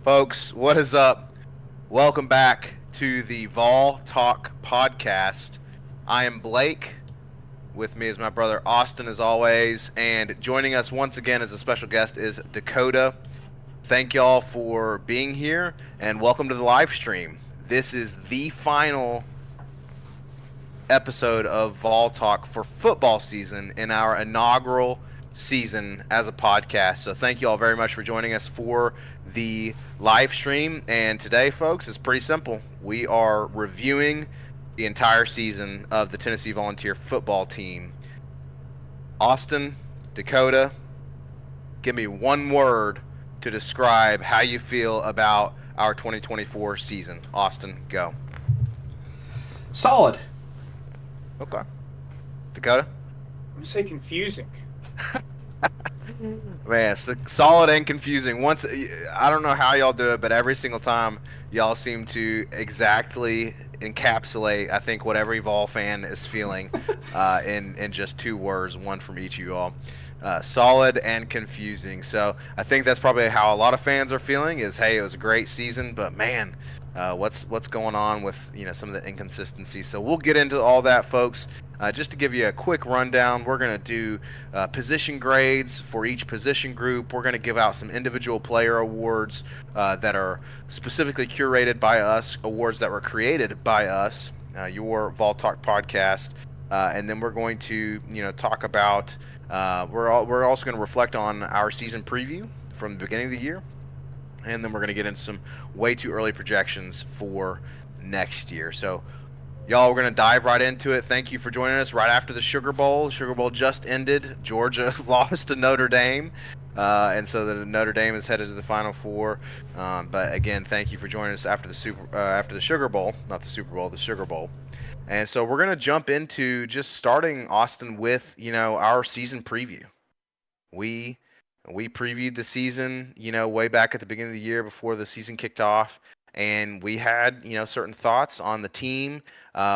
Folks, what is up? Welcome back to the Vol Talk podcast. I am Blake. With me is my brother Austin, as always. And joining us once again as a special guest is Dakota. Thank y'all for being here and welcome to the live stream. This is the final episode of Vol Talk for football season in our inaugural season as a podcast. So thank you all very much for joining us for the live stream. And today, folks, is pretty simple. We are reviewing the entire season of the Tennessee Volunteer football team. Austin, Dakota, give me one word to describe how you feel about our 2024 season. Austin, go. Solid. Okay. Dakota? I'm gonna say confusing. Man, solid and confusing. Once I don't know how y'all do it, but every single time y'all seem to exactly encapsulate, I think, what every Vol fan is feeling in just two words, one from each of you all. Solid and confusing. So I think that's probably how a lot of fans are feeling. Is hey, it was a great season, but man, what's going on with some of the inconsistencies. So we'll get into all that, folks. Just to give you a quick rundown, we're going to do position grades for each position group. We're going to give out some individual player awards that are specifically curated by us, awards that were created by us, your Vol Talk podcast. And then we're going to talk about, we're also going to reflect on our season preview from the beginning of the year. And then we're going to get into some way too early projections for next year. So, y'all, we're going to dive right into it. Thank you for joining us right after the Sugar Bowl. The Sugar Bowl just ended. Georgia lost to Notre Dame. And so the Notre Dame is headed to the Final Four. But again, thank you for joining us after the Sugar Bowl, not the Super Bowl, the Sugar Bowl. And so we're going to jump into just starting, Austin, with our season preview. We previewed the season, way back at the beginning of the year before the season kicked off, and we had, certain thoughts on the team.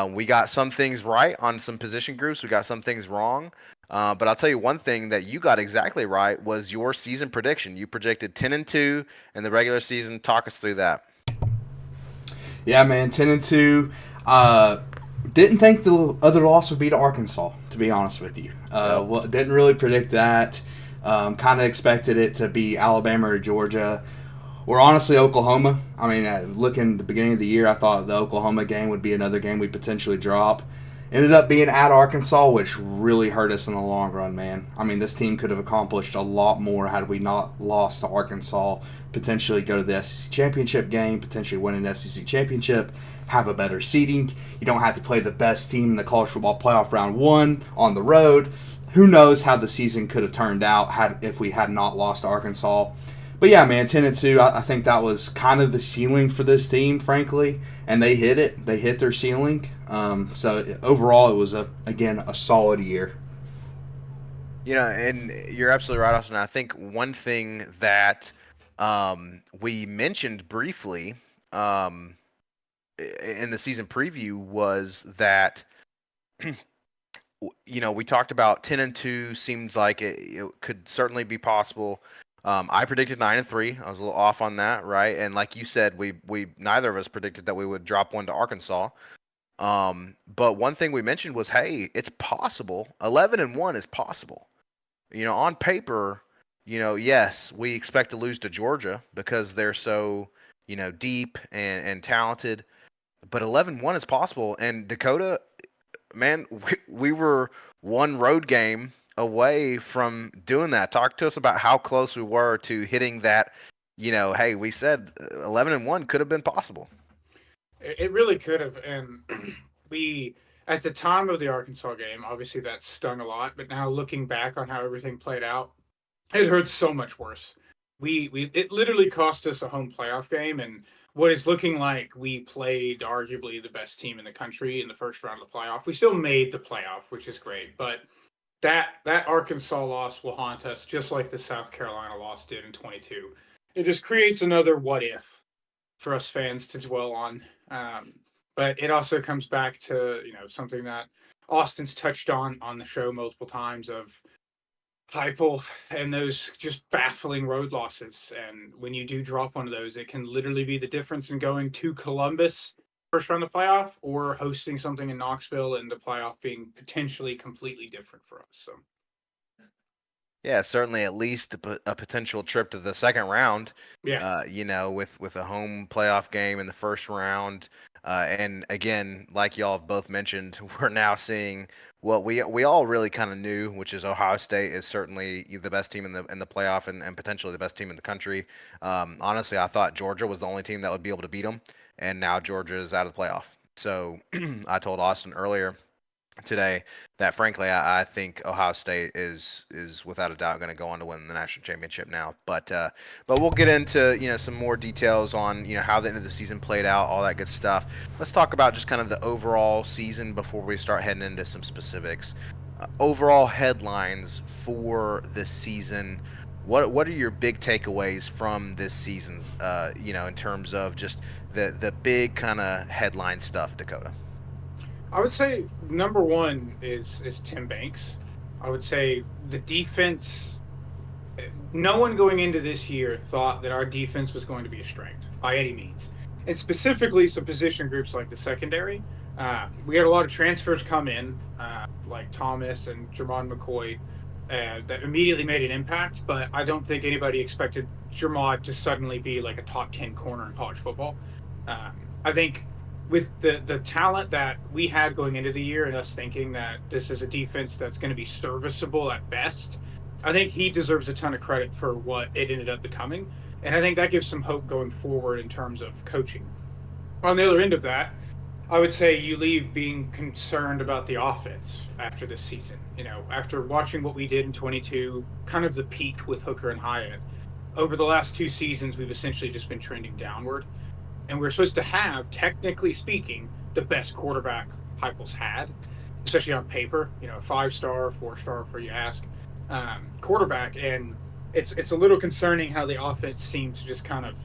We got some things right on some position groups. We got some things wrong. But I'll tell you one thing that you got exactly right was your season prediction. You predicted 10-2 in the regular season. Talk us through that. Yeah, man, 10-2. Didn't think the other loss would be to Arkansas, to be honest with you. Well, didn't really predict that. Kind of expected it to be Alabama or Georgia, or honestly Oklahoma. I mean, looking at the beginning of the year, I thought the Oklahoma game would be another game we'd potentially drop. Ended up being at Arkansas, which really hurt us in the long run, man. I mean, this team could have accomplished a lot more had we not lost to Arkansas. Potentially go to the SEC championship game, potentially win an SEC championship, have a better seeding. You don't have to play the best team in the college football playoff round one on the road. Who knows how the season could have turned out if we had not lost to Arkansas. But yeah, man, 10-2. I think that was kind of the ceiling for this team, frankly, and they hit it. They hit their ceiling. So overall, it was again a solid year. And you're absolutely right, Austin. I think one thing that we mentioned briefly in the season preview was that we talked about 10-2 seems like it could certainly be possible. I predicted 9-3. I was a little off on that, right? And like you said, we neither of us predicted that we would drop one to Arkansas. But one thing we mentioned was, hey, it's possible. 11-1 is possible. On paper, yes, we expect to lose to Georgia because they're so, deep and talented. But 11-1 is possible. And Dakota, man, we were one road game away from doing that. Talk to us about how close we were to hitting that. Hey, we said 11-1 could have been possible. It really could have, and we at the time of the Arkansas game, obviously that stung a lot. But now looking back on how everything played out, it hurts so much worse. We it literally cost us a home playoff game, and what is looking like we played arguably the best team in the country in the first round of the playoff. We still made the playoff, which is great, but that Arkansas loss will haunt us just like the South Carolina loss did in 22. It just creates another what if for us fans to dwell on. But it also comes back to something that Austin's touched on the show multiple times of Heupel and those just baffling road losses. And when you do drop one of those, it can literally be the difference in going to Columbus first round of the playoff or hosting something in Knoxville and the playoff being potentially completely different for us. So Yeah, certainly at least a potential trip to the second round. yeah, With a home playoff game in the first round, and again, like y'all have both mentioned, we're now seeing what we all really kind of knew, which is Ohio State is certainly the best team in the playoff and potentially the best team in the country. Honestly, I thought Georgia was the only team that would be able to beat them, and now Georgia is out of the playoff. So I told Austin earlier today that frankly I think Ohio State is without a doubt going to go on to win the national championship now. But we'll get into some more details on how the end of the season played out, all that good stuff. Let's talk about just kind of the overall season before we start heading into some specifics. Overall headlines for this season. What are your big takeaways from this season? In terms of just the big kind of headline stuff, Dakota. I would say number one is Tim Banks. I would say the defense. No one going into this year thought that our defense was going to be a strength by any means, and specifically some position groups like the secondary. We had a lot of transfers come in, like Thomas and Jermon McCoy, that immediately made an impact. But I don't think anybody expected Jermon to suddenly be like a top 10 corner in college football. I think with the talent that we had going into the year and us thinking that this is a defense that's going to be serviceable at best, I think he deserves a ton of credit for what it ended up becoming. And I think that gives some hope going forward in terms of coaching. On the other end of that, I would say you leave being concerned about the offense after this season. After watching what we did in 22, kind of the peak with Hooker and Hyatt, over the last 2 seasons, we've essentially just been trending downward. And we're supposed to have, technically speaking, the best quarterback Heupel's had, especially on paper. 5-star, 4-star, for you ask, quarterback. And it's a little concerning how the offense seemed to just kind of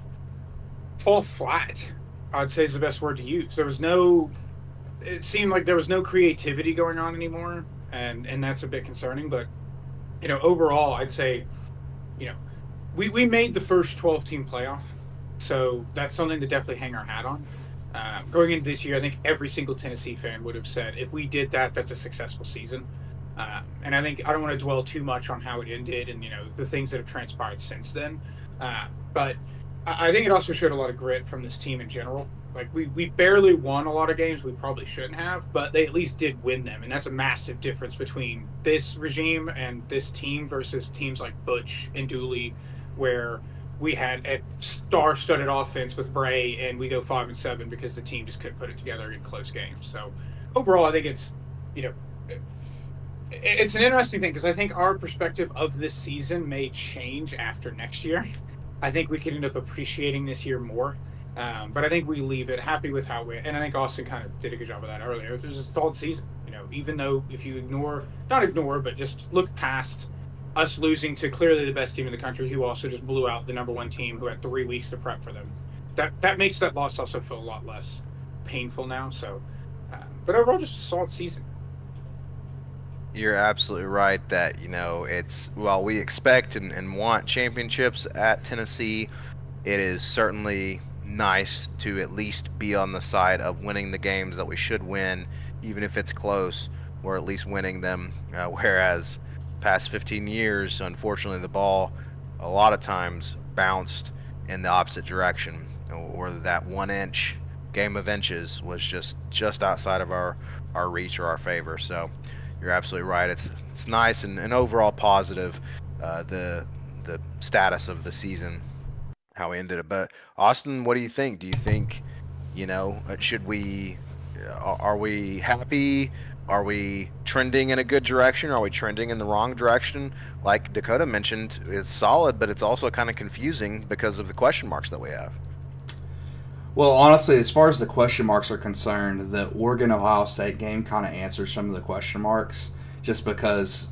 fall flat. I'd say is the best word to use. It seemed like there was no creativity going on anymore, and that's a bit concerning. But overall, I'd say, we made the first 12-team playoff. So that's something to definitely hang our hat on. Going into this year, I think every single Tennessee fan would have said, if we did that, that's a successful season. And I think I don't want to dwell too much on how it ended and the things that have transpired since then. But I think it also showed a lot of grit from this team in general. Like we barely won a lot of games we probably shouldn't have, but they at least did win them, and that's a massive difference between this regime and this team versus teams like Butch and Dooley, where we had a star-studded offense with Bray, and we go 5-7 because the team just couldn't put it together in close games. So overall, I think it's it's an interesting thing because I think our perspective of this season may change after next year. I think we could end up appreciating this year more. But I think we leave it happy with how and I think Austin kind of did a good job of that earlier. It was a solid season, even though if you not ignore, but just look past us losing to clearly the best team in the country, who also just blew out the number one team who had 3 weeks to prep for them. That makes that loss also feel a lot less painful now. So, but overall, just a solid season. You're absolutely right that it's while we expect and want championships at Tennessee, it is certainly nice to at least be on the side of winning the games that we should win, even if it's close. We're at least winning them. Whereas past 15 years, unfortunately, the ball a lot of times bounced in the opposite direction, or that 1-inch game of inches was just outside of our reach or our favor. So you're absolutely right. It's nice and overall positive, the status of the season, how we ended it. But Austin, what do you think? Do you think, should we, are we happy? Are we trending in a good direction? Are we trending in the wrong direction? Like Dakota mentioned, it's solid, but it's also kind of confusing because of the question marks that we have. Well, honestly, as far as the question marks are concerned, the Oregon-Ohio State game kind of answers some of the question marks just because,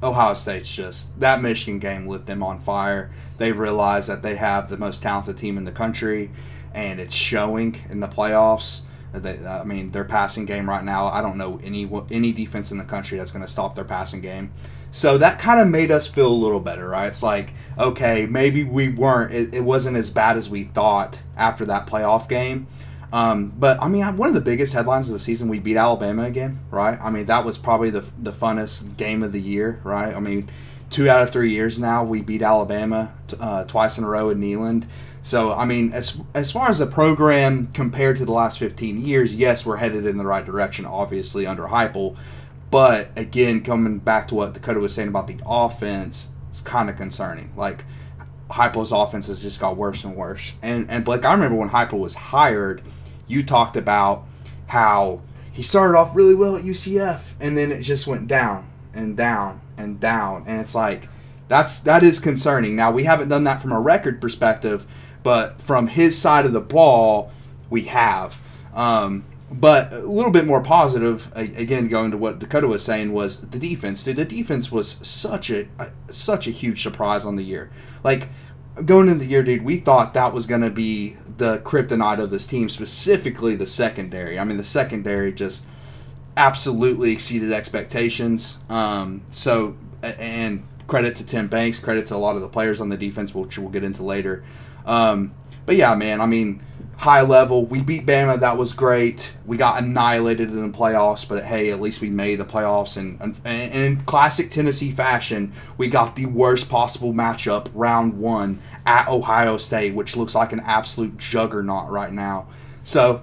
Ohio State's just, that Michigan game lit them on fire. They realize that they have the most talented team in the country, and it's showing in the playoffs. I mean, their passing game right now, I don't know any defense in the country that's going to stop their passing game. So that kind of made us feel a little better, right? It's like, okay, maybe we weren't, it wasn't as bad as we thought after that playoff game. But I mean, one of the biggest headlines of the season, we beat Alabama again, right? I mean, that was probably the funnest game of the year, right? I mean, 2 out of 3 years now, we beat Alabama twice in a row in Neyland. So, I mean, as far as the program compared to the last 15 years, yes, we're headed in the right direction, obviously, under Heupel. But, again, coming back to what Dakota was saying about the offense, it's kind of concerning. Like, Heupel's offense has just got worse and worse. And Blake, I remember when Heupel was hired, you talked about how he started off really well at UCF, and then it just went down and down and down. And it's like, that is concerning. Now, we haven't done that from a record perspective, but from his side of the ball, we have. But a little bit more positive, again, going to what Dakota was saying, was the defense. Dude, the defense was such a huge surprise on the year. Like, going into the year, dude, we thought that was going to be the kryptonite of this team, specifically the secondary. I mean, the secondary just absolutely exceeded expectations. So, and credit to Tim Banks, credit to a lot of the players on the defense, which we'll get into later. But yeah, man, I mean, high level, we beat Bama. That was great. We got annihilated in the playoffs, but hey, at least we made the playoffs. And in classic Tennessee fashion, we got the worst possible matchup, round 1, at Ohio State, which looks like an absolute juggernaut right now. So,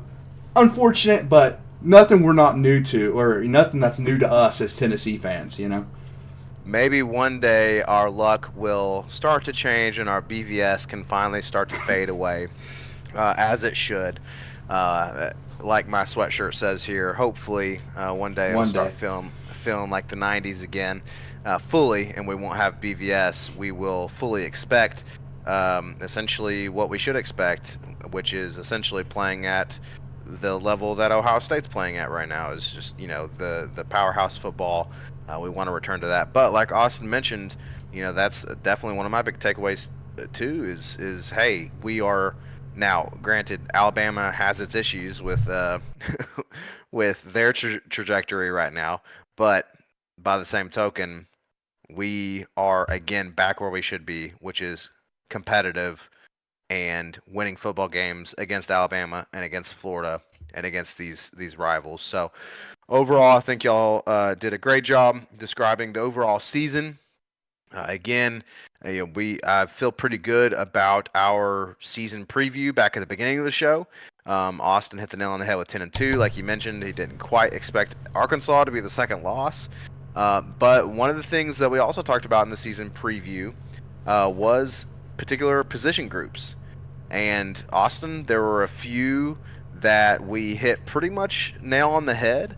unfortunate, but nothing we're not new to, or nothing that's new to us as Tennessee fans, you know? Maybe one day our luck will start to change and our BVS can finally start to fade away, as it should. Like my sweatshirt says here, hopefully one day it'll start feeling like the 90s again, fully, and we won't have BVS. We will fully expect essentially what we should expect, which is essentially playing at the level that Ohio State's playing at right now, is just, the powerhouse football. We want to return to that. But like Austin mentioned, that's definitely one of my big takeaways too, is hey, we are now, granted, Alabama has its issues with with their trajectory right now, but by the same token, we are again back where we should be, which is competitive and winning football games against Alabama and against Florida and against these rivals. So overall, I think y'all did a great job describing the overall season. Again, I feel pretty good about our season preview back at the beginning of the show. Austin hit the nail on the head with 10-2, like you mentioned. He didn't quite expect Arkansas to be the second loss. But one of the things that we also talked about in the season preview was particular position groups. And Austin, there were a few that we hit pretty much nail on the head.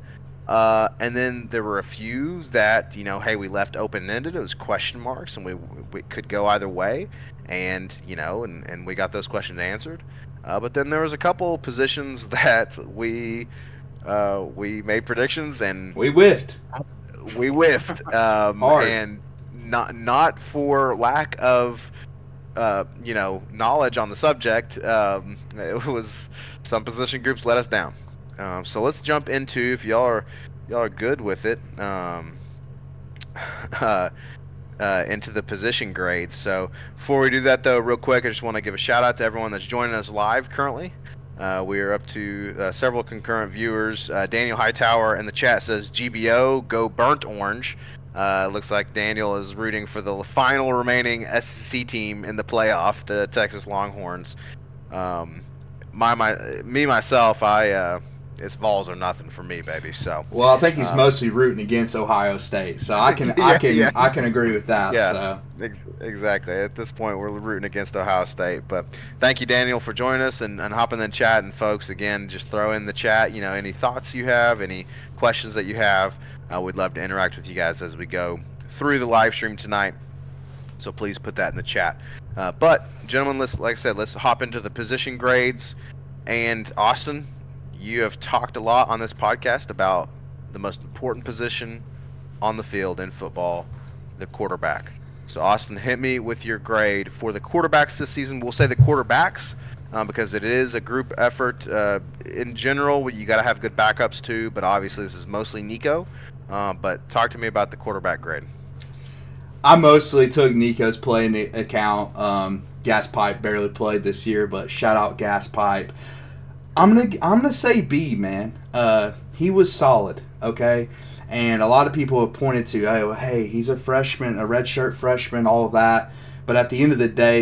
And then there were a few that, hey, we left open-ended. It was question marks, and we could go either way. And, and we got those questions answered. But then there was a couple positions that we made predictions, and we whiffed. We whiffed. Hard. And not for lack of knowledge on the subject. It was some position groups let us down. So let's jump into, if y'all are good with it, into the position grades. So before we do that, though, real quick, I just want to give a shout out to everyone that's joining us live currently. We are up to several concurrent viewers. Daniel Hightower in the chat says, GBO, go burnt orange. Looks like Daniel is rooting for the final remaining SEC team in the playoff, the Texas Longhorns. Myself, it's Vols or nothing for me, baby. So well, I think he's mostly rooting against Ohio State, so I can agree with that. Yeah, so. Exactly. At this point, we're rooting against Ohio State. But thank you, Daniel, for joining us and hopping in the chat. And folks, again, just throw in the chat. Any thoughts you have, any questions that you have. We'd love to interact with you guys as we go through the live stream tonight. So please put that in the chat. But gentlemen, let's hop into the position grades. And Austin, you have talked a lot on this podcast about the most important position on the field in football, the quarterback. So Austin, hit me with your grade for the quarterbacks this season. We'll say the quarterbacks, because it is a group effort. In general, you got to have good backups too, but obviously this is mostly Nico. But talk to me about the quarterback grade. I mostly took Nico's play into account. Gas Pipe barely played this year, but shout out Gas Pipe. I'm gonna say B, man. He was solid, okay, and a lot of people have pointed to, oh, hey, he's a freshman, a redshirt freshman, all of that. But at the end of the day,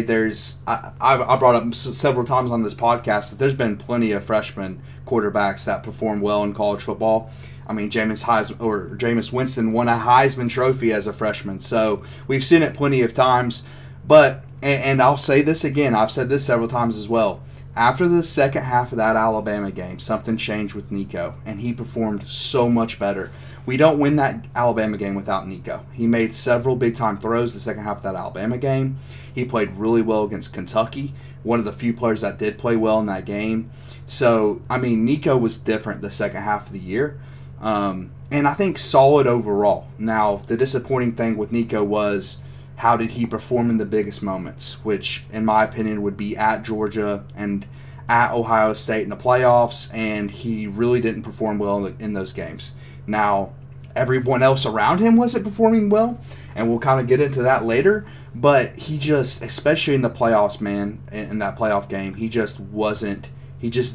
I brought up several times on this podcast that there's been plenty of freshman quarterbacks that perform well in college football. I mean, Jameis Winston won a Heisman Trophy as a freshman, so we've seen it plenty of times. But and I'll say this again, I've said this several times as well. After the second half of that Alabama game, something changed with Nico, and he performed so much better. We don't win that Alabama game without Nico. He made several big time throws the second half of that Alabama game. He played really well against Kentucky, one of the few players that did play well in that game. So, I mean, Nico was different the second half of the year. And I think solid overall. Now, the disappointing thing with Nico was how did he perform in the biggest moments, which, in my opinion, would be at Georgia and at Ohio State in the playoffs, and he really didn't perform well in those games. Now, everyone else around him wasn't performing well, and we'll kind of get into that later, but he just, especially in the playoffs, man, in that playoff game, he just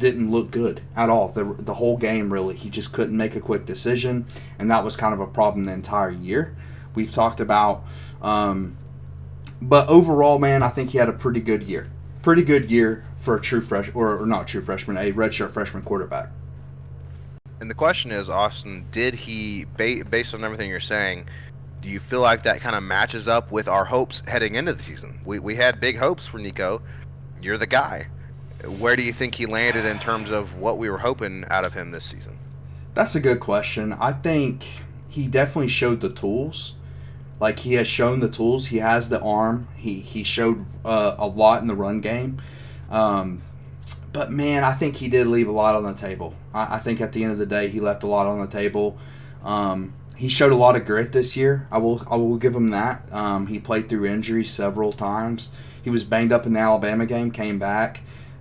didn't look good at all. The whole game, really. He just couldn't make a quick decision, and that was kind of a problem the entire year. We've talked about, but overall, man, I think he had a pretty good year. Pretty good year for a true or not true freshman, a redshirt freshman quarterback. And the question is, Austin, did he, based on everything you're saying, do you feel like that kind of matches up with our hopes heading into the season? We had big hopes for Nico. You're the guy. Where do you think he landed in terms of what we were hoping out of him this season? That's a good question. I think he definitely showed the tools. Like, he has shown the tools. He has the arm. He showed a lot in the run game. But, man, I think he did leave a lot on the table. I think at the end of the day, he left a lot on the table. He showed a lot of grit this year. I will give him that. He played through injuries several times. He was banged up in the Alabama game, came back.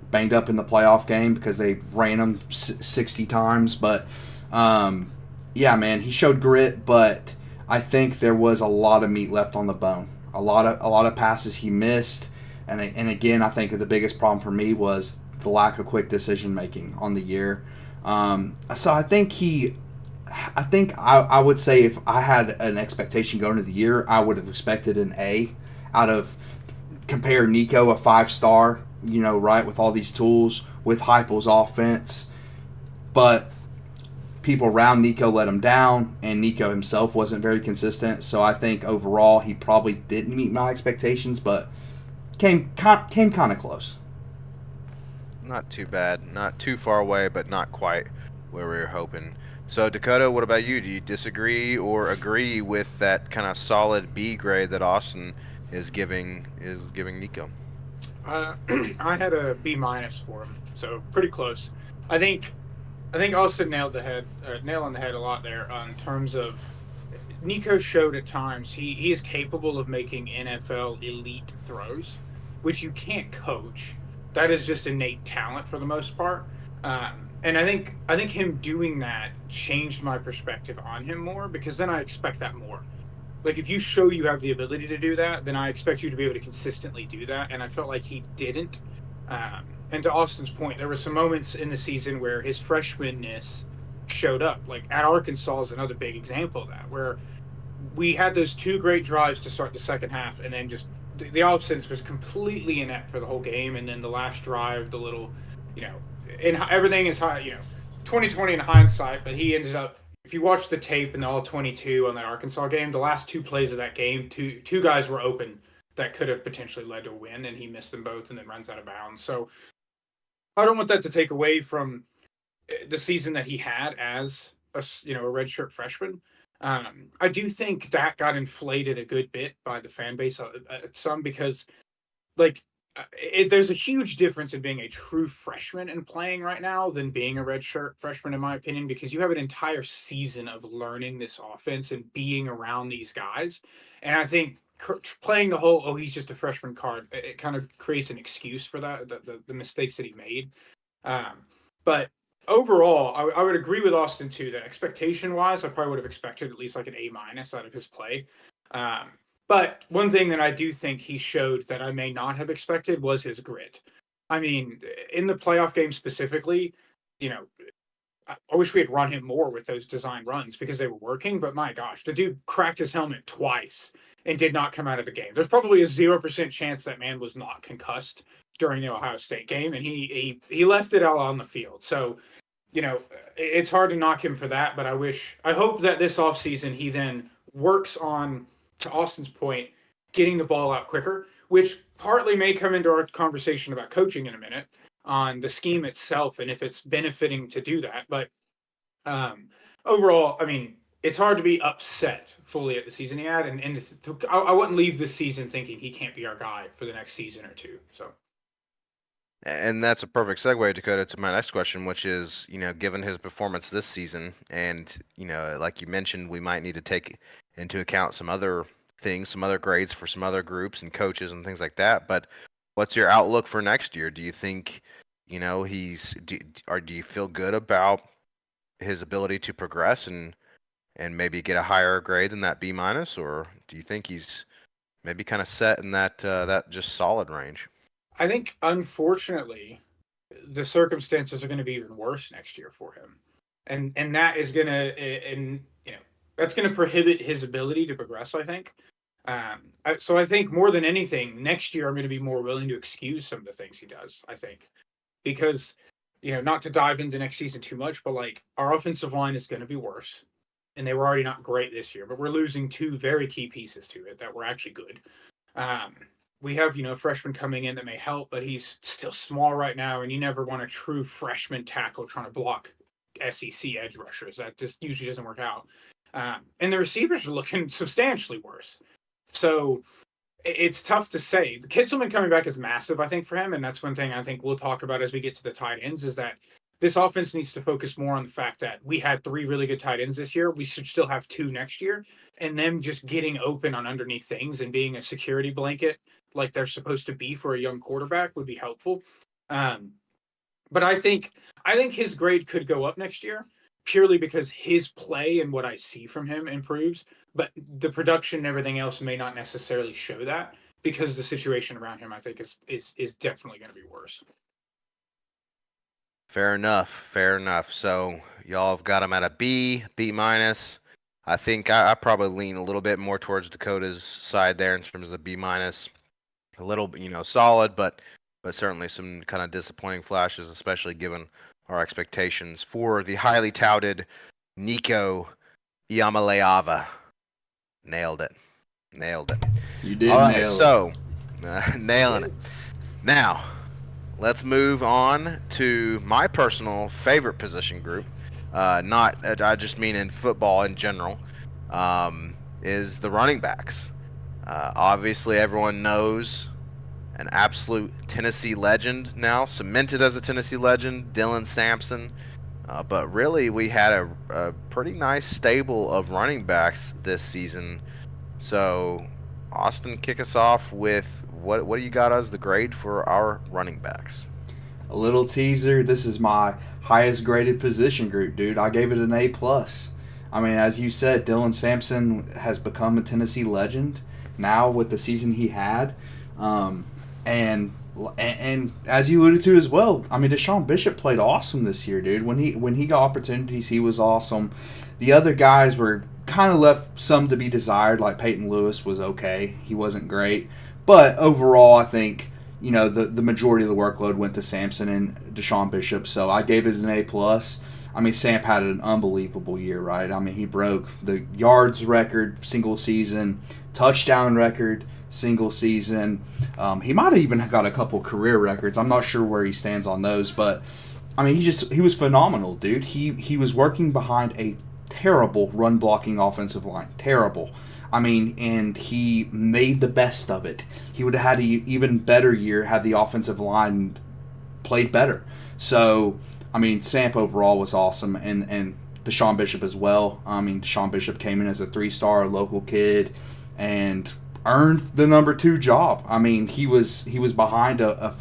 Banged up in the playoff game because they ran him 60 times. But, yeah, man, he showed grit, but I think there was a lot of meat left on the bone. A lot of passes he missed. And again, I think the biggest problem for me was the lack of quick decision making on the year. So I think I would say if I had an expectation going into the year, I would have expected an A out of compare Nico, a 5-star, right, with all these tools, with Heupel's offense. But people around Nico let him down, and Nico himself wasn't very consistent. So I think overall he probably didn't meet my expectations, but came kind of close. Not too bad. Not too far away, but not quite where we were hoping. So, Dakota, what about you? Do you disagree or agree with that kind of solid B grade that Austin is giving Nico? I had a B minus for him, so pretty close. I think Austin nailed nail on the head a lot there in terms of Nico showed at times he is capable of making NFL elite throws, which you can't coach. That is just innate talent for the most part. And I think him doing that changed my perspective on him more, because then I expect that more. Like, if you show you have the ability to do that, then I expect you to be able to consistently do that. And I felt like he didn't. And to Austin's point, there were some moments in the season where his freshmanness showed up. Like, at Arkansas is another big example of that, where we had those 2 great drives to start the second half, and then just the offense was completely inept for the whole game. And then the last drive, the little, and everything is high, 2020 in hindsight, but he ended up, if you watch the tape in the all 22 on that Arkansas game, the last 2 plays of that game, two guys were open that could have potentially led to a win, and he missed them both and then runs out of bounds. So I don't want that to take away from the season that he had as a redshirt freshman. I do think that got inflated a good bit by the fan base some, because there's a huge difference in being a true freshman and playing right now than being a redshirt freshman, in my opinion, because you have an entire season of learning this offense and being around these guys. And I think playing the whole, oh, he's just a freshman card, it kind of creates an excuse for that, the mistakes that he made. But overall, I would agree with Austin too that expectation wise, I probably would have expected at least like an A- out of his play. But one thing that I do think he showed that I may not have expected was his grit. I mean, in the playoff game specifically, you know, I wish we had run him more with those design runs because they were working. But my gosh, the dude cracked his helmet twice and did not come out of the game. There's probably a 0% chance that man was not concussed during the Ohio State game, and he left it all on the field. So, it's hard to knock him for that. But I hope that this offseason he then works on, to Austin's point, getting the ball out quicker, which partly may come into our conversation about coaching in a minute on the scheme itself and if it's benefiting to do that. But overall, I mean, it's hard to be upset fully at the season he had, and I wouldn't leave this season thinking he can't be our guy for the next season or two. So. And that's a perfect segue, Dakota, to my next question, which is, given his performance this season, and, like you mentioned, we might need to take into account some other things, some other grades for some other groups and coaches and things like that. But what's your outlook for next year? Do you think, do you feel good about his ability to progress and maybe get a higher grade than that B-, or do you think he's maybe kind of set in that just solid range? I think, unfortunately, the circumstances are going to be even worse next year for him, and that is going to, that's going to prohibit his ability to progress, I think. So I think more than anything, next year I'm going to be more willing to excuse some of the things he does, I think, because, not to dive into next season too much, but like our offensive line is going to be worse, and they were already not great this year, but we're losing two very key pieces to it that were actually good. We have, a freshman coming in that may help, but he's still small right now, and you never want a true freshman tackle trying to block SEC edge rushers. That just usually doesn't work out. And the receivers are looking substantially worse. So it's tough to say. The Kitselman coming back is massive, I think, for him, and that's one thing I think we'll talk about as we get to the tight ends, is that this offense needs to focus more on the fact that we had 3 really good tight ends this year. We should still have 2 next year, and them just getting open on underneath things and being a security blanket like they're supposed to be for a young quarterback would be helpful. But I think his grade could go up next year purely because his play and what I see from him improves, but the production and everything else may not necessarily show that because the situation around him, I think, is definitely going to be worse. Fair enough. So y'all have got him at a B-. I think I probably lean a little bit more towards Dakota's side there in terms of the B-. A little, solid, but certainly some kind of disappointing flashes, especially given our expectations for the highly touted Nico Iamaleava. Nailed it. You did All right, nail it. So, nailing it. Now, let's move on to my personal favorite position group. I just mean in football in general, is the running backs. Obviously, everyone knows an absolute Tennessee legend now, cemented as a Tennessee legend, Dylan Sampson. But really, we had a pretty nice stable of running backs this season. So, Austin, kick us off with what do you got as the grade for our running backs? A little teaser. This is my highest graded position group, dude. I gave it an A+. I mean, as you said, Dylan Sampson has become a Tennessee legend now with the season he had. And as you alluded to as well, I mean, Deshaun Bishop played awesome this year, dude. When he got opportunities, he was awesome. The other guys were kind of left some to be desired, like Peyton Lewis was okay. He wasn't great. But overall, I think, the majority of the workload went to Sampson and Deshaun Bishop, so I gave it an A+. I mean, Samp had an unbelievable year, right? I mean, he broke the yards record single season, touchdown record single season. He might have even got a couple career records. I'm not sure where he stands on those, but I mean, he was phenomenal, dude. He was working behind a terrible run blocking offensive line. Terrible. I mean, and he made the best of it. He would have had an even better year had the offensive line played better. So, I mean, Samp overall was awesome, and Deshaun Bishop as well. I mean, Deshaun Bishop came in as a 3-star local kid, and earned the number 2 job. I mean, he was behind a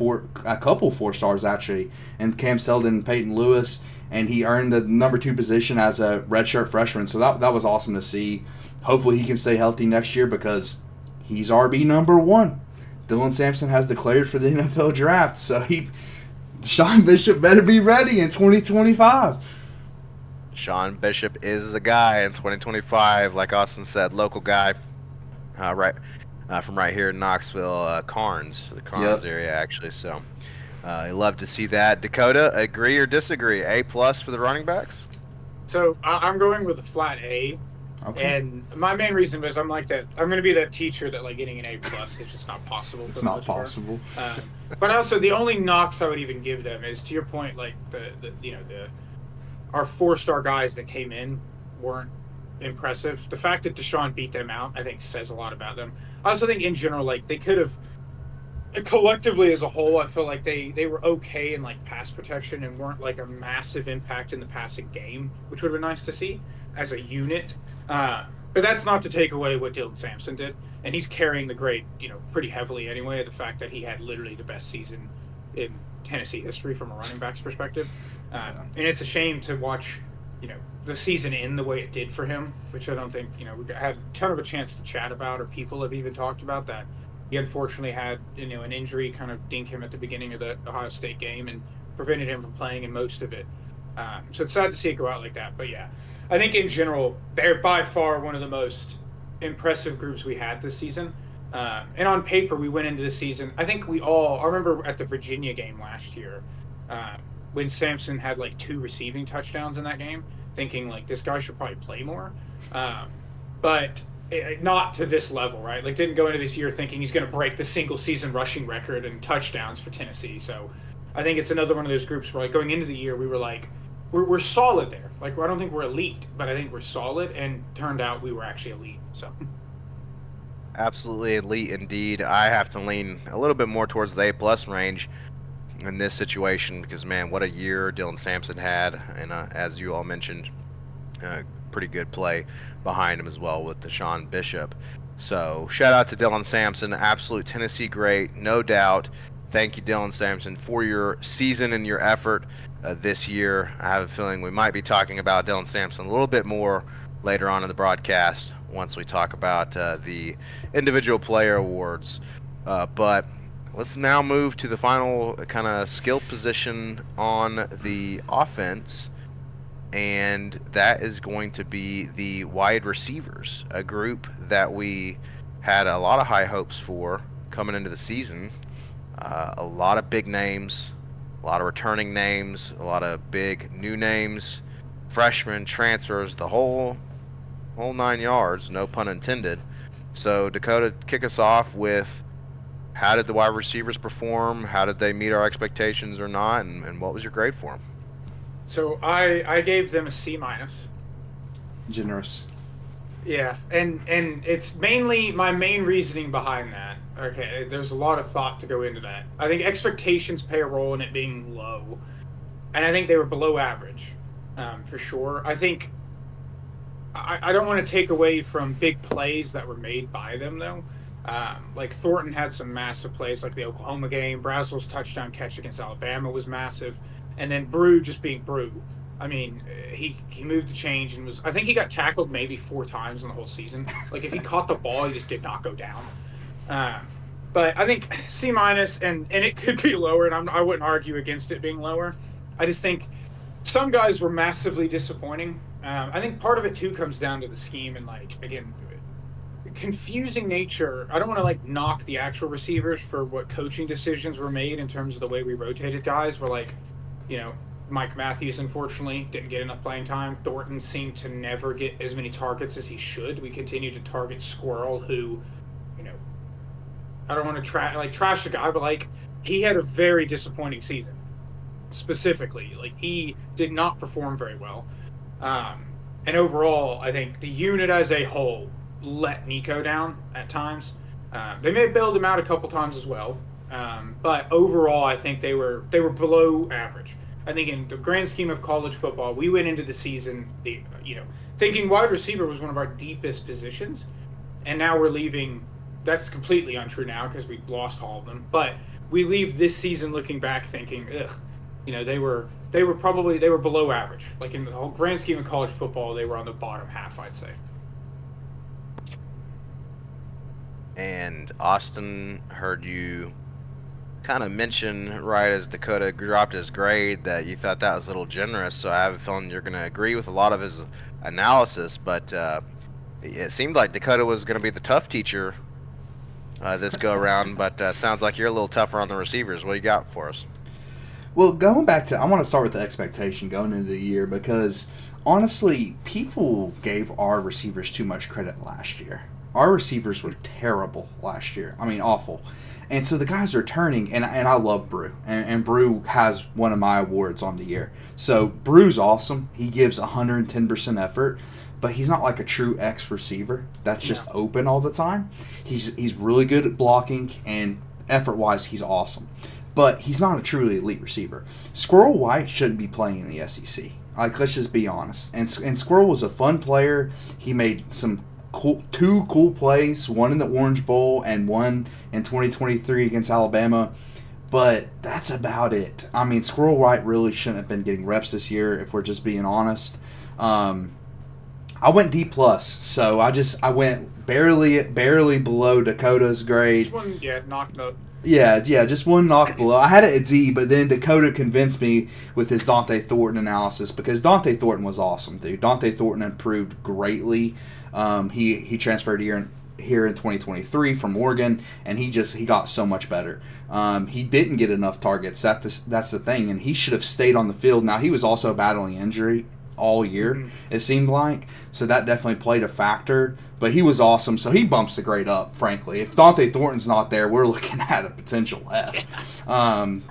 couple 4-stars actually, and Cam Seldon and Peyton Lewis, and he earned the number 2 position as a redshirt freshman. So that was awesome to see. Hopefully, he can stay healthy next year because he's RB number 1. Dylan Sampson has declared for the NFL draft, so Sean Bishop better be ready in 2025. Sean Bishop is the guy in 2025, like Austin said, local guy, from right here in Knoxville, Carnes, the Carnes area actually. So, I love to see that. Dakota, agree or disagree? A+ for the running backs? So I'm going with a flat A. Okay. And my main reason is I'm like that. I'm going to be that teacher that like getting an A+ is just not possible. It's not possible. But also the only knocks I would even give them is, to your point, like our 4-star guys that came in weren't impressive. The fact that Deshaun beat them out, I think, says a lot about them. I also think in general, like they could have collectively as a whole, I feel like they were okay in like pass protection and weren't like a massive impact in the passing game, which would have been nice to see as a unit. But that's not to take away what Dylan Sampson did, and he's carrying the grade, pretty heavily anyway. The fact that he had literally the best season in Tennessee history from a running back's perspective, and it's a shame to watch, the season end the way it did for him, which I don't think we had a ton of a chance to chat about, or people have even talked about that. He unfortunately had an injury kind of dink him at the beginning of the Ohio State game and prevented him from playing in most of it. So it's sad to see it go out like that, but yeah. I think in general, they're by far one of the most impressive groups we had this season. And on paper, we went into the season. I think I remember at the Virginia game last year, when Sampson had like 2 receiving touchdowns in that game, thinking like this guy should probably play more. But not to this level, right? Like didn't go into this year thinking he's going to break the single season rushing record and touchdowns for Tennessee. So I think it's another one of those groups where like going into the year, we were like, we're solid there. Like I don't think we're elite, but I think we're solid, and turned out we were actually elite. So Absolutely elite indeed. I have to lean a little bit more towards the A+ range in this situation because, man, what a year Dylan Sampson had, and as you all mentioned, pretty good play behind him as well with Deshaun Bishop. So shout out to Dylan Sampson, absolute Tennessee great, no doubt. Thank you, Dylan Sampson, for your season and your effort this year. I have a feeling we might be talking about Dylan Sampson a little bit more later on in the broadcast once we talk about the individual player awards. But let's now move to the final kind of skill position on the offense, and that is going to be the wide receivers, a group that we had a lot of high hopes for coming into the season. A lot of big names, a lot of returning names, a lot of big new names, freshmen, transfers, the whole 9 yards, no pun intended. So Dakota, kick us off with how did the wide receivers perform? How did they meet our expectations or not? And what was your grade for them? So I gave them a C-. Generous. Yeah, and it's mainly my main reasoning behind that. Okay, there's a lot of thought to go into that. I think expectations play a role in it being low, and I think they were below average, for sure. I think I don't want to take away from big plays that were made by them, though. Like Thornton had some massive plays, like the Oklahoma game. Brazel's touchdown catch against Alabama was massive, and then Brew just being Brew. I mean, he moved the change and I think he got tackled maybe 4 times in the whole season. Like if he caught the ball, he just did not go down. But I think C-, and it could be lower, and I wouldn't argue against it being lower. I just think some guys were massively disappointing. I think part of it too comes down to the scheme and like again, confusing nature. I don't want to like knock the actual receivers for what coaching decisions were made in terms of the way we rotated guys. We're like, Mike Matthews, unfortunately, didn't get enough playing time. Thornton seemed to never get as many targets as he should. We continued to target Squirrel, who, I don't want to trash the guy, but like he had a very disappointing season. Specifically, like he did not perform very well. And overall, I think the unit as a whole let Nico down at times. They may have bailed him out a couple times as well, but overall, I think they were below average. I think in the grand scheme of college football, we went into the season, thinking wide receiver was one of our deepest positions, and now we're leaving, that's completely untrue now because we lost all of them. But we leave this season looking back thinking, ugh, they were below average. Like in the whole grand scheme of college football, they were on the bottom half, I'd say. And Austin, heard you kind of mention right as Dakota dropped his grade that you thought that was a little generous. So I have a feeling you're going to agree with a lot of his analysis. But it seemed like Dakota was going to be the tough teacher this go around. But sounds like you're a little tougher on the receivers. What you got for us? Well, going back to, I want to start with the expectation going into the year because honestly, people gave our receivers too much credit last year. Our receivers were terrible last year. I mean, awful. And so the guys are turning, and I love Brew. And Brew has one of my awards on the year. So Brew's awesome. He gives 110% effort, but he's not like a true X receiver that's just open all the time. He's really good at blocking, and effort-wise, he's awesome. But he's not a truly elite receiver. Squirrel White shouldn't be playing in the SEC. Like, let's just be honest. And Squirrel was a fun player. He made two cool plays, one in the Orange Bowl and one in 2023 against Alabama. But that's about it. I mean, Squirrel White really shouldn't have been getting reps this year, if we're just being honest. I went D+, so I went barely below Dakota's grade. This one, knocked up. Yeah, just one knock below. I had it at D, but then Dakota convinced me with his Dante Thornton analysis because Dante Thornton was awesome, dude. Dante Thornton improved greatly. He transferred here in 2023 from Oregon, and he got so much better. He didn't get enough targets. That's the thing, and he should have stayed on the field. Now, he was also battling injury all year, it seemed like, so that definitely played a factor, but he was awesome, so he bumps the grade up, frankly. If Dante Thornton's not there, we're looking at a potential F.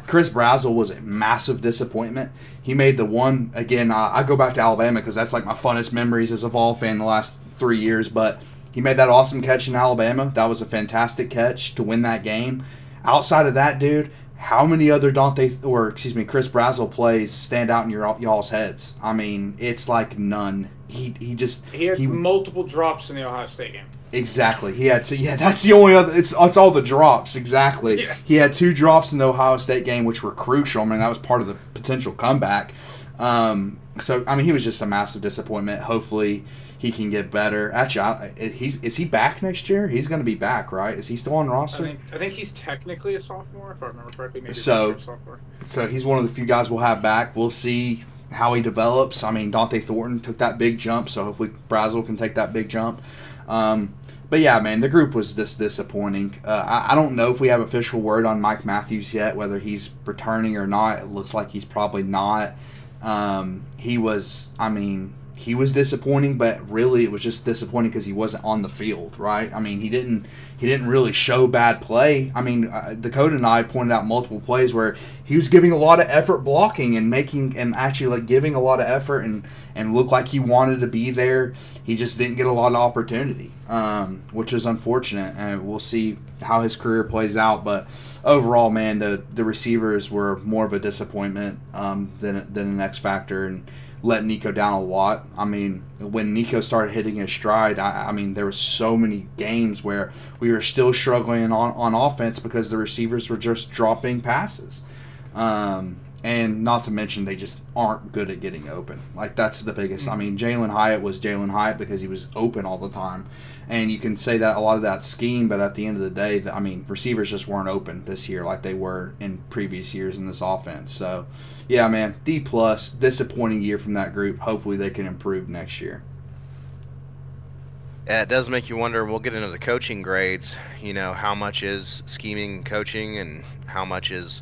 Chris Brazel was a massive disappointment. He made the one, again, I go back to Alabama because that's like my funnest memories as a Vol fan the last 3 years, but he made that awesome catch in Alabama. That was a fantastic catch to win that game. Outside of that, dude, how many other Chris Brazel plays stand out in y'all's heads? I mean, it's like none. He had multiple drops in the Ohio State game. Exactly. He had two. Yeah, that's the only other. It's all the drops. Exactly. Yeah. He had 2 drops in the Ohio State game, which were crucial. I mean, that was part of the potential comeback. So I mean, he was just a massive disappointment. Hopefully, he can get better. Actually, is he back next year? He's going to be back, right? Is he still on roster? I think he's technically a sophomore, if I remember correctly. Maybe so he's one of the few guys we'll have back. We'll see how he develops. I mean, Dante Thornton took that big jump, so hopefully Brazel can take that big jump. But yeah, man, the group was this disappointing. I don't know if we have official word on Mike Matthews yet, whether he's returning or not. It looks like he's probably not. He was disappointing, but really it was just disappointing because he wasn't on the field, right? I mean, he didn't really show bad play. I mean, Dakota and I pointed out multiple plays where he was giving a lot of effort blocking and actually like giving a lot of effort and looked like he wanted to be there. He just didn't get a lot of opportunity, which is unfortunate, and we'll see how his career plays out. But overall, man, the receivers were more of a disappointment than an X factor, and let Nico down a lot. I mean, when Nico started hitting his stride, I mean, there were so many games where we were still struggling on offense because the receivers were just dropping passes. And not to mention, they just aren't good at getting open. Like, that's the biggest. I mean, Jalen Hyatt was Jalen Hyatt because he was open all the time. And you can say that a lot of that scheme, but at the end of the day, I mean, receivers just weren't open this year like they were in previous years in this offense. So, yeah, man, D+, disappointing year from that group. Hopefully they can improve next year. Yeah, it does make you wonder. We'll get into the coaching grades. You know, how much is scheming coaching and how much is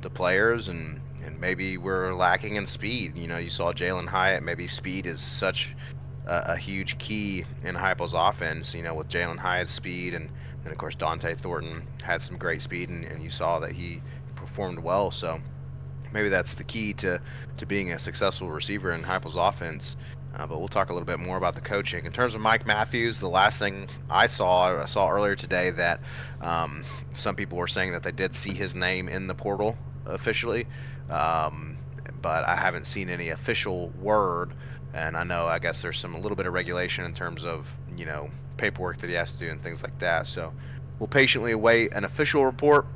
the players, and maybe we're lacking in speed. You know, you saw Jalen Hyatt. Maybe speed is such a huge key in Heupel's offense, you know, with Jalen Hyatt's speed, and of course Dante Thornton had some great speed, and you saw that he performed well. So maybe that's the key to being a successful receiver in Heupel's offense. But we'll talk a little bit more about the coaching. In terms of Mike Matthews, the last thing I saw earlier today that some people were saying that they did see his name in the portal officially, but I haven't seen any official word. And I guess there's a little bit of regulation in terms of, you know, paperwork that he has to do and things like that. So we'll patiently await an official report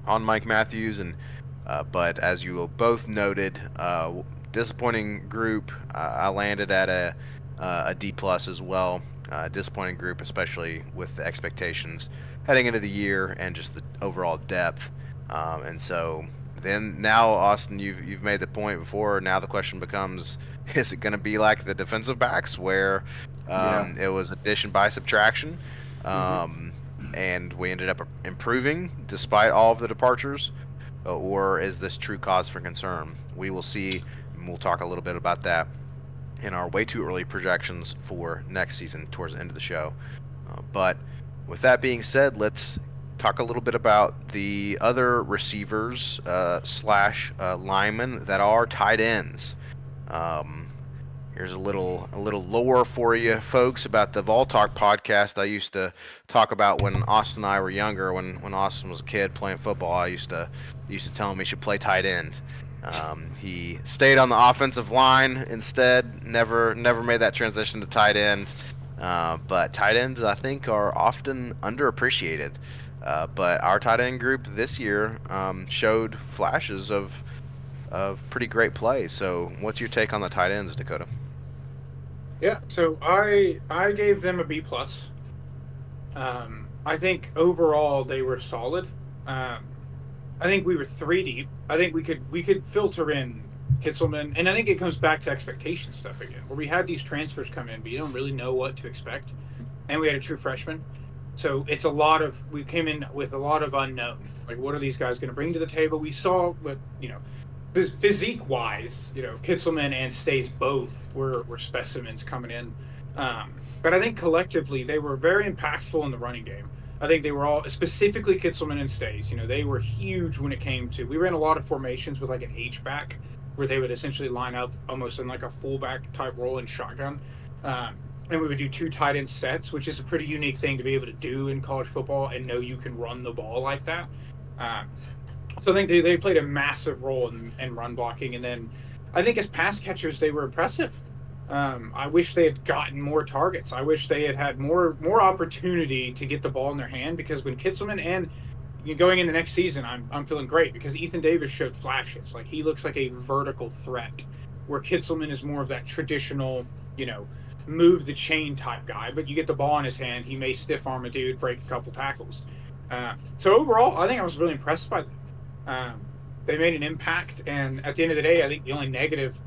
on Mike Matthews. And but as you both noted, disappointing group. I landed at a D plus as well. Disappointing group, especially with the expectations heading into the year and just the overall depth. And so then now, Austin, you've made the point before. Now the question becomes: is it going to be like the defensive backs, where it was addition by subtraction, and we ended up improving despite all of the departures, or is this true cause for concern? We will see, and we'll talk a little bit about that in our way too early projections for next season towards the end of the show. But with that being said, let's talk a little bit about the other receivers slash linemen that are tight ends. Here's a little lore for you folks about the Vol Talk podcast I used to talk about when Austin and I were younger. When Austin was a kid playing football, I used to tell him he should play tight end. He stayed on the offensive line instead. Never made that transition to tight end. But tight ends, I think, are often underappreciated. But our tight end group this year showed flashes of pretty great play. So, what's your take on the tight ends, Dakota? Yeah, so I gave them a B plus. I think overall they were solid. I think we were 3 deep. I think we could filter in Kitzelman, and I think it comes back to expectation stuff again, where we had these transfers come in, but you don't really know what to expect, and we had a true freshman, so it's we came in with a lot of unknown. Like, what are these guys going to bring to the table? We saw what physique wise, Kitzelman and Stays both were specimens coming in, but I think collectively they were very impactful in the running game. I think they were all, specifically Kitzelman and Stays, they were huge when it came to, we ran a lot of formations with like an H-back where they would essentially line up almost in like a fullback type role in shotgun. And we would do 2 tight end sets, which is a pretty unique thing to be able to do in college football and know you can run the ball like that. So I think they played a massive role in run blocking. And then I think as pass catchers, they were impressive. I wish they had gotten more targets. I wish they had more opportunity to get the ball in their hand, because when Kitzelman and going into next season, I'm feeling great because Ethan Davis showed flashes. Like, he looks like a vertical threat, where Kitzelman is more of that traditional, move the chain type guy. But you get the ball in his hand, he may stiff arm a dude, break a couple tackles. So overall, I think I was really impressed by them. They made an impact, and at the end of the day, I think the only negative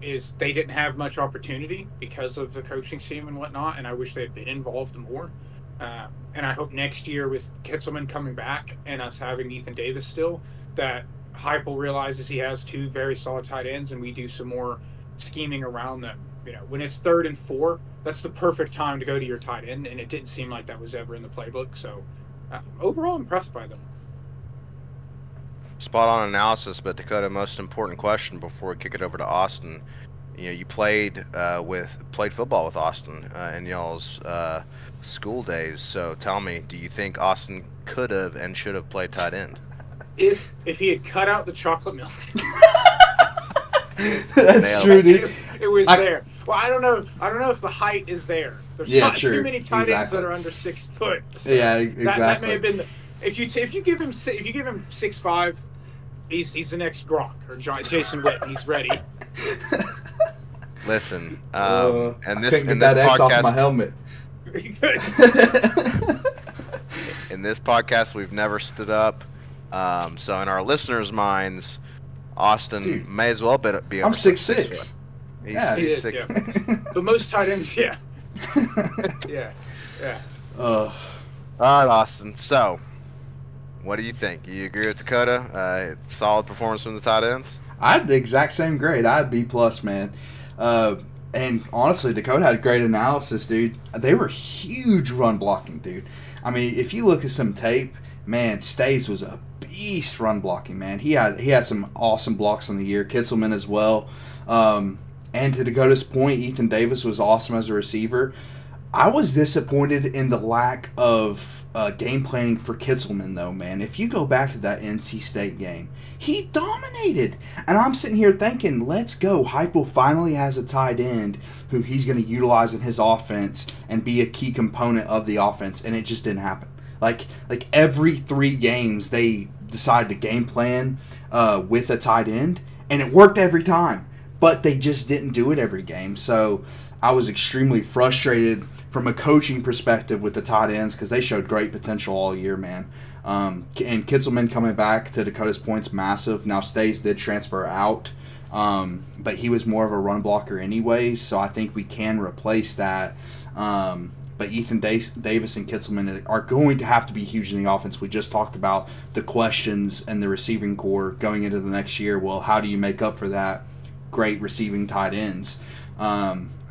is they didn't have much opportunity because of the coaching team and whatnot, and I wish they had been involved more. And I hope next year, with Kitzelman coming back and us having Ethan Davis still, that Heupel realizes he has 2 very solid tight ends, and we do some more scheming around them. When it's 3rd and 4, that's the perfect time to go to your tight end, and it didn't seem like that was ever in the playbook. So overall, impressed by them. Spot on analysis, but Dakota, most important question before we kick it over to Austin. You played football with Austin in y'all's school days. So tell me, do you think Austin could have and should have played tight end? If he had cut out the chocolate milk. That's true, dude. It was there. Well, I don't know if the height is there. There's not true. too many tight ends that are under 6 foot. So yeah, exactly. That may have been if you give him 6'5", he's the next Gronk or Jason Witten. He's ready. Listen, and this that X podcast, off my helmet. In this podcast, we've never stood up. So in our listeners' minds, Austin Dude, may as well be. I'm 6'6". Yeah, he is. Yeah. But most tight ends, yeah. yeah. All right, Austin. So, what do you think? You agree with Dakota? Solid performance from the tight ends? I had the exact same grade. I had B+, man. And honestly, Dakota had great analysis, dude. They were huge run blocking, dude. I mean, if you look at some tape, man, Stays was a beast run blocking, man. He had some awesome blocks on the year. Kitzelman as well. And to Dakota's point, Ethan Davis was awesome as a receiver. I was disappointed in the lack of game planning for Kitzelman, though, man. If you go back to that NC State game, he dominated. And I'm sitting here thinking, let's go. Heupel finally has a tight end who he's going to utilize in his offense and be a key component of the offense, and it just didn't happen. Like every 3 games, they decided to game plan with a tight end, and it worked every time. But they just didn't do it every game. So I was extremely frustrated from a coaching perspective with the tight ends because they showed great potential all year, man. And Kitzelman coming back to Dakota's Point's massive. Now Stays did transfer out, but he was more of a run blocker anyways, so I think we can replace that. But Ethan Davis and Kitzelman are going to have to be huge in the offense. We just talked about the questions and the receiving core going into the next year. Well, how do you make up for that? Great receiving tight ends.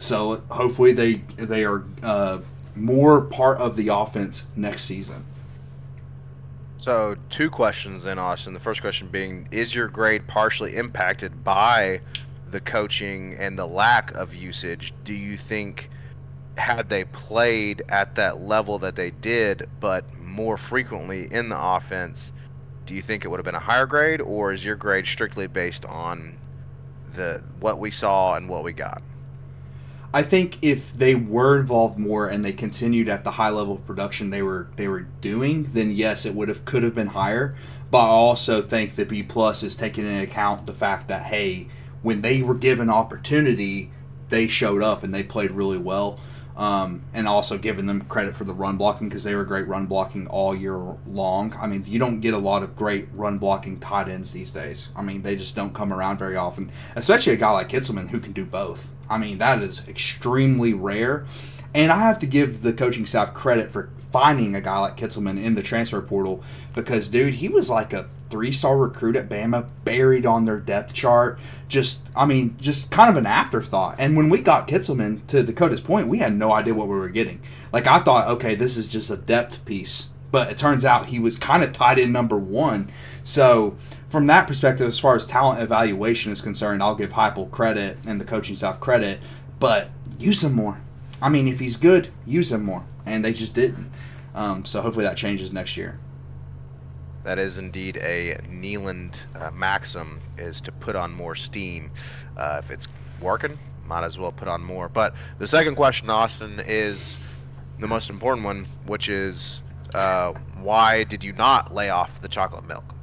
So hopefully they are more part of the offense next season. So 2 questions then, Austin. The first question being, is your grade partially impacted by the coaching and the lack of usage? Do you think had they played at that level that they did, but more frequently in the offense, do you think it would have been a higher grade, or is your grade strictly based on what we saw and what we got? I think if they were involved more and they continued at the high level of production they were doing, then yes, it could have been higher. But I also think that B+ is taking into account the fact that, hey, when they were given opportunity, they showed up and they played really well. And also giving them credit for the run blocking because they were great run blocking all year long. I mean, you don't get a lot of great run blocking tight ends these days. I mean, they just don't come around very often, especially a guy like Kitzelman who can do both. I mean, that is extremely rare. And I have to give the coaching staff credit for finding a guy like Kitzelman in the transfer portal because, dude, he was like a 3-star recruit at Bama, buried on their depth chart. Just kind of an afterthought. And when we got Kitzelman to Dakota's Point, we had no idea what we were getting. Like, I thought, okay, this is just a depth piece. But it turns out he was kind of tied in number 1. So from that perspective, as far as talent evaluation is concerned, I'll give Heupel credit and the coaching staff credit. But use him more. I mean, if he's good, use him more. And they just didn't. So hopefully that changes next year. That is indeed a Neeland maxim, is to put on more steam. If it's working, might as well put on more. But the second question, Austin, is the most important one, which is why did you not lay off the chocolate milk?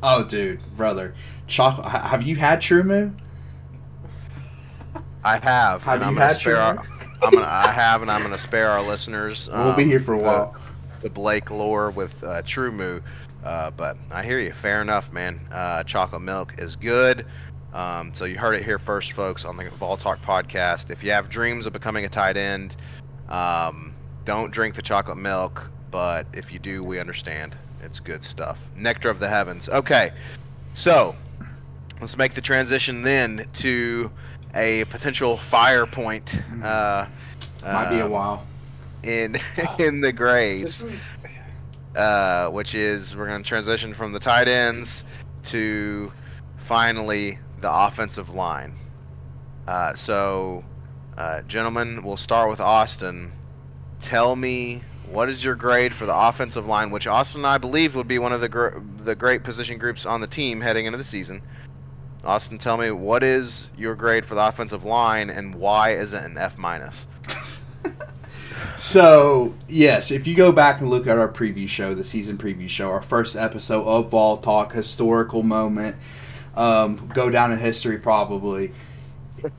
Oh, dude, brother. Have you had True Moo? I have. Have you had True Moo? I have, and I'm going to spare our listeners. We'll be here for a while. The Blake lore with True Moo. But I hear you. Fair enough, man. Chocolate milk is good. So you heard it here first, folks, on the Vol Talk podcast. If you have dreams of becoming a tight end, don't drink the chocolate milk. But if you do, we understand. It's good stuff. Nectar of the heavens. Okay, so let's make the transition then to a potential fire point. Might be a while. In the grades. Which is we're going to transition from the tight ends to finally the offensive line. So, gentlemen, we'll start with Austin. Tell me, what is your grade for the offensive line, which Austin and I believe would be one of the great position groups on the team heading into the season. Austin, tell me, what is your grade for the offensive line, and why is it an F-? So, yes, if you go back and look at our preview show, the season preview show, our first episode of Vol Talk, historical moment, go down in history probably,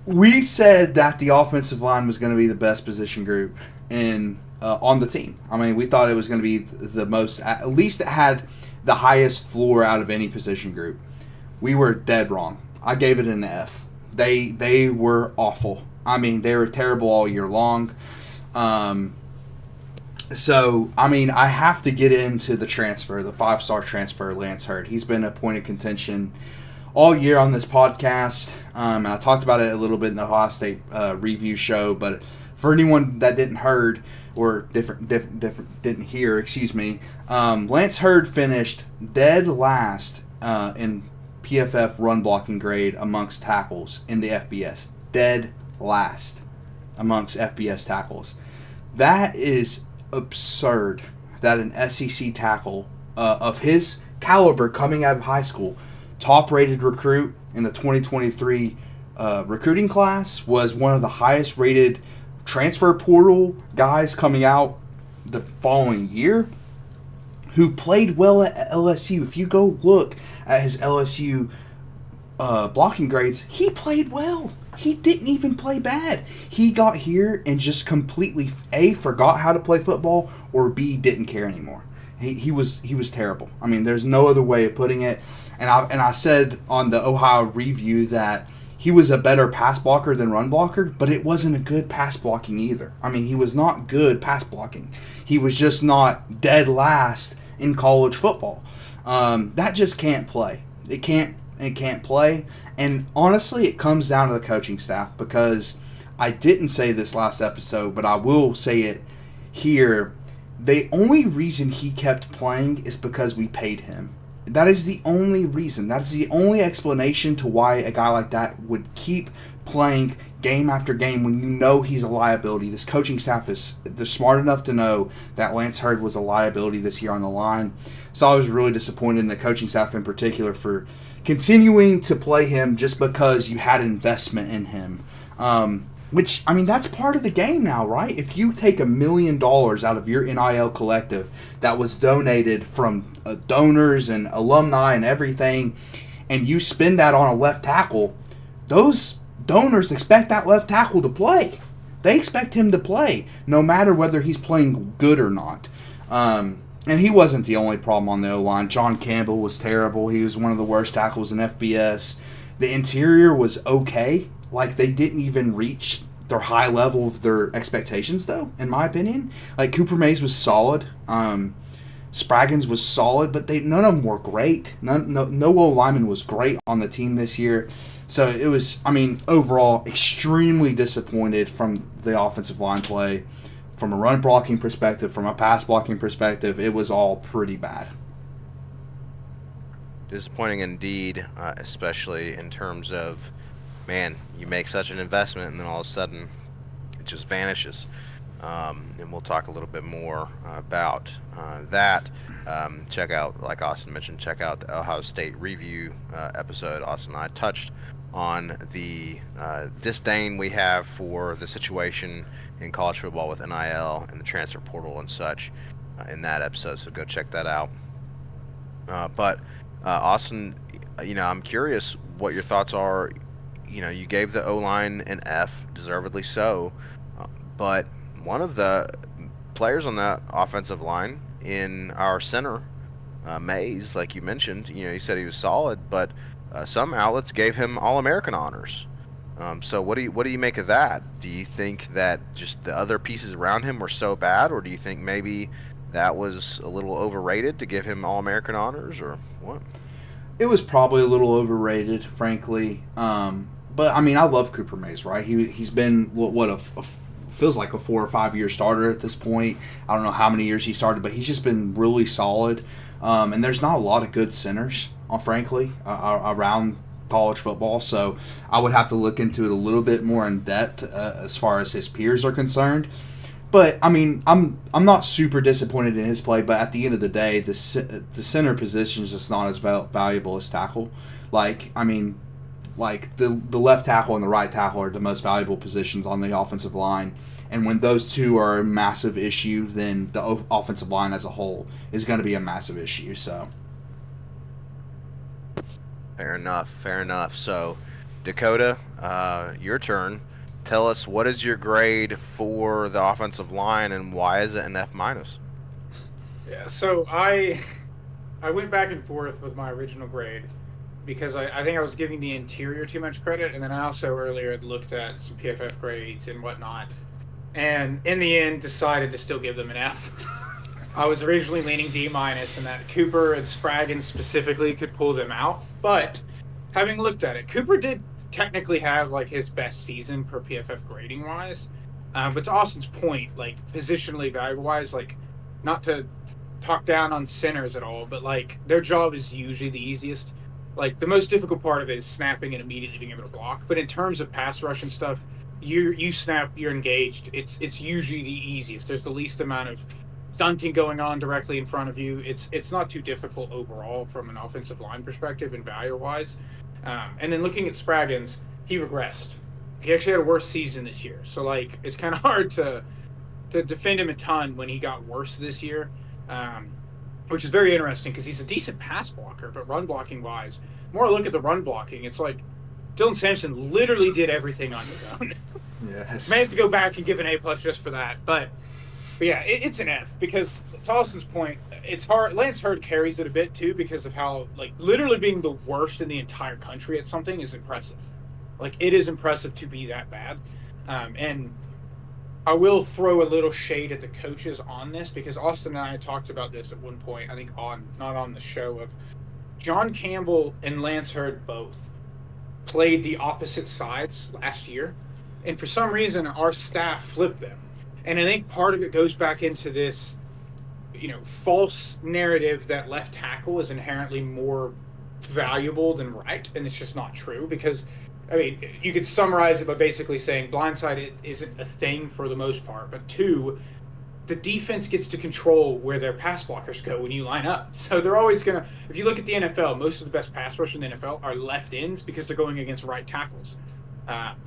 we said that the offensive line was going to be the best position group on the team. I mean, we thought it was going to be the most, at least it had the highest floor out of any position group. We were dead wrong. I gave it an F. They were awful. I mean, they were terrible all year long. So, I mean, I have to get into the transfer, the 5-star transfer, Lance Hurd. He's been a point of contention all year on this podcast. And I talked about it a little bit in the Ohio State review show, but for anyone that didn't heard or didn't hear, Lance Hurd finished dead last in PFF run blocking grade amongst tackles in the FBS. Dead last amongst FBS tackles. That is absurd that an SEC tackle of his caliber coming out of high school, top rated recruit in the 2023 recruiting class, was one of the highest rated transfer portal guys coming out the following year, who played well at LSU. If you go look at his LSU blocking grades, he played well. He didn't even play bad. He got here and just completely A, forgot how to play football, or B, didn't care anymore. He was terrible. I mean, there's no other way of putting it. And I said on the Ohio review that he was a better pass blocker than run blocker, but it wasn't a good pass blocking either. I mean, he was not good pass blocking. He was just not dead last in college football. That just can't play. It can't play. And honestly, it comes down to the coaching staff, because I didn't say this last episode, but I will say it here. The only reason he kept playing is because we paid him. That is the only reason. That is the only explanation to why a guy like that would keep playing game after game when you know he's a liability. This coaching staff they're smart enough to know that Lance Hurd was a liability this year on the line. So I was really disappointed in the coaching staff in particular for continuing to play him just because you had investment in him. Which, I mean, that's part of the game now, right? If you take $1 million out of your NIL collective that was donated from donors and alumni and everything, and you spend that on a left tackle, those donors expect that left tackle to play. They expect him to play, no matter whether he's playing good or not. And he wasn't the only problem on the O-line. John Campbell was terrible. He was one of the worst tackles in FBS. The interior was okay. Like, they didn't even reach their high level of their expectations, though, in my opinion. Like, Cooper Mays was solid. Spraggins was solid, but none of them were great. No O-lineman was great on the team this year. So it was, I mean, overall, extremely disappointed from the offensive line play. From a run blocking perspective, from a pass blocking perspective, it was all pretty bad. Disappointing indeed, especially in terms of, man, you make such an investment and then all of a sudden it just vanishes. And we'll talk a little bit more about that. Check out, like Austin mentioned, check out the Ohio State review episode. Austin and I touched on the disdain we have for the situation in college football with NIL and the transfer portal and such in that episode, so go check that out. But Austin, I'm curious what your thoughts are. You gave the O-line an F, deservedly so, but one of the players on that offensive line in our center, Mays, like you mentioned, you said he was solid, but some outlets gave him All-American honors. So what do you make of that? Do you think that just the other pieces around him were so bad, or do you think maybe that was a little overrated to give him All-American honors, or what? It was probably a little overrated, frankly. But I mean, I love Cooper Mays, right? He's been feels like a 4 or 5 year starter at this point. I don't know how many years he started, but he's just been really solid. And there's not a lot of good centers, frankly, around college football. So I would have to look into it a little bit more in depth as far as his peers are concerned. But I mean, I'm not super disappointed in his play. But at the end of the day, the center position is just not as valuable as tackle. Like the left tackle and the right tackle are the most valuable positions on the offensive line. And when those two are a massive issue, then the offensive line as a whole is going to be a massive issue. So, fair enough. So, Dakota, your turn. Tell us, what is your grade for the offensive line, and why is it an F-? Yeah, so I went back and forth with my original grade, because I think I was giving the interior too much credit, and then I also earlier had looked at some PFF grades and whatnot, and in the end decided to still give them an F. I was originally leaning D-, and that Cooper and Spraggins specifically could pull them out, but having looked at it, Cooper did technically have like his best season per PFF grading wise, but to Austin's point, like positionally value wise, like not to talk down on centers at all, but like their job is usually the easiest. Like, the most difficult part of it is snapping and immediately being able to block. But in terms of pass rush and stuff, you snap, you're engaged. It's usually the easiest. There's the least amount of stunting going on directly in front of you. It's not too difficult overall from an offensive line perspective and value wise. And then looking at Spraggins, he regressed. He actually had a worse season this year. So like it's kind of hard to defend him a ton when he got worse this year, which is very interesting because he's a decent pass blocker, but run blocking wise, more look at the run blocking. It's like Dylan Sampson literally did everything on his own. Yes. May have to go back and give an A+ just for that, but yeah, it's an F because to Austin's point, it's hard. Lance Hurd carries it a bit too because of how like literally being the worst in the entire country at something is impressive. Like it is impressive to be that bad, and I will throw a little shade at the coaches on this because Austin and I talked about this at one point. I think not on the show of John Campbell and Lance Hurd both played the opposite sides last year, and for some reason our staff flipped them. And I think part of it goes back into this, false narrative that left tackle is inherently more valuable than right, and it's just not true because, I mean, you could summarize it by basically saying blindside isn't a thing for the most part, but two, the defense gets to control where their pass blockers go when you line up. So they're always going to, if you look at the NFL, most of the best pass rushers in the NFL are left ends because they're going against right tackles.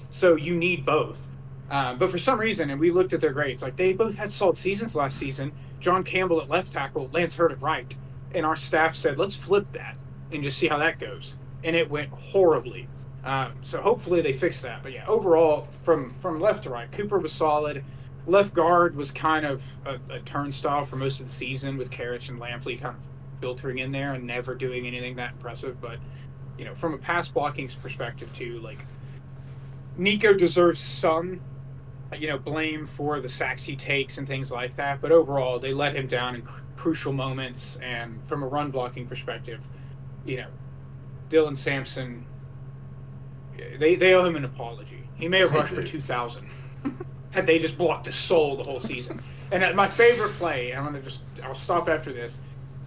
So you need both. But for some reason, and we looked at their grades, like they both had solid seasons last season. John Campbell at left tackle, Lance Hurd at right. And our staff said, let's flip that and just see how that goes. And it went horribly. So hopefully they fix that. But yeah, overall, from left to right, Cooper was solid. Left guard was kind of a turnstile for most of the season with Karich and Lampley kind of filtering in there and never doing anything that impressive. But, from a pass blocking perspective too, like Nico deserves some, blame for the sacks he takes and things like that. But overall, they let him down in crucial moments. And from a run blocking perspective, Dylan Sampson, they owe him an apology. He may have rushed for 2,000 had they just blocked his soul the whole season. And my favorite play, and I'll stop after this,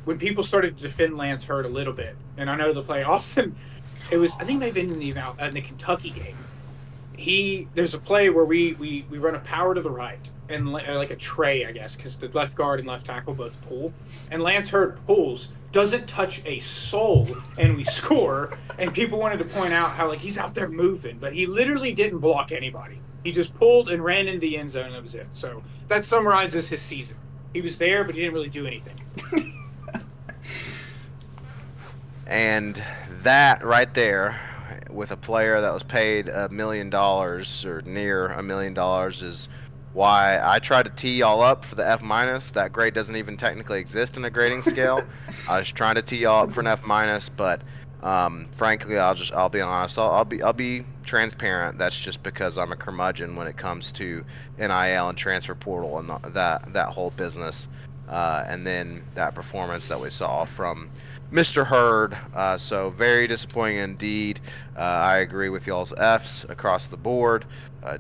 when people started to defend Lance Hurd a little bit, and I know the play, Austin, it was, I think maybe in the Kentucky game, there's a play where we run a power to the right, and like a tray, I guess, because the left guard and left tackle both pull, and Lance Hurd pulls, doesn't touch a soul, and we score, and people wanted to point out how like he's out there moving, but he literally didn't block anybody. He just pulled and ran into the end zone, and that was it. So that summarizes his season. He was there, but he didn't really do anything. And that right there, with a player that was paid $1 million or near $1 million, is why I tried to tee y'all up for the F-. That grade doesn't even technically exist in a grading scale. I was trying to tee y'all up for an F-, but frankly, I'll be honest. I'll be transparent. That's just because I'm a curmudgeon when it comes to NIL and transfer portal and that whole business. And then that performance that we saw from Mr. Hurd. So very disappointing indeed. I agree with y'all's Fs across the board.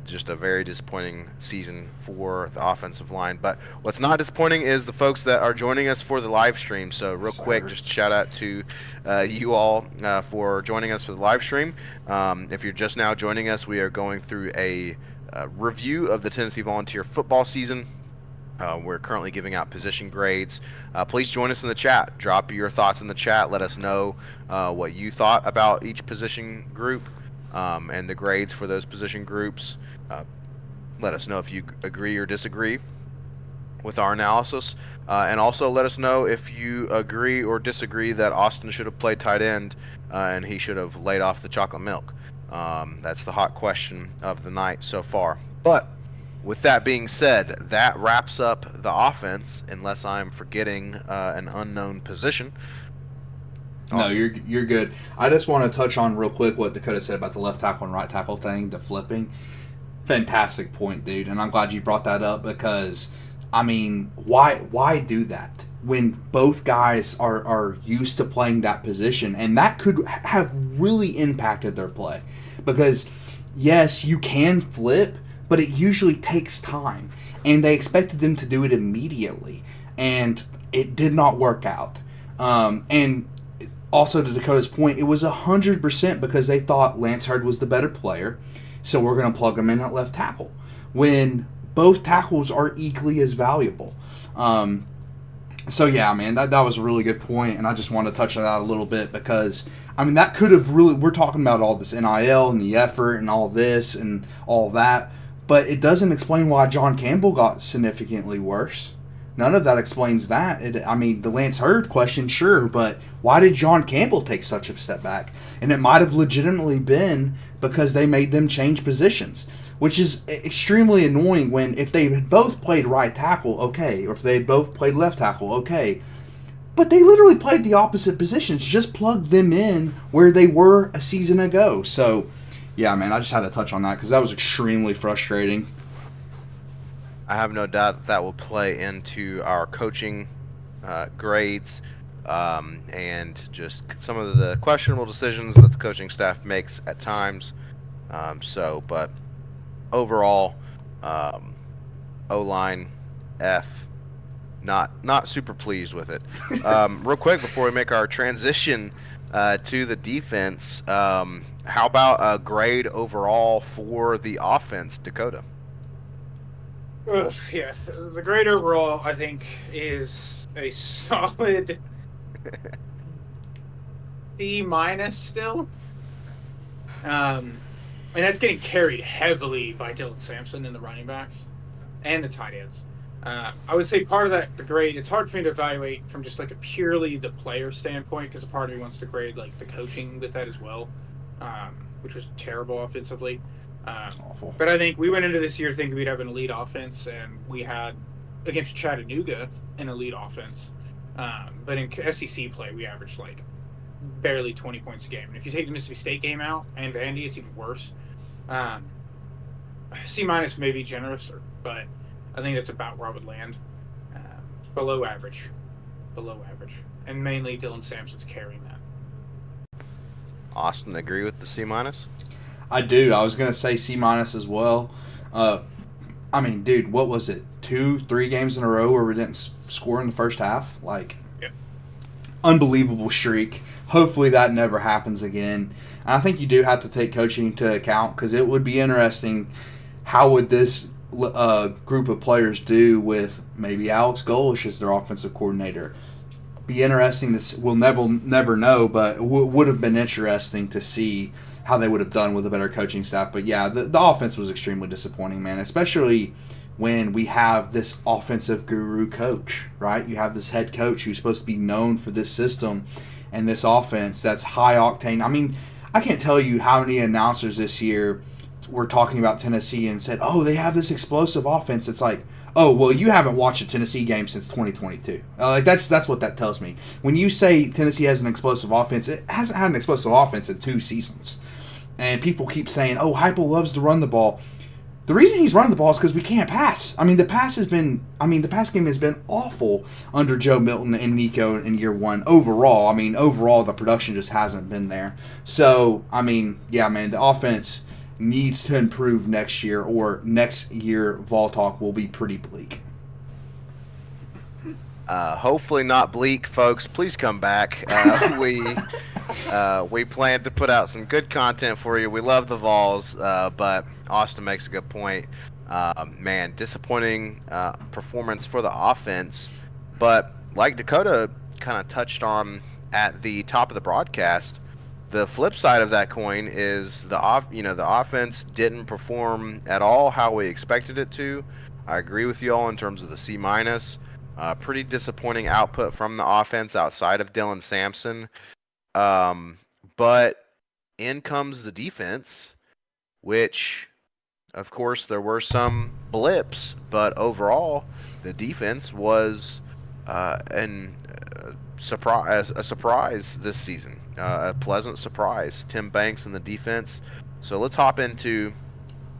Just a very disappointing season for the offensive line. But what's not disappointing is the folks that are joining us for the live stream. So real quick, just shout out to you all for joining us for the live stream. If you're just now joining us, we are going through a review of the Tennessee Volunteer football season. We're currently giving out position grades. Please join us in the chat. Drop your thoughts in the chat. Let us know what you thought about each position group and the grades for those position groups. Let us know if you agree or disagree with our analysis. And also let us know if you agree or disagree that Austin should have played tight end and he should have laid off the chocolate milk. That's the hot question of the night so far. But with that being said, that wraps up the offense, unless I'm forgetting an unknown position. Awesome. No, you're good. I just want to touch on real quick what Dakota said about the left tackle and right tackle thing, the flipping. Fantastic point, dude, and I'm glad you brought that up because, I mean, why do that when both guys are used to playing that position, and that could have really impacted their play because, yes, you can flip, but it usually takes time, and they expected them to do it immediately, and it did not work out. And also to Dakota's point, it was 100% because they thought Lance Hurd was the better player. so we're going to plug him in at left tackle. When both tackles are equally as valuable. So yeah, man, that was a really good point, and I just want to touch on that a little bit because I mean that could have really. We're talking about all this NIL and the effort and all this and all that, but it doesn't explain why John Campbell got significantly worse. None of that explains that. I mean, the Lance Hurd question, sure, but why did John Campbell take such a step back? And it might have legitimately been because they made them change positions, which is extremely annoying when if they had both played right tackle, okay, or if they had both played left tackle, okay. But they literally played the opposite positions. Just plug them in where they were a season ago. So, yeah, man, I just had to touch on that because that was extremely frustrating. I have no doubt that will play into our coaching grades and just some of the questionable decisions that the coaching staff makes at times. But overall, O-line F, not super pleased with it. Real quick before we make our transition to the defense, how about a grade overall for the offense, Dakota? Yeah, the grade overall, I think, is a solid C minus still. And that's getting carried heavily by Dylan Sampson and the running backs and the tight ends. I would say part of that, the grade, it's hard for me to evaluate from just like a purely the player standpoint because a part of me wants to grade like the coaching with that as well, which was terrible offensively. Awful. But I think we went into this year thinking we'd have an elite offense, and we had against Chattanooga an elite offense. But in SEC play, we averaged like barely 20 points a game. And if you take the Mississippi State game out and Vandy, it's even worse. C minus may be generous, but I think that's about where I would land. Below average, and mainly Dylan Sampson's carrying that. Austin, agree with the C minus? I do. I was going to say C minus as well. I mean, dude, what was it? 2-3 games in a row where we didn't score in the first half? Like, yep. Unbelievable streak. Hopefully that never happens again. And I think you do have to take coaching into account because it would be interesting how would this group of players do with maybe Alex Golish as their offensive coordinator. Be interesting to we'll never know, but it would have been interesting to see how they would have done with a better coaching staff. But yeah, the offense was extremely disappointing, man, especially when we have this offensive guru coach, right? You have this head coach who's supposed to be known for this system and this offense that's high octane. I mean, I can't tell you how many announcers this year were talking about Tennessee and said, oh, they have this explosive offense. It's like, oh, well, you haven't watched a Tennessee game since 2022. Like that's what that tells me. When you say Tennessee has an explosive offense, it hasn't had an explosive offense in 2 seasons. And people keep saying, oh, Heupel loves to run the ball. The reason he's running the ball is because we can't pass. I mean, the pass game has been awful under Joe Milton and Nico in year 1 overall. I mean, overall, the production just hasn't been there. So, I mean, yeah, man, the offense needs to improve next year, or next year Vol Talk will be pretty bleak. Hopefully not bleak, folks. Please come back. We plan to put out some good content for you. We love the Vols, but Austin makes a good point. Man, disappointing performance for the offense. But like Dakota kind of touched on at the top of the broadcast, the flip side of that coin is the offense didn't perform at all how we expected it to. I agree with you all in terms of the C minus. Pretty disappointing output from the offense outside of Dylan Sampson. But in comes the defense, which, of course, there were some blips, but overall, the defense was a surprise this season. A pleasant surprise. Tim Banks in the defense. So let's hop into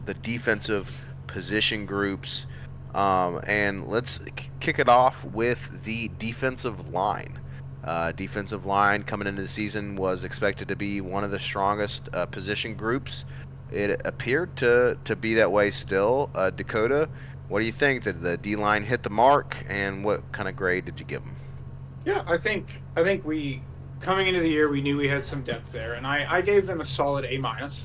the defensive position groups, and let's kick it off with the defensive line. Defensive line coming into the season was expected to be one of the strongest position groups. It appeared to be that way still. Dakota, what do you think? Did the D-line hit the mark, and what kind of grade did you give them? Yeah, I think we, coming into the year, we knew we had some depth there, and I gave them a solid A minus.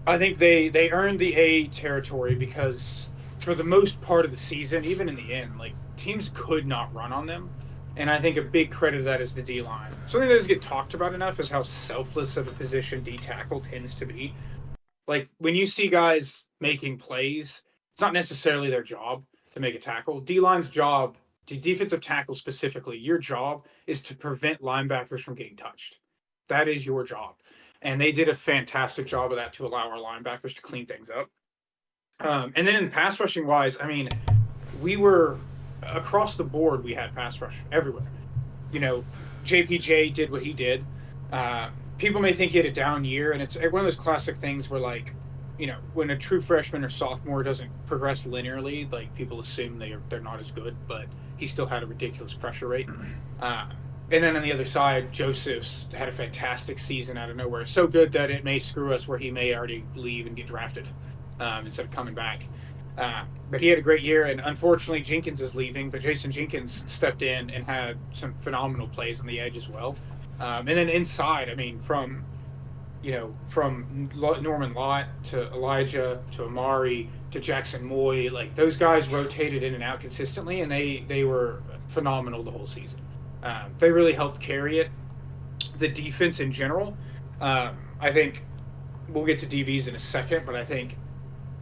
I think they earned the A territory because for the most part of the season, even in the end, like teams could not run on them. And I think a big credit to that is the D line. Something that doesn't get talked about enough is how selfless of a position D tackle tends to be. Like when you see guys making plays, it's not necessarily their job to make a tackle. D line's job, defensive tackle specifically, your job is to prevent linebackers from getting touched. That is your job. And they did a fantastic job of that to allow our linebackers to clean things up. And then in pass rushing wise, I mean, we were across the board, we had pass rush everywhere. You know, JPJ did what he did. People may think he had a down year, and it's one of those classic things where, like, you know, when a true freshman or sophomore doesn't progress linearly, like people assume they're not as good, but he still had a ridiculous pressure rate. And then on the other side, Joseph's had a fantastic season out of nowhere, so good that it may screw us where he may already leave and get drafted instead of coming back. But he had a great year, and unfortunately Jenkins is leaving, but Jason Jenkins stepped in and had some phenomenal plays on the edge as well. And then inside, I mean, from Norman Lott to Elijah to Amari to Jackson Moy, like those guys rotated in and out consistently, and they were phenomenal the whole season. They really helped carry it. The defense in general, I think we'll get to DBs in a second, but I think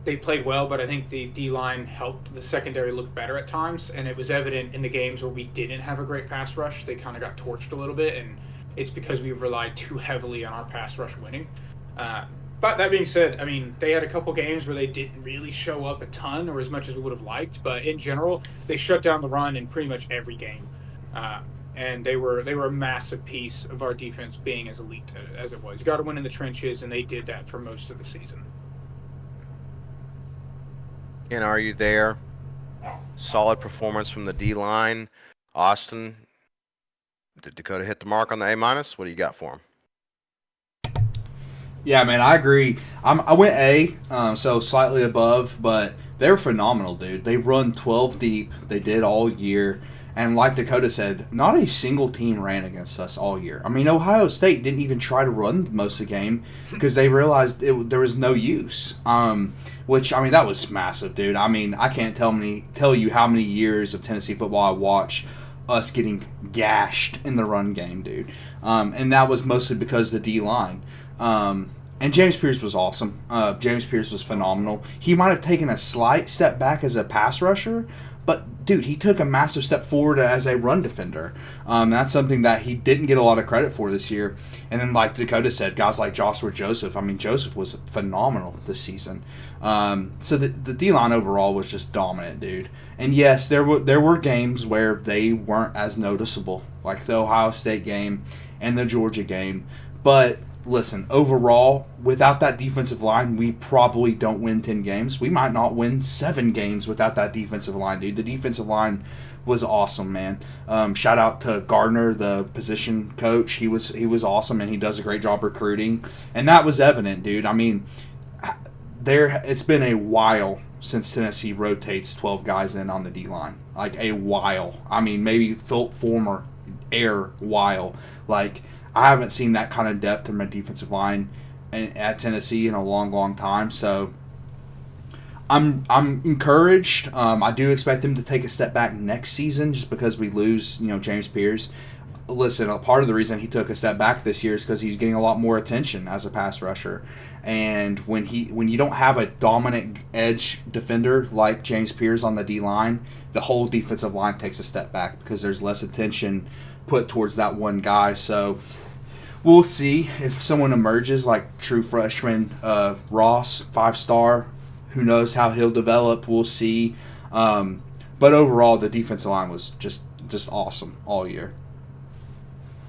they played well, but I think the D-line helped the secondary look better at times, and it was evident in the games where we didn't have a great pass rush. They kind of got torched a little bit, and it's because we relied too heavily on our pass rush winning. But that being said, I mean, they had a couple games where they didn't really show up a ton or as much as we would have liked, but in general, they shut down the run in pretty much every game. And they were a massive piece of our defense being as elite as it was. You got to win in the trenches, and they did that for most of the season. And are you there? Solid performance from the D-line. Austin, did Dakota hit the mark on the A-? What do you got for him? Yeah, man, I agree. I went A, so slightly above, but they're phenomenal, dude. They run 12 deep. They did all year. And like Dakota said, not a single team ran against us all year. I mean, Ohio State didn't even try to run most of the game because they realized there was no use. Which, I mean, that was massive, dude. I mean, I can't tell you how many years of Tennessee football I watched us getting gashed in the run game, dude. And that was mostly because of the D-line. And James Pierce was awesome. James Pierce was phenomenal. He might have taken a slight step back as a pass rusher, but, dude, he took a massive step forward as a run defender. That's something that he didn't get a lot of credit for this year. And then, like Dakota said, guys like Joshua Joseph. I mean, Joseph was phenomenal this season. So the D-line overall was just dominant, dude. And, yes, there were games where they weren't as noticeable, like the Ohio State game and the Georgia game. But listen, overall, without that defensive line, we probably don't win 10 games. We might not win 7 games without that defensive line, dude. The defensive line was awesome, man. Shout out to Gardner, the position coach. He was awesome, and he does a great job recruiting. And that was evident, dude. I mean, it's been a while since Tennessee rotates 12 guys in on the D-line. Like, a while. I mean, maybe former air while. Like, I haven't seen that kind of depth in my defensive line at Tennessee in a long, long time. So I'm encouraged. I do expect him to take a step back next season just because we lose, James Pierce. Listen, a part of the reason he took a step back this year is because he's getting a lot more attention as a pass rusher. And when you don't have a dominant edge defender like James Pierce on the D-line, the whole defensive line takes a step back because there's less attention put towards that one guy. So we'll see if someone emerges like true freshman Ross, 5-star. Who knows how he'll develop? We'll see. But overall, the defensive line was just awesome all year.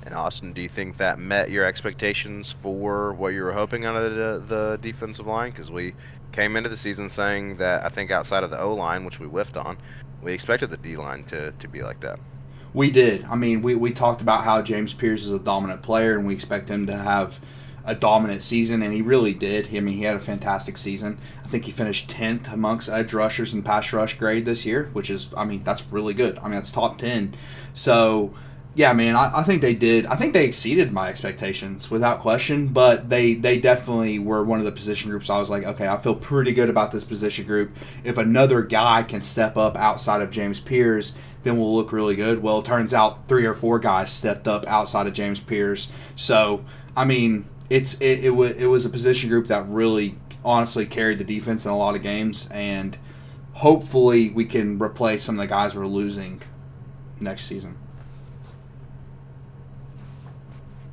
And Austin, do you think that met your expectations for what you were hoping out of the defensive line? Because we came into the season saying that I think outside of the O-line, which we whiffed on, we expected the D-line to be like that. We did. I mean, we talked about how James Pierce is a dominant player, and we expect him to have a dominant season, and he really did. I mean, he had a fantastic season. I think he finished 10th amongst edge rushers in pass rush grade this year, which is, I mean, that's really good. I mean, that's top 10. So, Yeah, man, I think they did. I think they exceeded my expectations without question, but they definitely were one of the position groups I was like, okay, I feel pretty good about this position group. If another guy can step up outside of James Pierce, then we'll look really good. Well, it turns out 3 or 4 guys stepped up outside of James Pierce. So, I mean, it was a position group that really honestly carried the defense in a lot of games, and hopefully we can replace some of the guys we're losing next season.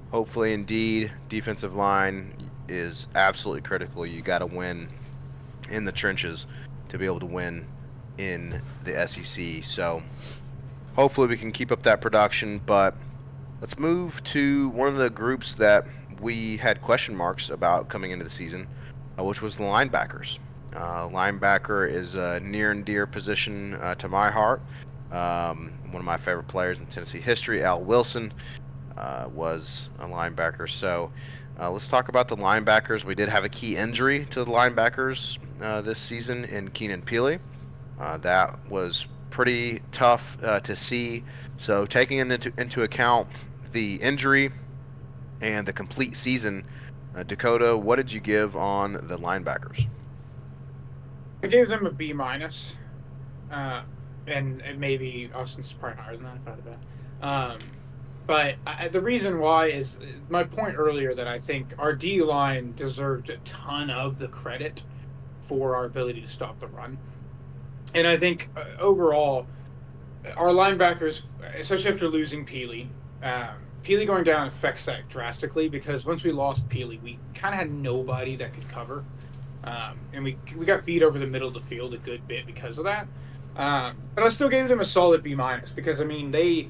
Hopefully, indeed, defensive line is absolutely critical. You got to win in the trenches to be able to win in the SEC. So hopefully we can keep up that production. But let's move to one of the groups that we had question marks about coming into the season, which was the linebackers. Linebacker is a near and dear position to my heart. One of my favorite players in Tennessee history, Al Wilson, was a linebacker. So let's talk about the linebackers. We did have a key injury to the linebackers this season in Keenan Pili. That was pretty tough to see. So taking into account the injury and the complete season, Dakota, what did you give on the linebackers? I gave them a B minus, and maybe Austin's probably higher than that if I had to bet. But the reason why is my point earlier that I think our D line deserved a ton of the credit for our ability to stop the run, and I think overall our linebackers, especially after losing Peely, Peely going down affects that drastically because once we lost Peely, we kind of had nobody that could cover. And we got beat over the middle of the field a good bit because of that. But I still gave them a solid B minus because I mean they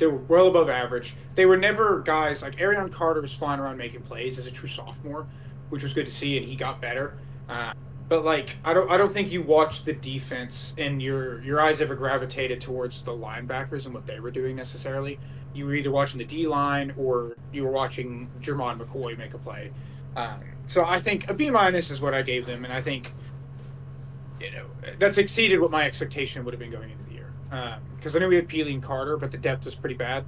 were well above average. They were never guys like Arion Carter was flying around making plays as a true sophomore, which was good to see, and he got better. But like I don't think you watched the defense and your eyes ever gravitated towards the linebackers and what they were doing necessarily. You were either watching the D line or you were watching Jermon McCoy make a play. So I think a B minus is what I gave them, and I think that's exceeded what my expectation would have been going into the year. Because I knew we had Peely and Carter, but the depth was pretty bad.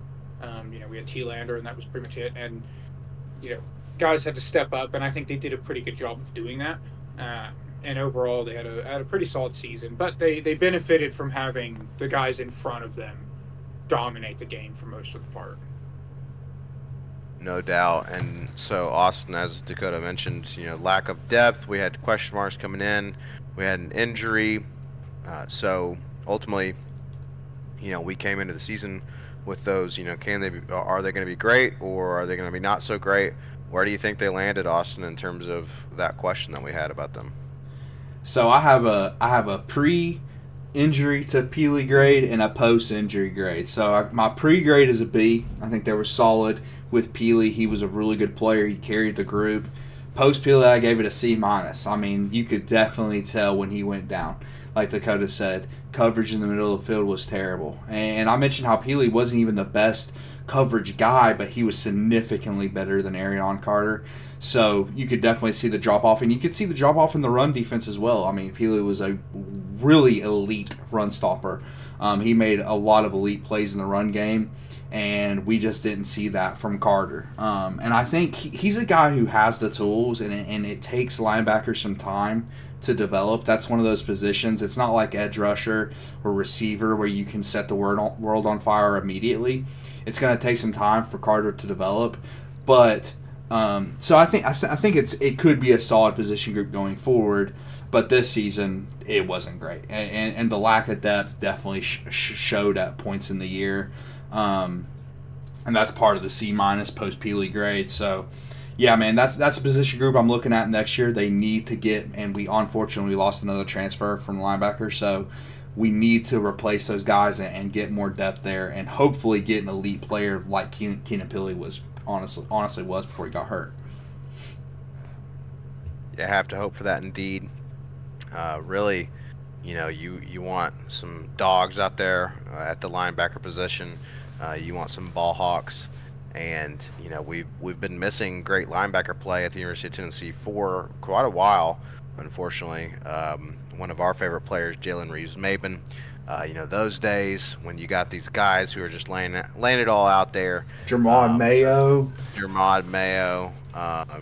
We had T-Lander, and that was pretty much it. And guys had to step up, and I think they did a pretty good job of doing that. And overall, they had a pretty solid season, but they benefited from having the guys in front of them dominate the game for most of the part. No doubt. And so Austin, as Dakota mentioned, lack of depth. We had question marks coming in. We had an injury. So ultimately, we came into the season with those. Are they going to be great or are they going to be not so great? Where do you think they landed, Austin, in terms of that question that we had about them? So I have a pre-injury to Peely grade and a post-injury grade. So my pre-grade is a B. I think they were solid with Peely. He was a really good player. He carried the group. Post-Peely, I gave it a C minus. I mean, you could definitely tell when he went down. Like Dakota said, coverage in the middle of the field was terrible. And I mentioned how Peely wasn't even the best coverage guy, but he was significantly better than Arion Carter. So you could definitely see the drop-off. And you could see the drop-off in the run defense as well. I mean, Peely was a really elite run stopper. He made a lot of elite plays in the run game, and we just didn't see that from Carter. And I think he's a guy who has the tools, and it takes linebackers some time to develop. That's one of those positions. It's not like edge rusher or receiver where you can set the world on fire immediately. It's going to take some time for Carter to develop. But so I think it could be a solid position group going forward. But this season, it wasn't great. And the lack of depth definitely showed at points in the year. And that's part of the C minus post Peely grade. So, yeah, man, that's a position group I'm looking at next year. They need to get, and we unfortunately lost another transfer from linebacker. So we need to replace those guys and get more depth there, and hopefully get an elite player like Keenan Pili was honestly was before he got hurt. Yeah, I have to hope for that indeed. Really, you want some dogs out there at the linebacker position. You want some ball hawks, and we've been missing great linebacker play at the University of Tennessee for quite a while. Unfortunately, one of our favorite players, Jalen Reeves-Maben, Those days when you got these guys who are just laying it all out there. Jermon Mayo, Jermod Mayo,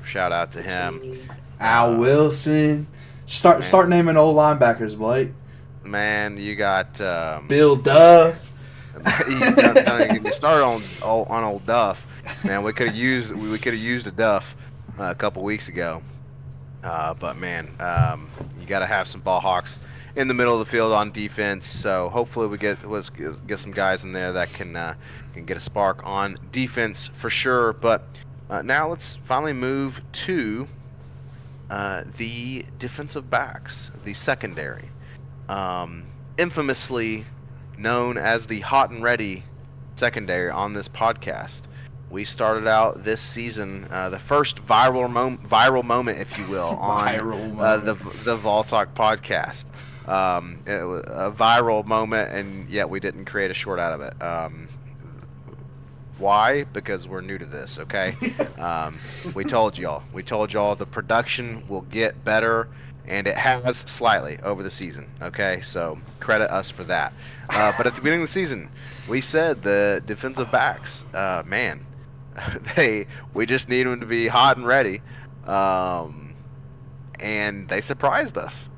shout out to him. Al Uh, Wilson. man, Start naming old linebackers, Blake. man, you got Bill Duff. don't even get me started on old Duff. Man, we could have used a Duff a couple weeks ago. But man, you got to have some ball hawks in the middle of the field on defense. So hopefully let's get some guys in there that can get a spark on defense for sure. But now let's finally move to the defensive backs, the secondary, infamously known as the hot and ready secondary on this podcast. We started out this season, the first viral moment, if you will, on the Vol Talk podcast. It was a viral moment, and yet we didn't create a short out of it. Why? Because we're new to this, okay? We told y'all. We told y'all the production will get better, and it has slightly over the season, okay? So credit us for that. But at the beginning of the season, we said the defensive backs, man, we just need them to be hot and ready, and they surprised us.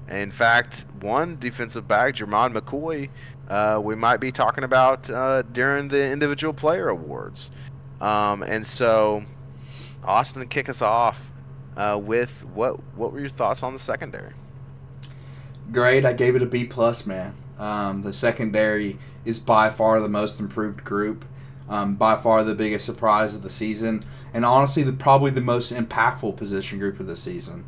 In fact, one defensive back, Jermon McCoy, we might be talking about during the individual player awards. And so, Austin, kick us off with what were your thoughts on the secondary? Great. I gave it a B plus, man. The secondary is by far the most improved group. By far the biggest surprise of the season, and honestly, probably the most impactful position group of the season.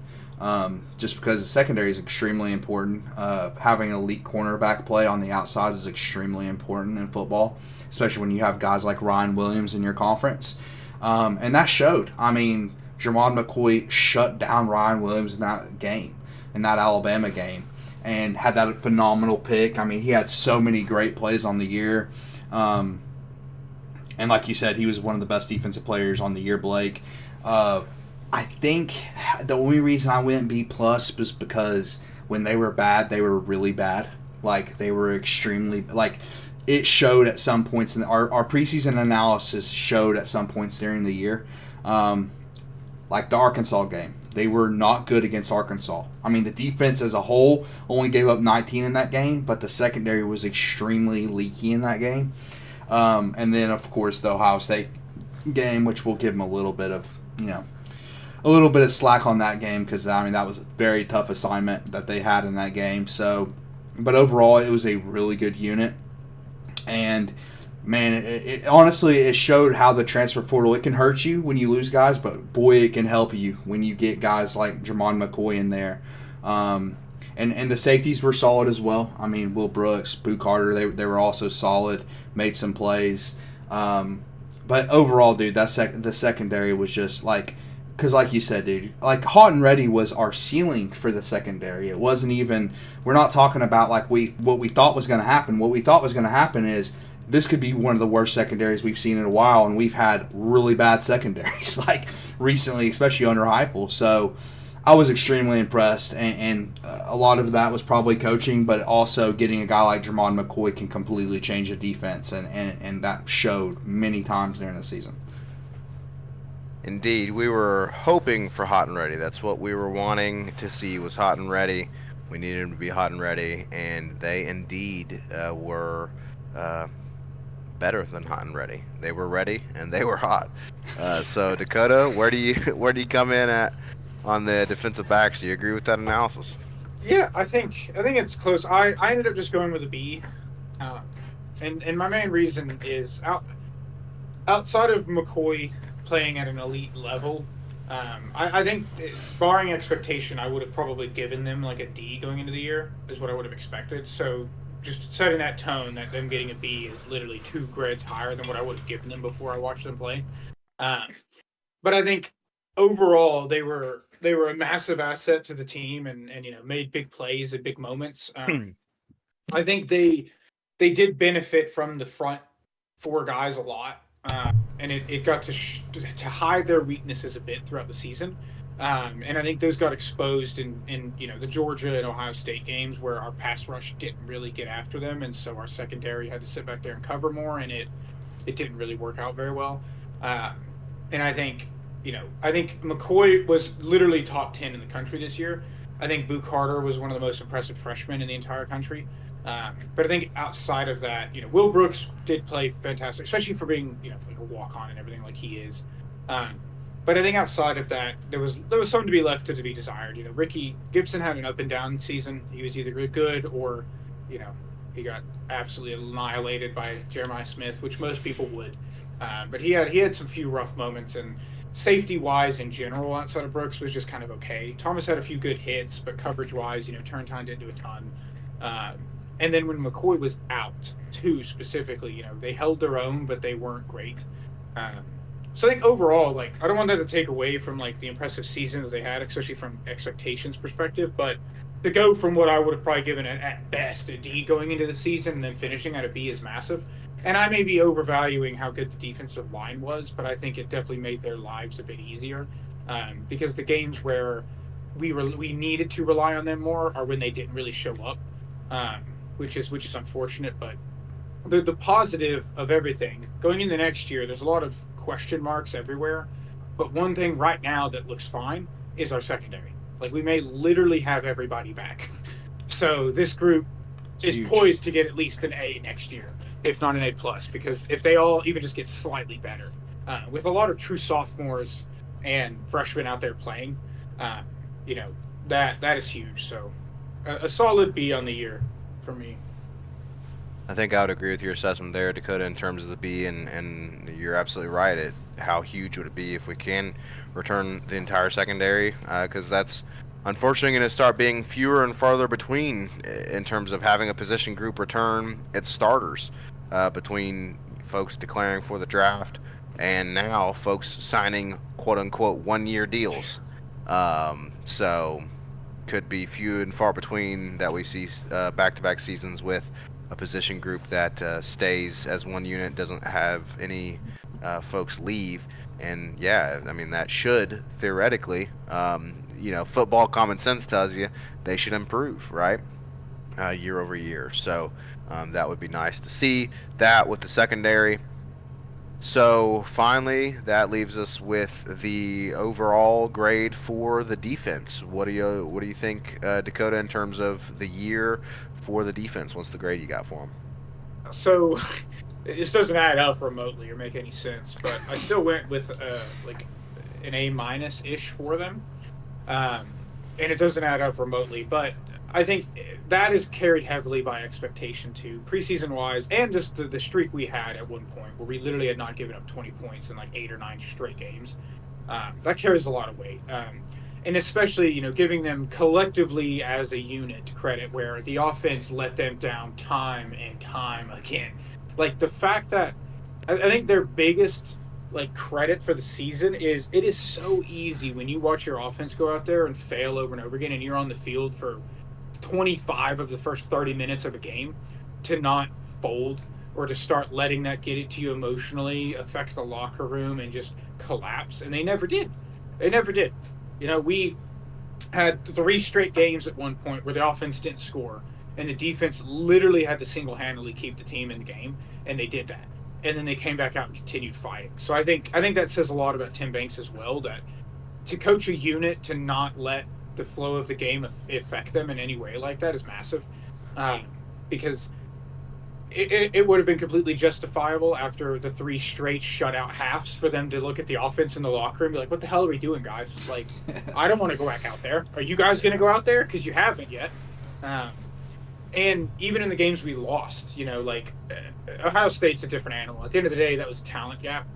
Just because the secondary is extremely important. Having elite cornerback play on the outside is extremely important in football, especially when you have guys like Ryan Williams in your conference. And that showed. I mean, Jermon McCoy shut down Ryan Williams in that game, in that Alabama game, and had that phenomenal pick. I mean, he had so many great plays on the year. And like you said, he was one of the best defensive players on the year, Blake. I think the only reason I went B plus was because when they were bad, they were really bad. Like, they were extremely, like, it showed at some points, and our preseason analysis showed at some points during the year. Like the Arkansas game, they were not good against Arkansas. I mean, the defense as a whole only gave up 19 in that game, but the secondary was extremely leaky in that game. And then, of course, the Ohio State game, which we'll give them a little bit of slack on that game because, I mean, that was a very tough assignment that they had in that game. So, but overall, it was a really good unit. And, man, it honestly, it showed how the transfer portal, it can hurt you when you lose guys, but, boy, it can help you when you get guys like Jermon McCoy in there. And the safeties were solid as well. I mean, Will Brooks, Boo Carter, they were also solid, made some plays. But overall, dude, the secondary was just like, because like you said, dude, like hot and ready was our ceiling for the secondary. It wasn't even, we're not talking about like what we thought was going to happen. What we thought was going to happen is this could be one of the worst secondaries we've seen in a while, and we've had really bad secondaries like recently, especially under Heupel. So I was extremely impressed, and a lot of that was probably coaching, but also getting a guy like Jermon McCoy can completely change a defense, and that showed many times during the season. Indeed, we were hoping for hot and ready. That's what we were wanting to see, was hot and ready. We needed them to be hot and ready, and they indeed were better than hot and ready. They were ready, and they were hot. So Dakota, where do you come in at on the defensive backs? Do you agree with that analysis? Yeah, I think it's close. I ended up just going with a B, and my main reason is outside of McCoy playing at an elite level, I think, barring expectation, I would have probably given them like a D going into the year, is what I would have expected. So just setting that tone that them getting a B is literally 2 grades higher than what I would have given them before I watched them play. But I think overall they were a massive asset to the team, and made big plays at big moments. I think they did benefit from the front 4 guys a lot. And it got to hide their weaknesses a bit throughout the season. And I think those got exposed in the Georgia and Ohio State games where our pass rush didn't really get after them, and so our secondary had to sit back there and cover more, and it didn't really work out very well. And I think McCoy was literally top 10 in the country this year. I think Boo Carter was one of the most impressive freshmen in the entire country. But I think outside of that, Will Brooks did play fantastic, especially for being, like a walk on and everything like he is. Um, but I think outside of that, there was something to be left to be desired. Ricky Gibson had an up and down season. He was either good or, you know, he got absolutely annihilated by Jeremiah Smith, which most people would. But he had some few rough moments, and safety wise in general outside of Brooks was just kind of okay. Thomas had a few good hits, but coverage wise, turn time didn't do a ton. Um, and then when McCoy was out, too, specifically, they held their own, but they weren't great. Um, so I think overall, like, I don't want that to take away from like the impressive season that they had, especially from expectations perspective. But to go from what I would have probably given at best a D going into the season and then finishing at a B is massive. And I may be overvaluing how good the defensive line was, but I think it definitely made their lives a bit easier, because the games where we needed to rely on them more are when they didn't really show up, um, which is unfortunate. But the positive of everything going into next year, there's a lot of question marks everywhere. But one thing right now that looks fine is our secondary. Like, we may literally have everybody back. So this group is Huge. poised to get at least an A next year, if not an A plus, because if they all even just get slightly better, with a lot of true sophomores and freshmen out there playing, uh, you know that is huge. So a solid B on the year for me. I think I would agree with your assessment there, Dakota, in terms of the B, and you're absolutely right. How huge would it be if we can return the entire secondary? Because that's unfortunately going to start being fewer and farther between in terms of having a position group return its starters, between folks declaring for the draft and now folks signing quote-unquote one-year deals. So could be few and far between that we see back-to-back seasons with a position group that stays as one unit, doesn't have any folks leave. And yeah, I mean, that should theoretically, football common sense tells you they should improve, right? Year over year. So that would be nice to see that with the secondary. So finally, that leaves us with the overall grade for the defense. What do you think, Dakota, in terms of the year for the defense? What's the grade you got for them? So this doesn't add up remotely or make any sense, but I still went with like an A minus ish for them, um, and it doesn't add up remotely. But I think that is carried heavily by expectation too, preseason wise, and just the streak we had at one point where we literally had not given up 20 points in like 8 or 9 straight games. That carries a lot of weight. And especially, giving them collectively as a unit credit where the offense let them down time and time again. Like, the fact that I think their biggest like credit for the season is it is so easy when you watch your offense go out there and fail over and over again, and you're on the field for 25 of the first 30 minutes of a game, to not fold or to start letting that get it to you emotionally, affect the locker room, and just collapse. And they never did. They never did. We had 3 straight games at one point where the offense didn't score, and the defense literally had to single-handedly keep the team in the game, and they did that. And then they came back out and continued fighting. So I think that says a lot about Tim Banks as well, that to coach a unit to not let the flow of the game affect them in any way like that is massive, because it would have been completely justifiable after the 3 straight shutout halves for them to look at the offense in the locker room and be like, what the hell are we doing, guys? Like, I don't want to go back out there. Are you guys going to go out there? Because you haven't yet. And even in the games we lost, Ohio State's a different animal. At the end of the day, that was a talent gap.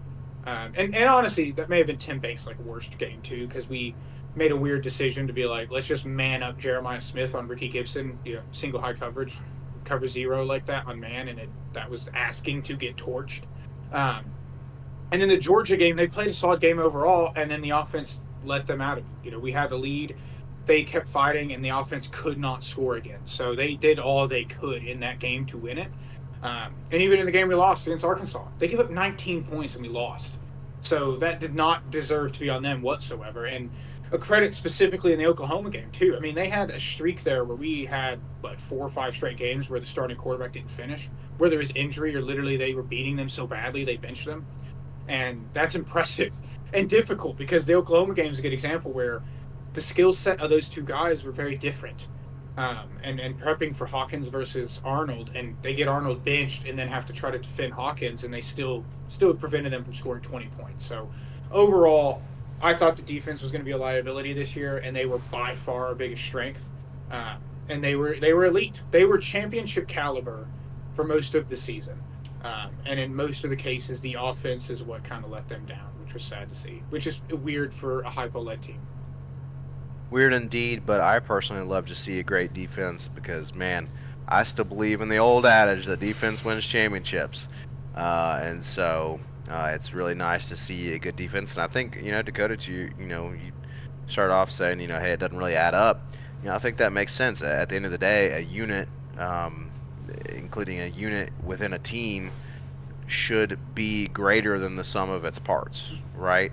And honestly, that may have been Tim Banks' worst game too, because we made a weird decision to be like, let's just man up Jeremiah Smith on Ricky Gibson, single high coverage, cover 0 like that on man, and that was asking to get torched. And in the Georgia game, they played a solid game overall, and then the offense let them out of it. We had the lead. They kept fighting, and the offense could not score again. So they did all they could in that game to win it. And even in the game we lost against Arkansas, they gave up 19 points and we lost. So that did not deserve to be on them whatsoever. And a credit specifically in the Oklahoma game too. I mean, they had a streak there where we had like 4 or 5 straight games where the starting quarterback didn't finish, where there was injury or literally they were beating them so badly they benched them, and that's impressive and difficult because the Oklahoma game is a good example where the skill set of those two guys were very different. And prepping for Hawkins versus Arnold, and they get Arnold benched and then have to try to defend Hawkins, and they still prevented them from scoring 20 points. So overall, I thought the defense was going to be a liability this year, and they were by far our biggest strength. And they were elite. They were championship caliber for most of the season. And in most of the cases, the offense is what kind of let them down, which was sad to see, which is weird for a hypo-led team. Weird indeed, but I personally love to see a great defense because, man, I still believe in the old adage that defense wins championships. And so it's really nice to see a good defense. And I think, Dakota, you start off saying, hey, it doesn't really add up. I think that makes sense. At the end of the day, a unit, including a unit within a team, should be greater than the sum of its parts, right?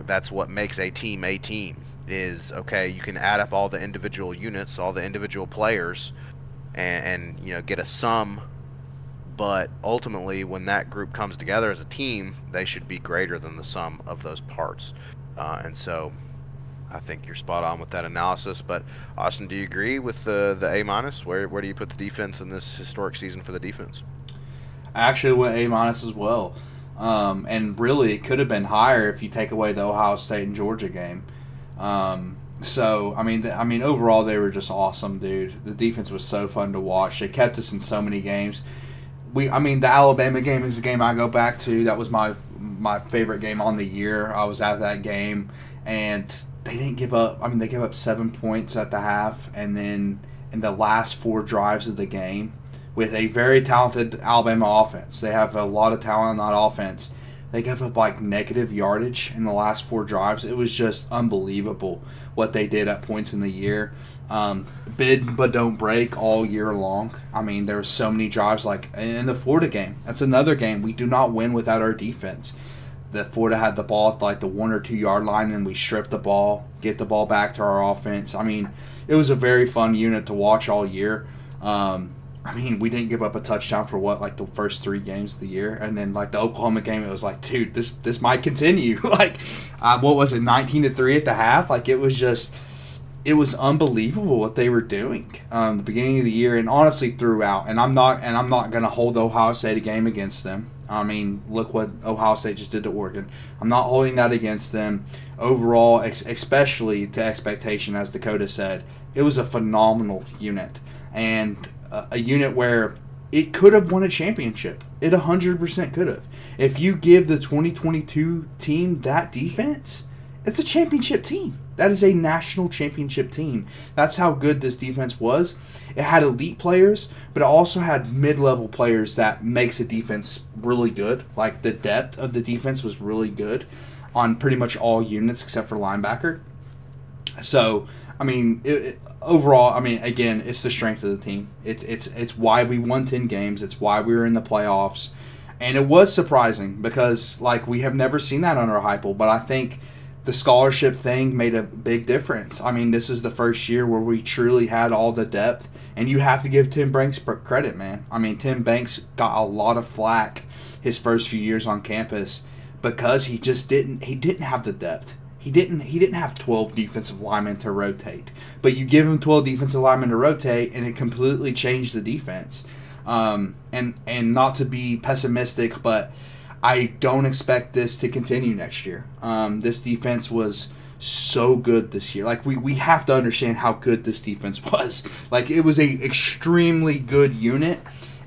That's what makes a team a team. Is okay, you can add up all the individual units, all the individual players, and get a sum, but ultimately when that group comes together as a team, they should be greater than the sum of those parts. And so I think you're spot on with that analysis. But Austin, do you agree with the A-? Where do you put the defense in this historic season for the defense? I actually went A- as well. And really, it could have been higher if you take away the Ohio State and Georgia game. So I mean, overall, they were just awesome, dude. The defense was so fun to watch. They kept us in so many games. The Alabama game is a game I go back to. That was my favorite game on the year. I was at that game, and they didn't give up. I mean, they gave up 7 points at the half, and then in the last 4 drives of the game, with a very talented Alabama offense. They have a lot of talent on that offense. They gave up like negative yardage in the last 4 drives. It was just unbelievable what they did at points in the year. Bid but don't break all year long. I mean, there were so many drives like in the Florida game. That's another game. We do not win without our defense. The Florida had the ball at like the 1 or 2 yard line, and we stripped the ball, get the ball back to our offense. I mean, it was a very fun unit to watch all year. We didn't give up a touchdown for like the first 3 games of the year, and then like the Oklahoma game, it was like, dude, this might continue. Like, what was it, 19-3 at the half? Like, it was unbelievable what they were doing the beginning of the year, and honestly throughout. And I'm not gonna hold the Ohio State game against them. I mean, look what Ohio State just did to Oregon. I'm not holding that against them. Overall, especially to expectation, as Dakota said, it was a phenomenal unit, and a unit where it could have won a championship. It 100% could have. If you give the 2022 team that defense, it's a championship team. That is a national championship team. That's how good this defense was. It had elite players, but it also had mid-level players that makes a defense really good. Like, the depth of the defense was really good on pretty much all units except for linebacker. So, I mean, overall, I mean, again, it's the strength of the team. It's why we won 10 games. It's why we were in the playoffs. And it was surprising because, like, we have never seen that under Heupel, but I think the scholarship thing made a big difference. I mean, this is the first year where we truly had all the depth, and you have to give Tim Banks credit, man. I mean, Tim Banks got a lot of flack his first few years on campus because he didn't have the depth. He didn't have 12 defensive linemen to rotate. But you give him 12 defensive linemen to rotate, and it completely changed the defense. And not to be pessimistic, but I don't expect this to continue next year. This defense was so good this year. Like, we have to understand how good this defense was. Like, it was a extremely good unit,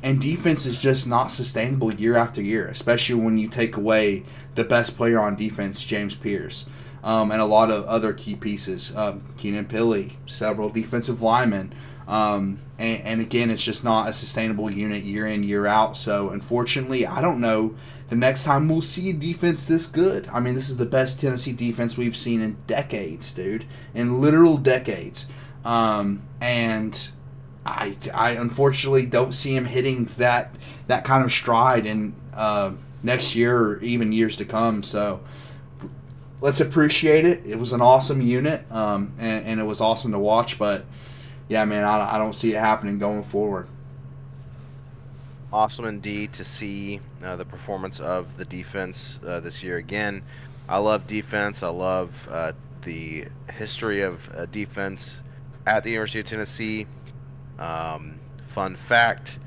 and defense is just not sustainable year after year, especially when you take away the best player on defense, James Pierce, and a lot of other key pieces. Keenan Pili, several defensive linemen. And again, it's just not a sustainable unit year in, year out. So, unfortunately, I don't know the next time we'll see a defense this good. I mean, this is the best Tennessee defense we've seen in decades, dude. In literal decades. And I unfortunately don't see him hitting that kind of stride in next year or even years to come. So, let's appreciate it. It was an awesome unit, and it was awesome to watch. But yeah, man, I don't see it happening going forward. Awesome indeed to see the performance of the defense this year. Again, I love defense. I love the history of defense at the University of Tennessee. Fun fact,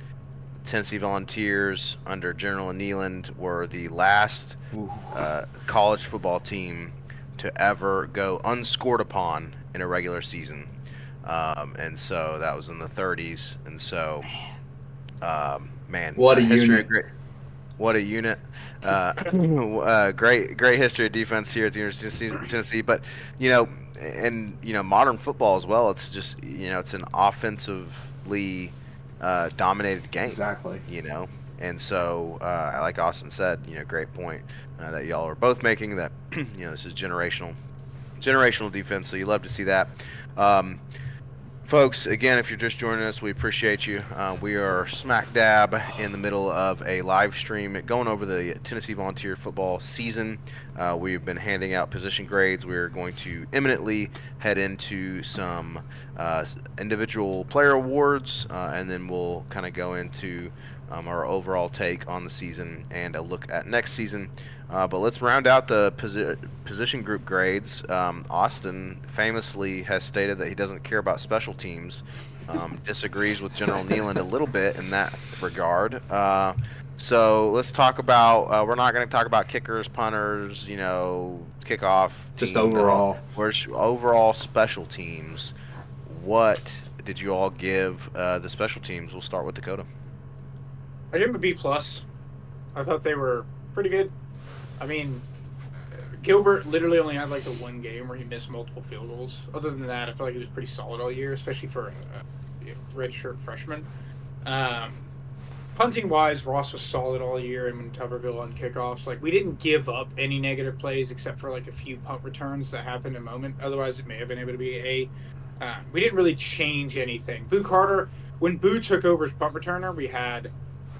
Tennessee Volunteers under General Nealand were the last college football team to ever go unscored upon in a regular season. And so that was in the 30s. And so, man, what a unit! What a unit! Great history of defense here at the University of Tennessee. But modern football as well. It's just it's an offensively dominated game. Exactly. And so like Austin said, great point that y'all are both making. That this is generational defense. So you love to see that. Folks, again, if you're just joining us, we appreciate you. We are smack dab in the middle of a live stream going over the Tennessee Volunteer football season. We've been handing out position grades. We're going to imminently head into some individual player awards, and then we'll kind of go into our overall take on the season and a look at next season. But let's round out the position group grades. Austin famously has stated that he doesn't care about special teams, disagrees with General Nealand a little bit in that regard. So let's talk about, we're not going to talk about kickers, punters, kickoff. Just overall. Overall special teams. What did you all give the special teams? We'll start with Dakota. I gave them a B+. I thought they were pretty good. I mean, Gilbert literally only had like the one game where he missed multiple field goals. Other than that, I feel like he was pretty solid all year, especially for a redshirt freshman. Punting-wise, Ross was solid all year, and when Tuberville on kickoffs, like we didn't give up any negative plays except for like a few punt returns that happened in a moment. Otherwise, it may have been able to be A. We didn't really change anything. Boo Carter, when Boo took over as punt returner, we had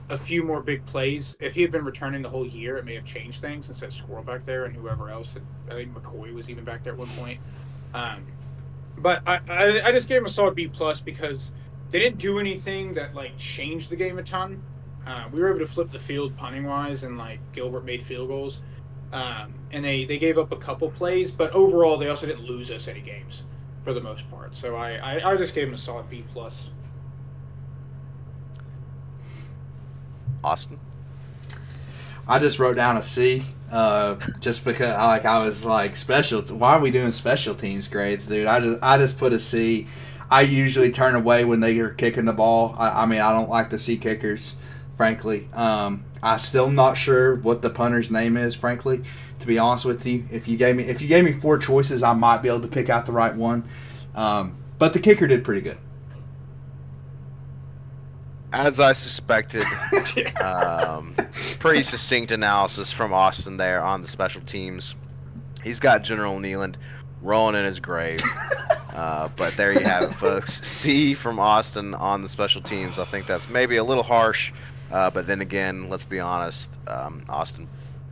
a few more big plays. If he had been returning the whole year, it may have changed things instead of Squirrel back there and whoever else. I think McCoy was even back there at one point. But I just gave him a solid B+ because they didn't do anything that like changed the game a ton. We were able to flip the field punting wise, and like Gilbert made field goals. And they gave up a couple plays, but overall they also didn't lose us any games for the most part. So I just gave him a solid B+. Austin? I just wrote down a C, just because I was like special. Why are we doing special teams grades, dude? I just put a C. I usually turn away when they are kicking the ball. I mean, I don't like to see kickers, frankly. I still not sure what the punter's name is, frankly. To be honest with you, if you gave me 4 choices, I might be able to pick out the right one. But the kicker did pretty good. As I suspected, pretty succinct analysis from Austin there on the special teams. He's got General Nealand rolling in his grave. But there you have it, folks. C from Austin on the special teams. I think that's maybe a little harsh. But then again, let's be honest, Austin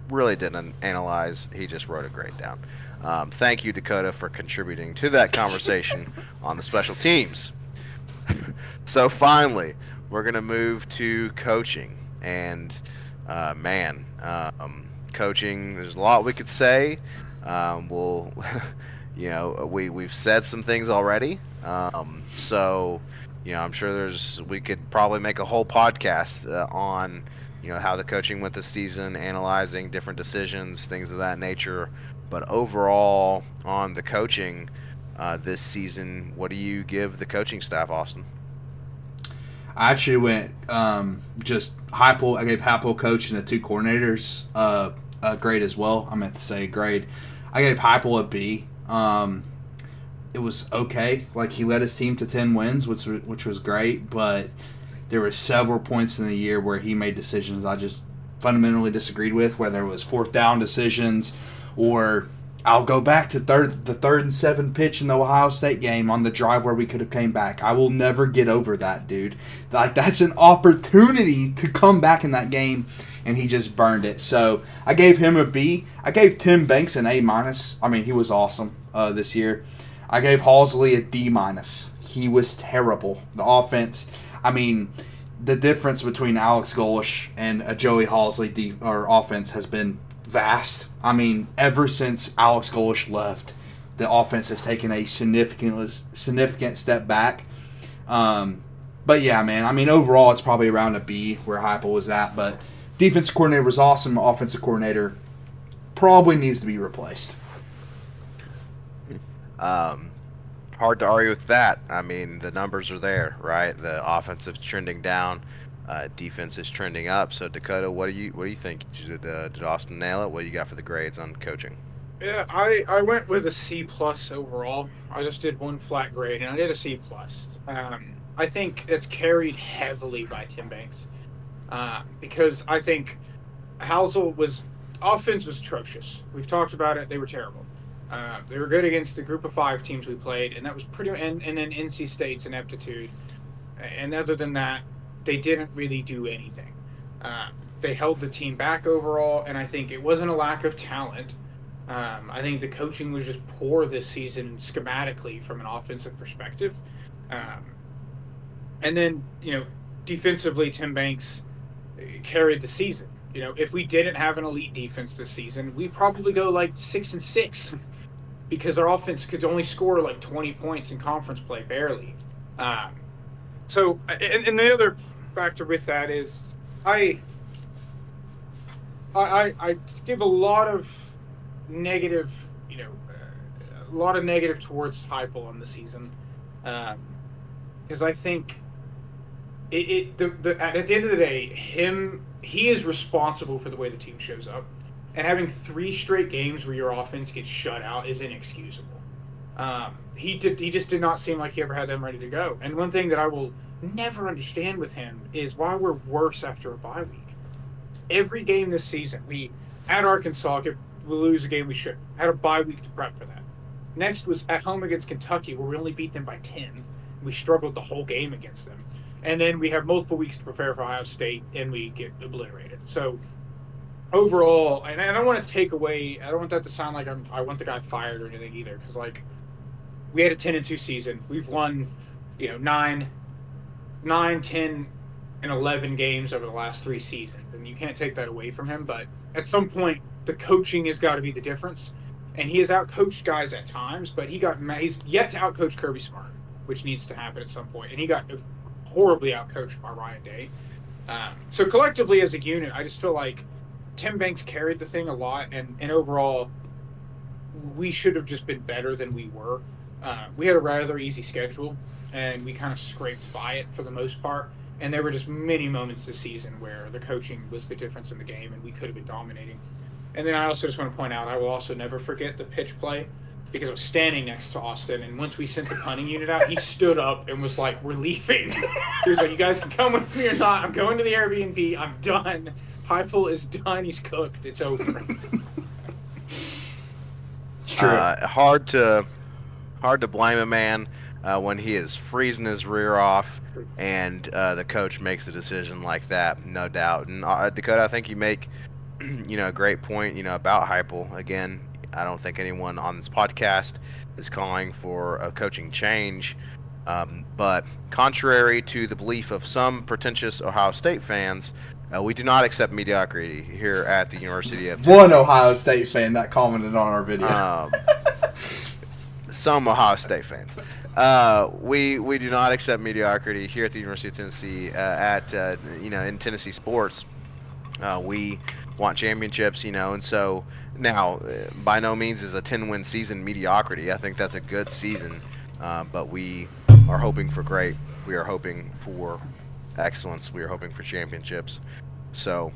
really didn't analyze. He just wrote a grade down. Thank you, Dakota, for contributing to that conversation on the special teams. So finally, we're going to move to coaching. And, coaching, there's a lot we could say. We've said some things already. I'm sure we could probably make a whole podcast on, how the coaching went this season, analyzing different decisions, things of that nature. But overall, on the coaching this season, what do you give the coaching staff, Austin? I actually went just Heupel. I gave Heupel coach and the 2 coordinators a grade as well. I meant to say a grade. I gave Heupel a B. It was okay. Like, he led his team to 10 wins, which was great, but there were several points in the year where he made decisions I just fundamentally disagreed with, whether it was 4th down decisions or I'll go back to the 3rd and 7 pitch in the Ohio State game on the drive where we could have came back. I will never get over that, dude. Like, that's an opportunity to come back in that game and he just burned it. So I gave him a B. I gave Tim Banks an A minus. I mean, he was awesome this year. I gave Halsley a D minus. He was terrible. The offense, I mean, the difference between Alex Golish and a Joey Halsley offense has been vast. I mean, ever since Alex Golish left, the offense has taken a significant step back. But yeah, man, I mean, overall, it's probably around a B where Heupel was at. But defensive coordinator was awesome. Offensive coordinator probably needs to be replaced. Hard to argue with that. I mean, the numbers are there, right? The offensive's trending down, defense is trending up. So Dakota, what do you think? Did Austin nail it? What do you got for the grades on coaching? Yeah, I went with a C plus overall. I just did one flat grade, and I did a C plus. I think it's carried heavily by Tim Banks because I think Halsell offense was atrocious. We've talked about it; they were terrible. They were good against the group of 5 teams we played, and that was and then NC State's ineptitude. And other than that, they didn't really do anything. They held the team back overall, and I think it wasn't a lack of talent. I think the coaching was just poor this season schematically from an offensive perspective. And then, defensively, Tim Banks carried the season. If we didn't have an elite defense this season, we'd probably go like 6-6 because our offense could only score like 20 points in conference play, barely. So, and the other factor with that is I give a lot of negative, a lot of negative towards Heupel on the season, because I think at the end of the day, he is responsible for the way the team shows up, and having 3 straight games where your offense gets shut out is inexcusable. He just did not seem like he ever had them ready to go. And one thing that I will never understand with him is why we're worse after a bye week. Every game this season, we at Arkansas we lose a game we should. Had a bye week to prep for that. Next was at home against Kentucky, where we only beat them by 10. We struggled the whole game against them. And then we have multiple weeks to prepare for Ohio State, and we get obliterated. So overall, and I don't want to take away, I don't want that to sound like I want the guy fired or anything either, because we had a 10-2 season. We've won 9, 10, and 11 games over the last 3 seasons, and you can't take that away from him. But at some point, the coaching has got to be the difference. And he has outcoached guys at times, but he's yet to outcoach Kirby Smart, which needs to happen at some point. And he got horribly outcoached by Ryan Day. So collectively as a unit, I just feel like Tim Banks carried the thing a lot, and overall, we should have just been better than we were. We had a rather easy schedule, and we kind of scraped by it for the most part. And there were just many moments this season where the coaching was the difference in the game, and we could have been dominating. And then I also just want to point out, I will also never forget the pitch play, because I was standing next to Austin, and once we sent the punting unit out, he stood up and was like, "We're leaving." He was like, "You guys can come with me or not. I'm going to the Airbnb. I'm done. Heupel is done. He's cooked. It's over." It's true. Hard to blame a man when he is freezing his rear off, and the coach makes a decision like that, no doubt. And Dakota, I think you make a great point, about Heupel. Again, I don't think anyone on this podcast is calling for a coaching change. But contrary to the belief of some pretentious Ohio State fans, we do not accept mediocrity here at the University of Tennessee. One Ohio State fan that commented on our video. Some Ohio State fans. We do not accept mediocrity here at the University of Tennessee in Tennessee sports. We want championships, and so now by no means is a 10-win season mediocrity. I think that's a good season, but we are hoping for great. We are hoping for excellence. We are hoping for championships. So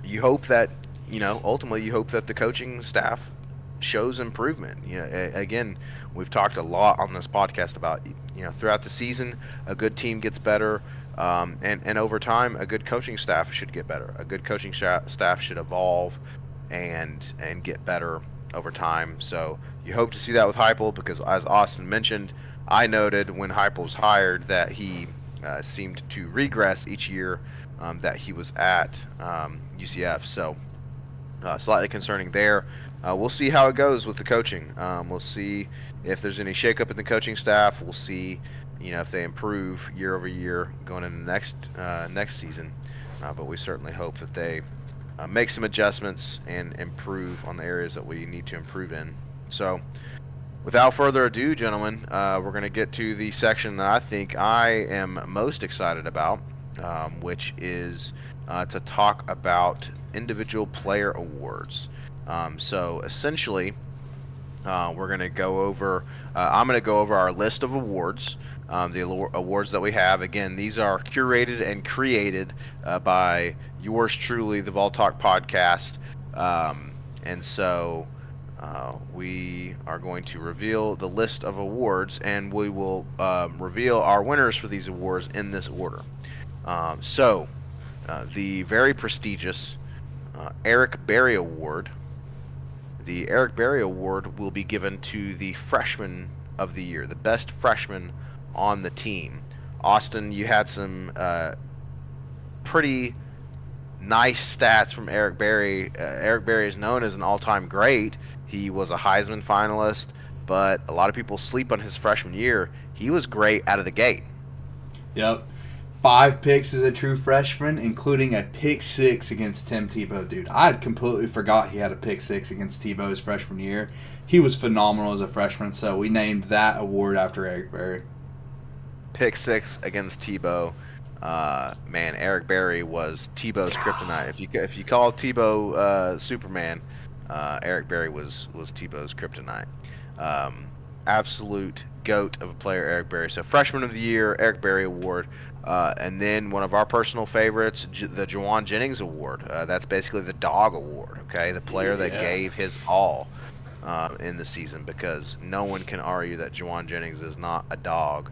you hope that, ultimately you hope that the coaching staff shows improvement. Again, we've talked a lot on this podcast about, throughout the season, a good team gets better. And over time, a good coaching staff should get better. A good coaching staff should evolve and get better over time. So you hope to see that with Heupel, because as Austin mentioned, I noted when Heupel was hired that he seemed to regress each year that he was at UCF. So slightly concerning there. We'll see how it goes with the coaching. We'll see if there's any shakeup in the coaching staff. We'll see, if they improve year over year going into next season. But we certainly hope that they make some adjustments and improve on the areas that we need to improve in. So, without further ado, gentlemen, we're going to get to the section that I think I am most excited about, which is to talk about individual player awards. So essentially, we're going to go over. I'm going to go over our list of awards, the awards that we have. Again, these are curated and created by yours truly, the Vol Talk podcast, and so we are going to reveal the list of awards, and we will reveal our winners for these awards in this order. So, the very prestigious Eric Berry Award. The Eric Berry Award will be given to the freshman of the year, the best freshman on the team. Austin, you had some pretty nice stats from Eric Berry. Eric Berry is known as an all-time great. He was a Heisman finalist, but a lot of people sleep on his freshman year. He was great out of the gate. Yep. 5 picks as a true freshman, including a pick 6 against Tim Tebow. Dude, I had completely forgot he had a pick 6 against Tebow his freshman year. He was phenomenal as a freshman, so we named that award after Eric Berry. Pick 6 against Tebow. Man, Eric Berry was Tebow's kryptonite. If you call Tebow Superman, Eric Berry was Tebow's kryptonite. Absolute GOAT of a player, Eric Berry. So freshman of the year, Eric Berry Award. And then one of our personal favorites, the Juwan Jennings Award. That's basically the dog award, okay? The player that gave his all in the season, because no one can argue that Juwan Jennings is not a dog.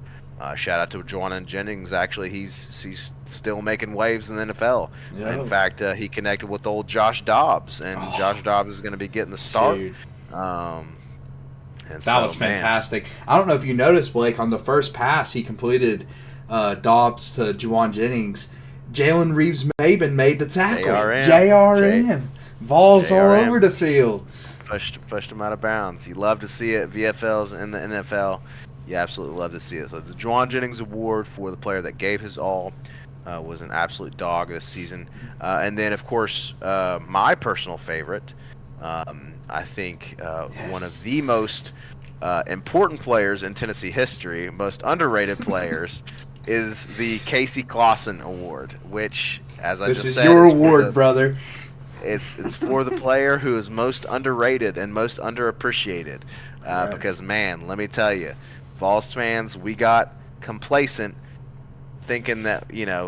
Shout out to Juwan Jennings. Actually, he's still making waves in the NFL. Yeah. In fact, he connected with old Josh Dobbs, and Josh Dobbs is going to be getting the start. That was fantastic. I don't know if you noticed, Blake, on the first pass he completed Dobbs to Juwan Jennings, Jalen Reeves-Maben made the tackle. JRM. Vols all over the field. Pushed him out of bounds. You love to see it. VFLs in the NFL. You absolutely love to see it. So the Juwan Jennings Award for the player that gave his all was an absolute dog this season. And then, of course, my personal favorite, I think one of the most important players in Tennessee history, most underrated players, is the Casey Clausen Award, which, as I just said, this is your award, brother. It's for the player who is most underrated and most underappreciated. Because, man, let me tell you, Vols fans, we got complacent thinking that,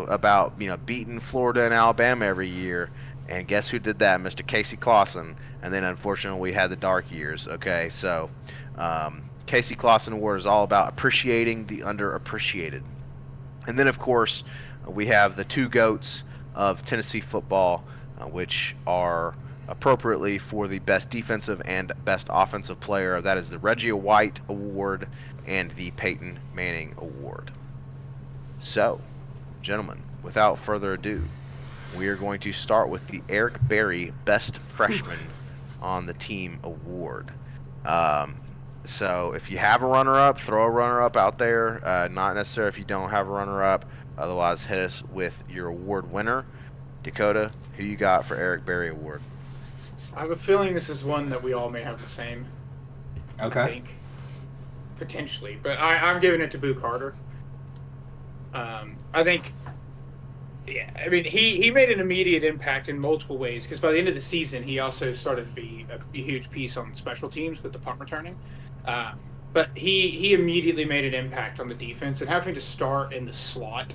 about, beating Florida and Alabama every year. And guess who did that? Mr. Casey Clausen. And then, unfortunately, we had the dark years. Okay, so Casey Clausen Award is all about appreciating the underappreciated. And then, of course, we have the two GOATs of Tennessee football, which are appropriately for the best defensive and best offensive player. That is the Reggie White Award and the Peyton Manning Award. So, gentlemen, without further ado, we are going to start with the Eric Berry Best Freshman on the Team Award. So if you have a runner-up, throw a runner-up out there. Not necessarily if you don't have a runner-up. Otherwise, hit us with your award winner. Dakota, who you got for Eric Berry Award? I have a feeling this is one that we all may have the same. Okay. I think. Potentially. But I'm giving it to Boo Carter. I think... Yeah, I mean, he made an immediate impact in multiple ways, because by the end of the season, he also started to be a huge piece on special teams with the punt returning. But he immediately made an impact on the defense, and having to start in the slot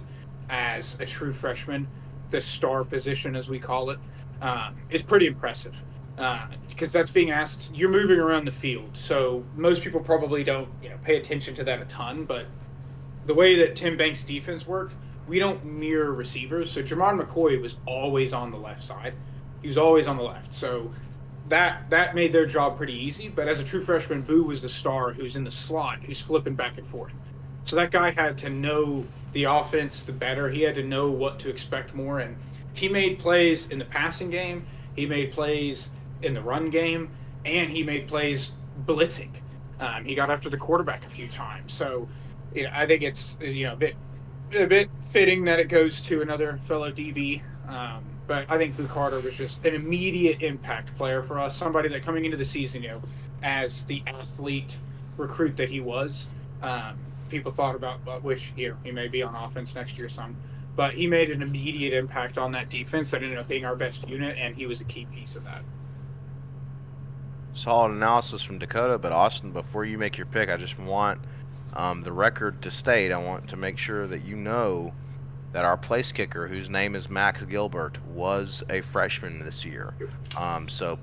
as a true freshman, the star position as we call it, is pretty impressive. Because that's being asked, you're moving around the field, so most people probably don't pay attention to that a ton, but the way that Tim Banks' defense worked, we don't mirror receivers. So Jermon McCoy was always on the left side. He was always on the left. So that made their job pretty easy. But as a true freshman, Boo was the star who's in the slot, who's flipping back and forth. So that guy had to know the offense the better. He had to know what to expect more, and he made plays in the passing game. He made plays in the run game, and he made plays blitzing. He got after the quarterback a few times. So, I think it's a bit fitting that it goes to another fellow DB. But I think Boo Carter was just an immediate impact player for us. Somebody that coming into the season, as the athlete recruit that he was, people thought about which year he may be on offense next year some. But he made an immediate impact on that defense that ended up being our best unit, and he was a key piece of that. Solid analysis from Dakota, but Austin, before you make your pick, I just want the record to state, I want to make sure that you know that our place kicker, whose name is Max Gilbert, was a freshman this year. So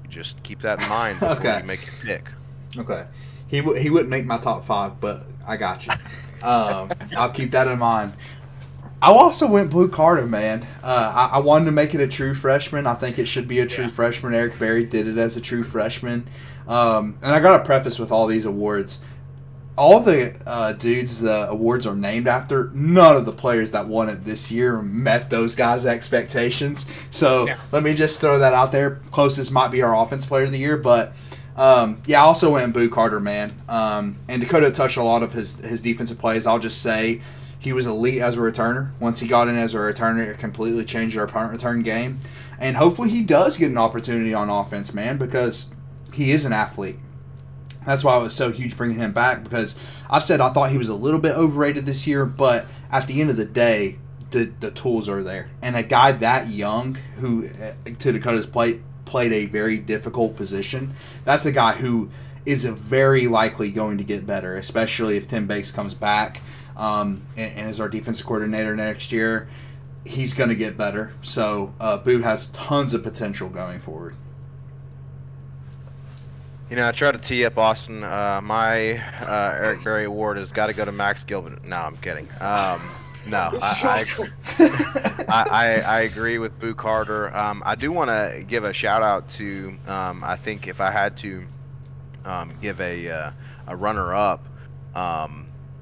just keep that in mind before you make your pick. Okay. He wouldn't make my top 5, but I got you. I'll keep that in mind. I also went Blue Carter, man. I wanted to make it a true freshman. I think it should be a true freshman. Eric Berry did it as a true freshman. And I got to preface with all these awards. All the dudes the awards are named after, none of the players that won it this year met those guys' expectations. So let me just throw that out there. Closest might be our offense player of the year, but I also went Boo Carter, man. And Dakota touched a lot of his defensive plays. I'll just say he was elite as a returner. Once he got in as a returner, it completely changed our opponent return game. And hopefully he does get an opportunity on offense, man, because he is an athlete. That's why it was so huge bringing him back, because I've said I thought he was a little bit overrated this year, but at the end of the day, the tools are there. And a guy that young who, to Dakota's played a very difficult position, that's a guy who is very likely going to get better, especially if Tim Bakes comes back and is our defensive coordinator next year. He's going to get better. So Boo has tons of potential going forward. I tried to tee up Austin. My Eric Berry award has got to go to Max Gilbert. No, I'm kidding. No, I agree with Boo Carter. I do want to give a shout out to. I think if I had to give a runner up,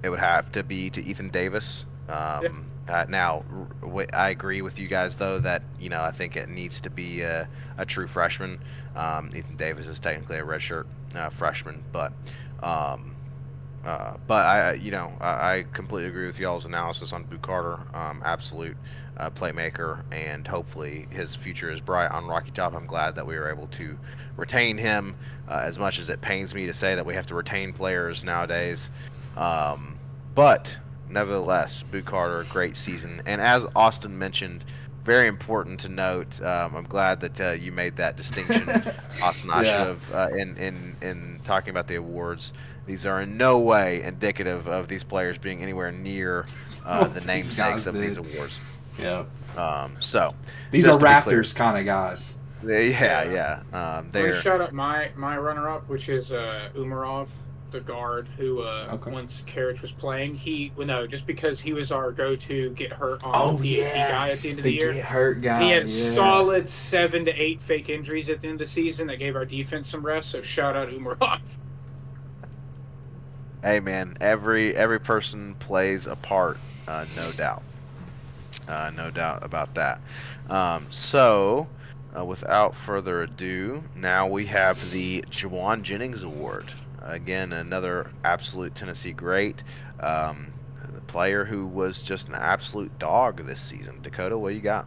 it would have to be to Ethan Davis. Now, I agree with you guys though that I think it needs to be a true freshman. Ethan Davis is technically a redshirt freshman, but I completely agree with y'all's analysis on Boo Carter. Absolute playmaker, and hopefully his future is bright on Rocky Top. I'm glad that we were able to retain him. As much as it pains me to say that we have to retain players nowadays, but nevertheless, Boo Carter, great season. And as Austin mentioned, very important to note. I'm glad that you made that distinction, Austin. I should have in talking about the awards. These are in no way indicative of these players being anywhere near the namesakes of these awards. Yeah. So these are Raptors kind of guys. Yeah. Let me shout out my runner-up, which is Umarov, the guard who once Karich was playing, just because he was our go-to get hurt on the guy at the end of the year. Get hurt guy. He had solid 7 to 8 fake injuries at the end of the season that gave our defense some rest. So shout out Umarov. Hey man, every person plays a part, no doubt about that. So without further ado, now we have the Juwan Jennings Award. Again, another absolute Tennessee great. The player who was just an absolute dog this season. Dakota, what you got?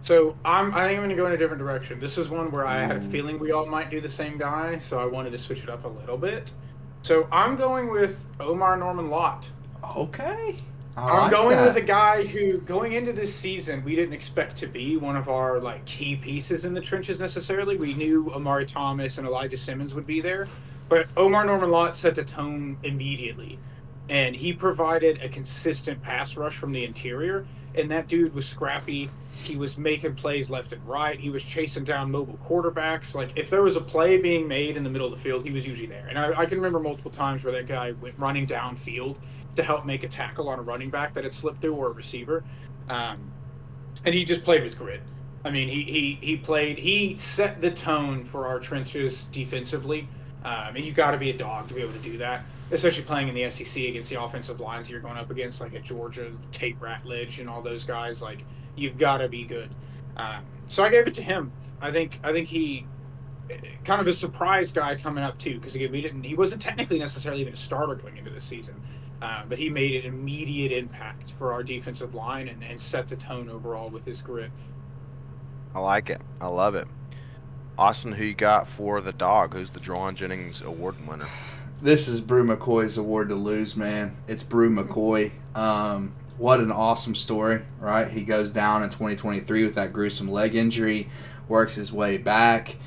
So I think I'm going to go in a different direction. This is one where I had a feeling we all might do the same guy, so I wanted to switch it up a little bit. So I'm going with Omar Norman Lott. Okay. I'm going with a guy who, going into this season, we didn't expect to be one of our key pieces in the trenches necessarily. We knew Amari Thomas and Elijah Simmons would be there. But Omar Norman Lott set the tone immediately, and he provided a consistent pass rush from the interior, and that dude was scrappy. He was making plays left and right. He was chasing down mobile quarterbacks. If there was a play being made in the middle of the field, he was usually there. And I can remember multiple times where that guy went running downfield to help make a tackle on a running back that had slipped through or a receiver. And he just played with grit. I mean, he set the tone for our trenches defensively. And you got to be a dog to be able to do that. especially playing in the SEC against the offensive lines you're going up against, like a Georgia, Tate Ratledge, and all those guys. Like, you've got to be good. So I gave it to him. I think he kind of a surprise guy coming up too, because again, he wasn't technically necessarily even a starter going into the season, but he made an immediate impact for our defensive line and set the tone overall with his grit. I like it. I love it. Austin, who you got for the dog? Who's the Juwan Jennings Award winner? This is Brew McCoy's award to lose, man. It's Brew McCoy. What an awesome story, right? He goes down in 2023 with that gruesome leg injury, works his way back,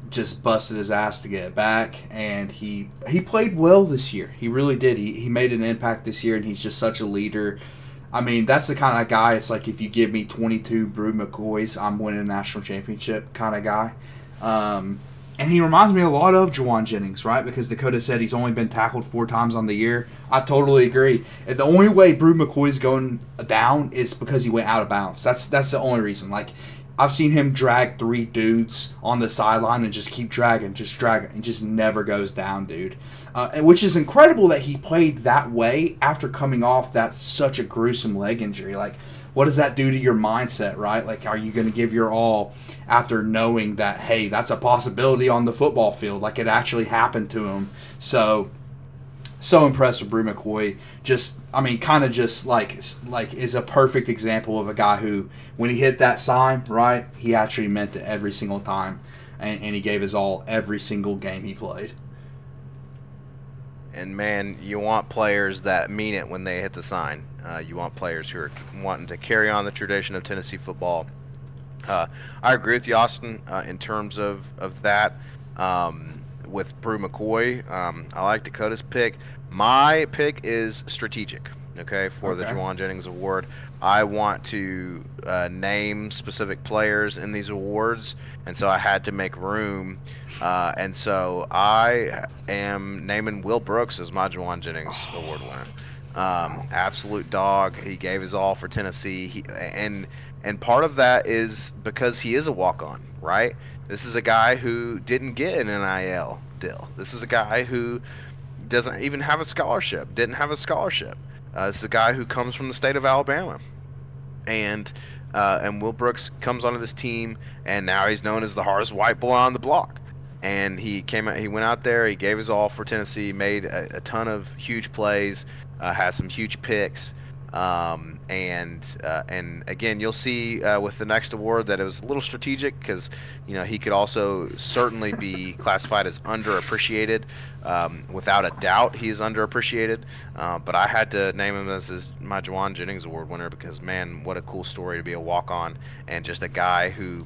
just busted his ass to get it back, and he played well this year. He really did. He made an impact this year, and he's just such a leader. I mean, that's the kind of guy, it's like if you give me 22 Brew McCoys, I'm winning a national championship kind of guy. And he reminds me a lot of Juwan Jennings, right? Because Dakota said he's only been tackled 4 times on the year. I totally agree. And the only way Brew McCoy's going down is because he went out of bounds. That's the only reason. Like, I've seen him drag 3 dudes on the sideline and just keep dragging, and just never goes down, dude. Which is incredible that he played that way after coming off that such a gruesome leg injury. Like, what does that do to your mindset, right? Like, are you going to give your all after knowing that, hey, that's a possibility on the football field? Like, it actually happened to him. So impressed with Brew McCoy. Kind of just like is a perfect example of a guy who, when he hit that sign, right, he actually meant it every single time. And he gave his all every single game he played. And, man, you want players that mean it when they hit the sign. You want players who are wanting to carry on the tradition of Tennessee football. I agree with you, Austin, in terms of that. With Brew McCoy, I like Dakota's pick. My pick is strategic, for the Juwan Jennings Award. I want to name specific players in these awards, and so I had to make room. And so I am naming Will Brooks as my Juwan Jennings Award winner. Absolute dog. He gave his all for Tennessee. And part of that is because he is a walk-on, right? This is a guy who didn't get an NIL deal. This is a guy who doesn't even have a scholarship, didn't have a scholarship. This is a guy who comes from the state of Alabama. And Will Brooks comes onto this team, and now he's known as the hardest white boy on the block. And he went out there, he gave his all for Tennessee, made a ton of huge plays, had some huge picks. And again, you'll see with the next award that it was a little strategic because, he could also certainly be classified as underappreciated. Without a doubt, he is underappreciated. But I had to name him as my Juwan Jennings Award winner because, man, what a cool story to be a walk-on and just a guy who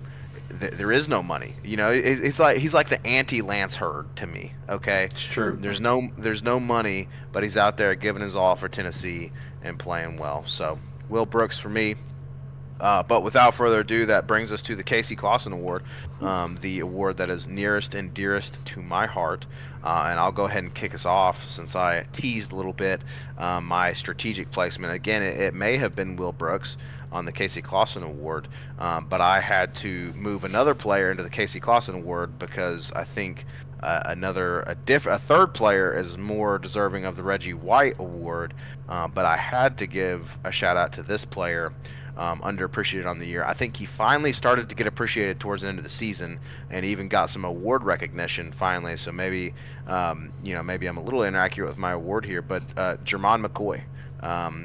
there is no money. He's like the anti-Lance Hurd to me. Okay, it's true. There's no money, but he's out there giving his all for Tennessee and playing well. So Will Brooks for me. But without further ado, that brings us to the Casey Clausen Award, the award that is nearest and dearest to my heart. And I'll go ahead and kick us off since I teased a little bit my strategic placement. Again, it may have been Will Brooks on the Casey Clausen Award, but I had to move another player into the Casey Clausen Award because I think a third player is more deserving of the Reggie White Award. But I had to give a shout out to this player. Underappreciated on the year. I think he finally started to get appreciated towards the end of the season, and even got some award recognition finally. So maybe maybe I'm a little inaccurate with my award here, but Jermon McCoy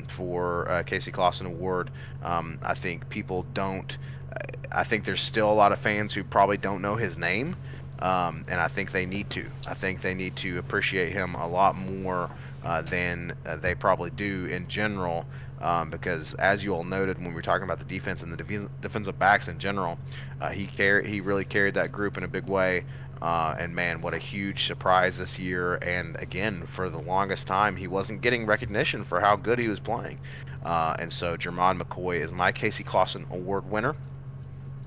for Casey Clausen Award. I think people don't. I think there's still a lot of fans who probably don't know his name, and I think they need to. I think they need to appreciate him a lot more than they probably do in general. Because as you all noted when we were talking about the defense and the defensive backs in general, he really carried that group in a big way. And man, what a huge surprise this year! And again, for the longest time, he wasn't getting recognition for how good he was playing. And so Jermon McCoy is my Casey Clausen Award winner.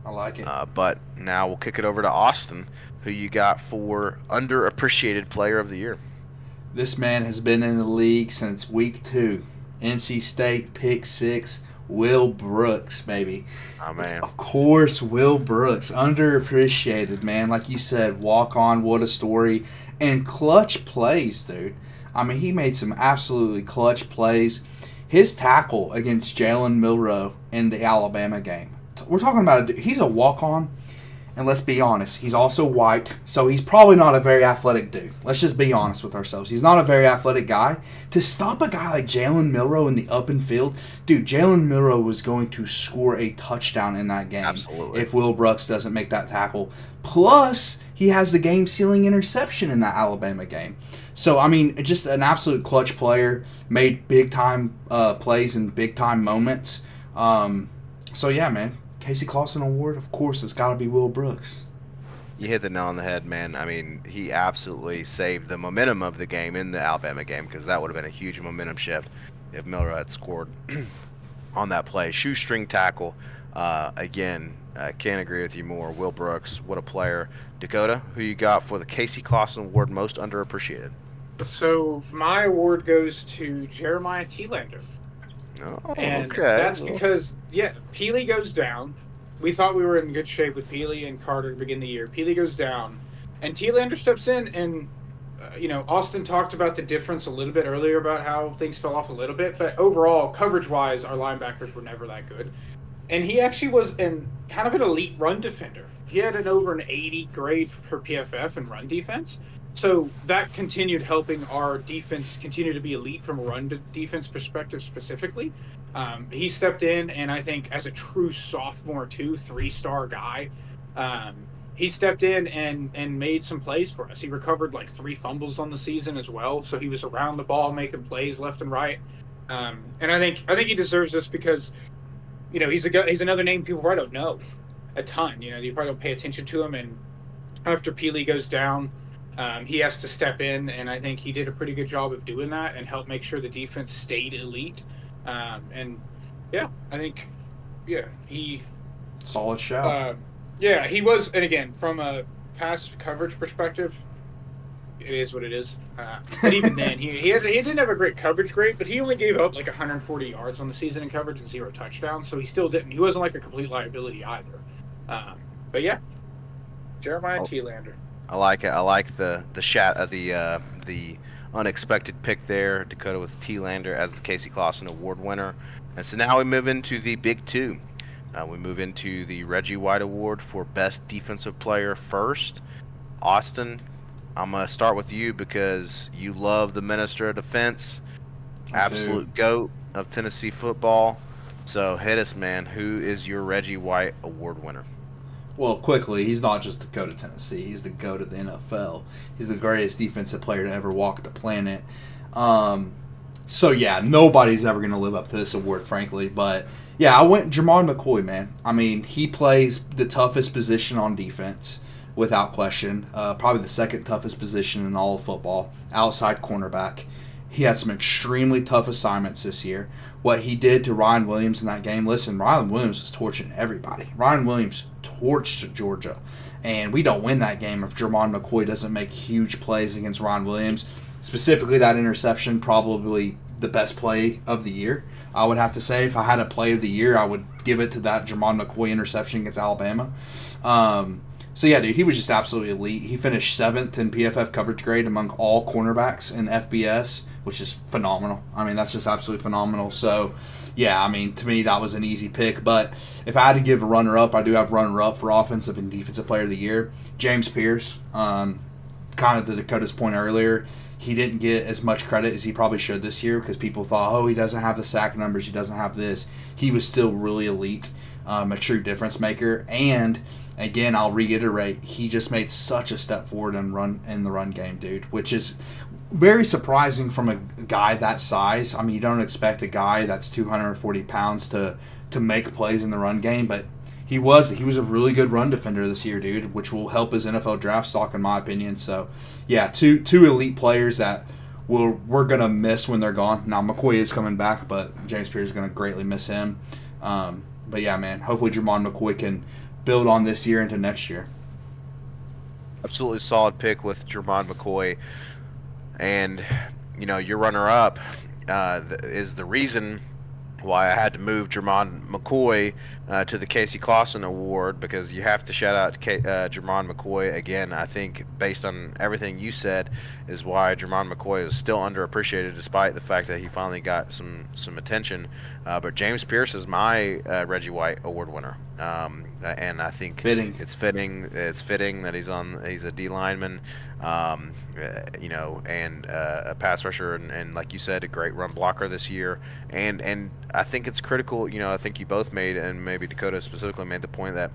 I like it. But now we'll kick it over to Austin, who you got for underappreciated player of the year. This man has been in the league since week 2. NC State pick 6, Will Brooks, baby. Oh, man. Of course, Will Brooks, underappreciated, man. Like you said, walk on, what a story. and clutch plays, dude. I mean, he made some absolutely clutch plays. His tackle against Jalen Milroe in the Alabama game. We're talking about he's a walk-on, and let's be honest, he's also white, so he's probably not a very athletic dude. Let's just be honest with ourselves. He's not a very athletic guy. To stop a guy like Jalen Milroe in the open field, dude, Jalen Milroe was going to score a touchdown in that game. Absolutely. If Will Brooks doesn't make that tackle. Plus, he has the game-sealing interception in that Alabama game. So, I mean, just an absolute clutch player, made big-time plays in big-time moments. So, yeah, man. Casey Clausen Award, of course, it's got to be Will Brooks. You hit the nail on the head, man. I mean, he absolutely saved the momentum of the game in the Alabama game, because that would have been a huge momentum shift if Milroe had scored on that play. Shoestring tackle. Again, I can't agree with you more. Will Brooks, what a player. Dakota, who you got for the Casey Clausen Award, most underappreciated? So my award goes to Jeremiah Thielander. Oh, And okay. that's because, Peely goes down. We thought we were in good shape with Peely and Carter to begin the year. Peely goes down, and Thielander steps in, and, Austin talked about the difference a little bit earlier about how things fell off a little bit, but overall, coverage-wise, our linebackers were never that good. And he actually was kind of an elite run defender. He had over an 80 grade for PFF in run defense. So that continued helping our defense continue to be elite from a run defense perspective specifically. He stepped in, and I think as a true sophomore too, 3-star guy, he stepped in and made some plays for us. He recovered like 3 fumbles on the season as well. So he was around the ball making plays left and right. And I think he deserves this because, he's another name people probably don't know a ton. You probably don't pay attention to him. And after Peely goes down, he has to step in, and I think he did a pretty good job of doing that and helped make sure the defense stayed elite. I think, he... Solid shout. He was, and again, from a pass coverage perspective, it is what it is. But even then, he didn't have a great coverage grade, but he only gave up like 140 yards on the season in coverage and 0 touchdowns, so he wasn't like a complete liability either. Jeremiah Thielander. I like it. I like the unexpected pick there, Dakota, with Thielander as the Casey Clausen Award winner. And so now we move into the Big Two. We move into the Reggie White Award for Best Defensive Player first. Austin, I'm going to start with you because you love the Minister of Defense, absolute GOAT of Tennessee football. So hit us, man. Who is your Reggie White Award winner? Well, quickly, he's not just the GOAT of Tennessee. He's the GOAT of the NFL. He's the greatest defensive player to ever walk the planet. Nobody's ever going to live up to this award, frankly. But, I went Jermon McCoy, man. I mean, he plays the toughest position on defense, without question. Probably the second toughest position in all of football, outside cornerback. He had some extremely tough assignments this year. What he did to Ryan Williams in that game, listen, Ryan Williams was torching everybody. Ryan Williams torched Georgia. And we don't win that game if Jermon McCoy doesn't make huge plays against Ryan Williams. Specifically, that interception, probably the best play of the year. I would have to say, if I had a play of the year, I would give it to that Jermon McCoy interception against Alabama. Dude, he was just absolutely elite. He finished 7th in PFF coverage grade among all cornerbacks in FBS, which is phenomenal. I mean, that's just absolutely phenomenal. So, to me, that was an easy pick. But if I had to give a runner-up, I do have runner-up for Offensive and Defensive Player of the Year. James Pierce, kind of to Dakota's point earlier, he didn't get as much credit as he probably should this year because people thought, he doesn't have the sack numbers, he doesn't have this. He was still really elite, a true difference maker. And again, I'll reiterate, he just made such a step forward in the run game, dude, which is very surprising from a guy that size. I mean, you don't expect a guy that's 240 pounds to make plays in the run game, but he was a really good run defender this year, dude, which will help his NFL draft stock, in my opinion. So, two elite players that we're going to miss when they're gone. Now, McCoy is coming back, but James Pierce is going to greatly miss him. Hopefully Jermon McCoy can build on this year into next year. Absolutely solid pick with Jermon McCoy. And, your runner-up is the reason why I had to move Jermon McCoy to the Casey Clausen Award, because you have to shout out to Jermon McCoy again. I think based on everything you said is why Jermon McCoy is still underappreciated despite the fact that he finally got some attention. But James Pierce is my Reggie White Award winner. And I think it's fitting that he's a D lineman, and a pass rusher, and like you said, a great run blocker this year. And I think it's critical. I think you both made, and maybe Dakota specifically made the point that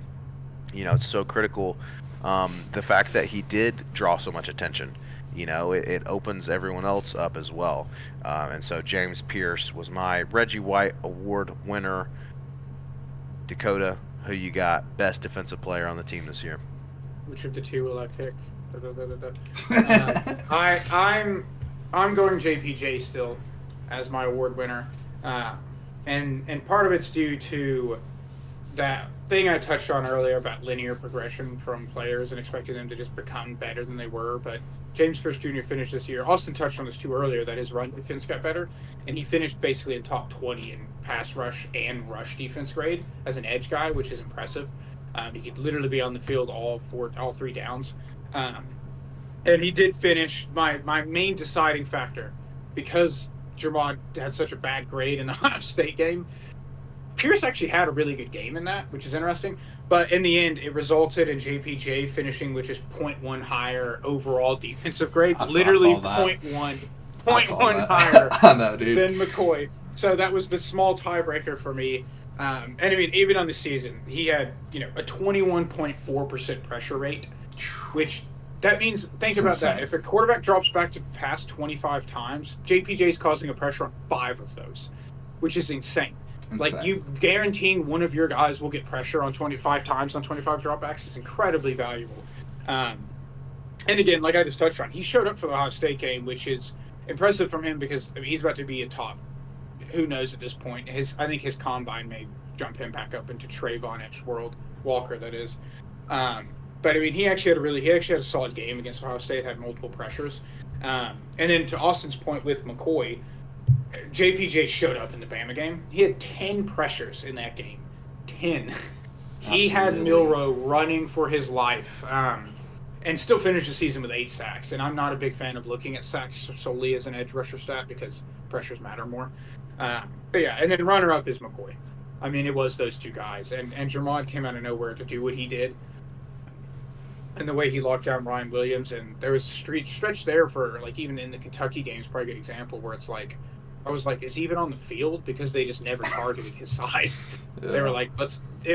it's so critical. The fact that he did draw so much attention. It opens everyone else up as well. And so James Pierce was my Reggie White Award winner. Dakota, who you got best defensive player on the team this year? Which of the two will I pick? I'm going JPJ still as my award winner, and part of it's due to that thing I touched on earlier about linear progression from players and expecting them to just become better than they were. But James Pierce Jr. finished this year. Austin touched on this too earlier, that his run defense got better, and he finished basically in top 20 in pass rush and rush defense grade as an edge guy, which is impressive. He could literally be on the field all 3 downs. And he did finish my main deciding factor, because Jermon had such a bad grade in the Ohio State game. Pierce actually had a really good game in that, which is interesting. But in the end, it resulted in JPJ finishing with just 0.1 higher overall defensive grade. Literally 0.1 higher I know, dude. than McCoy. So that was the small tiebreaker for me. And I mean, even on the season, he had a 21.4% pressure rate, which that means, think about that. If a quarterback drops back to pass 25 times, JPJ is causing a pressure on 5 of those, which is insane. Like, you guaranteeing one of your guys will get pressure on 25 times on 25 dropbacks is incredibly valuable. And again, like I just touched on, he showed up for the Ohio State game, which is impressive from him because he's about to be a top. Who knows at this point? I think his combine may jump him back up into Trayvon Edgeworld Walker, that is. But I mean, he actually had a solid game against Ohio State. Had multiple pressures. And then to Austin's point with McCoy, JPJ showed up in the Bama game. He had 10 pressures in that game. 10. He had Milroe running for his life, and still finished the season with 8 sacks. And I'm not a big fan of looking at sacks solely as an edge rusher stat because pressures matter more. But yeah, and then runner-up is McCoy. I mean, it was those two guys. And Jermon came out of nowhere to do what he did. And the way he locked down Ryan Williams. And there was a stretch there for, like, even in the Kentucky games, probably a good example, where it's like, I was like, is he even on the field? Because they just never targeted his side. Yeah. They were like,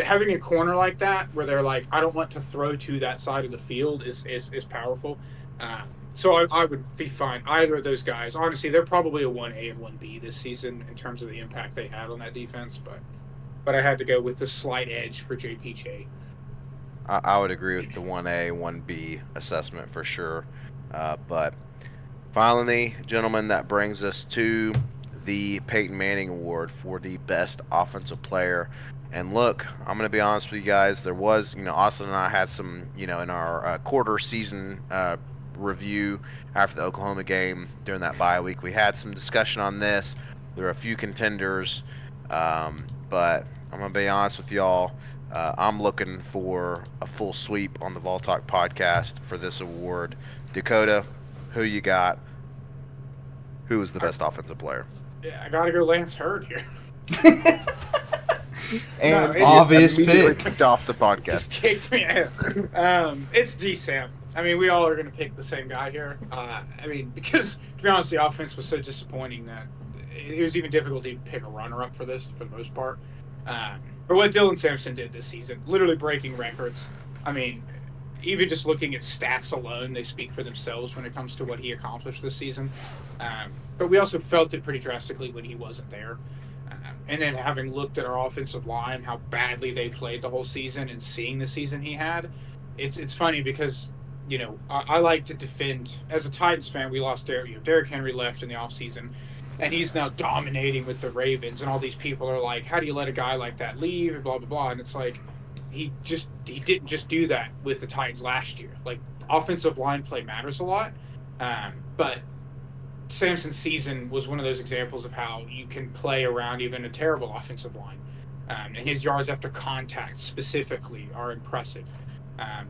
having a corner like that, where they're like, I don't want to throw to that side of the field is powerful. So I would be fine. Either of those guys, honestly, they're probably a 1A and 1B this season in terms of the impact they had on that defense. But I had to go with the slight edge for JPJ. I would agree with the 1A, 1B assessment for sure. But finally, gentlemen, that brings us to the Peyton Manning Award for the best offensive player. And look, I'm going to be honest with you guys. There was, Austin and I had some, in our quarter season review after the Oklahoma game during that bye week, we had some discussion on this. There are a few contenders, but I'm going to be honest with y'all. I'm looking for a full sweep on the Vol Talk podcast for this award. Dakota, who you got? Who is the best offensive player? Yeah, I got to go Lance Hurd here. And obvious pick. Kicked off the podcast. Just kicked me out. It's D-Sam. I mean, we all are going to pick the same guy here. Because, to be honest, the offense was so disappointing that it was even difficult to pick a runner-up for this, for the most part. But what Dylan Sampson did this season, literally breaking records. I mean, even just looking at stats alone, they speak for themselves when it comes to what he accomplished this season. But we also felt it pretty drastically when he wasn't there. And then having looked at our offensive line, how badly they played the whole season, and seeing the season he had, it's funny because, I like to defend. As a Titans fan, we lost Derrick Henry left in the offseason, and he's now dominating with the Ravens, and all these people are like, how do you let a guy like that leave, and blah, blah, blah. And it's like, he didn't just do that with the Titans last year. Like, offensive line play matters a lot, but Sampson's season was one of those examples of how you can play around even a terrible offensive line. And his yards after contact specifically are impressive. Um,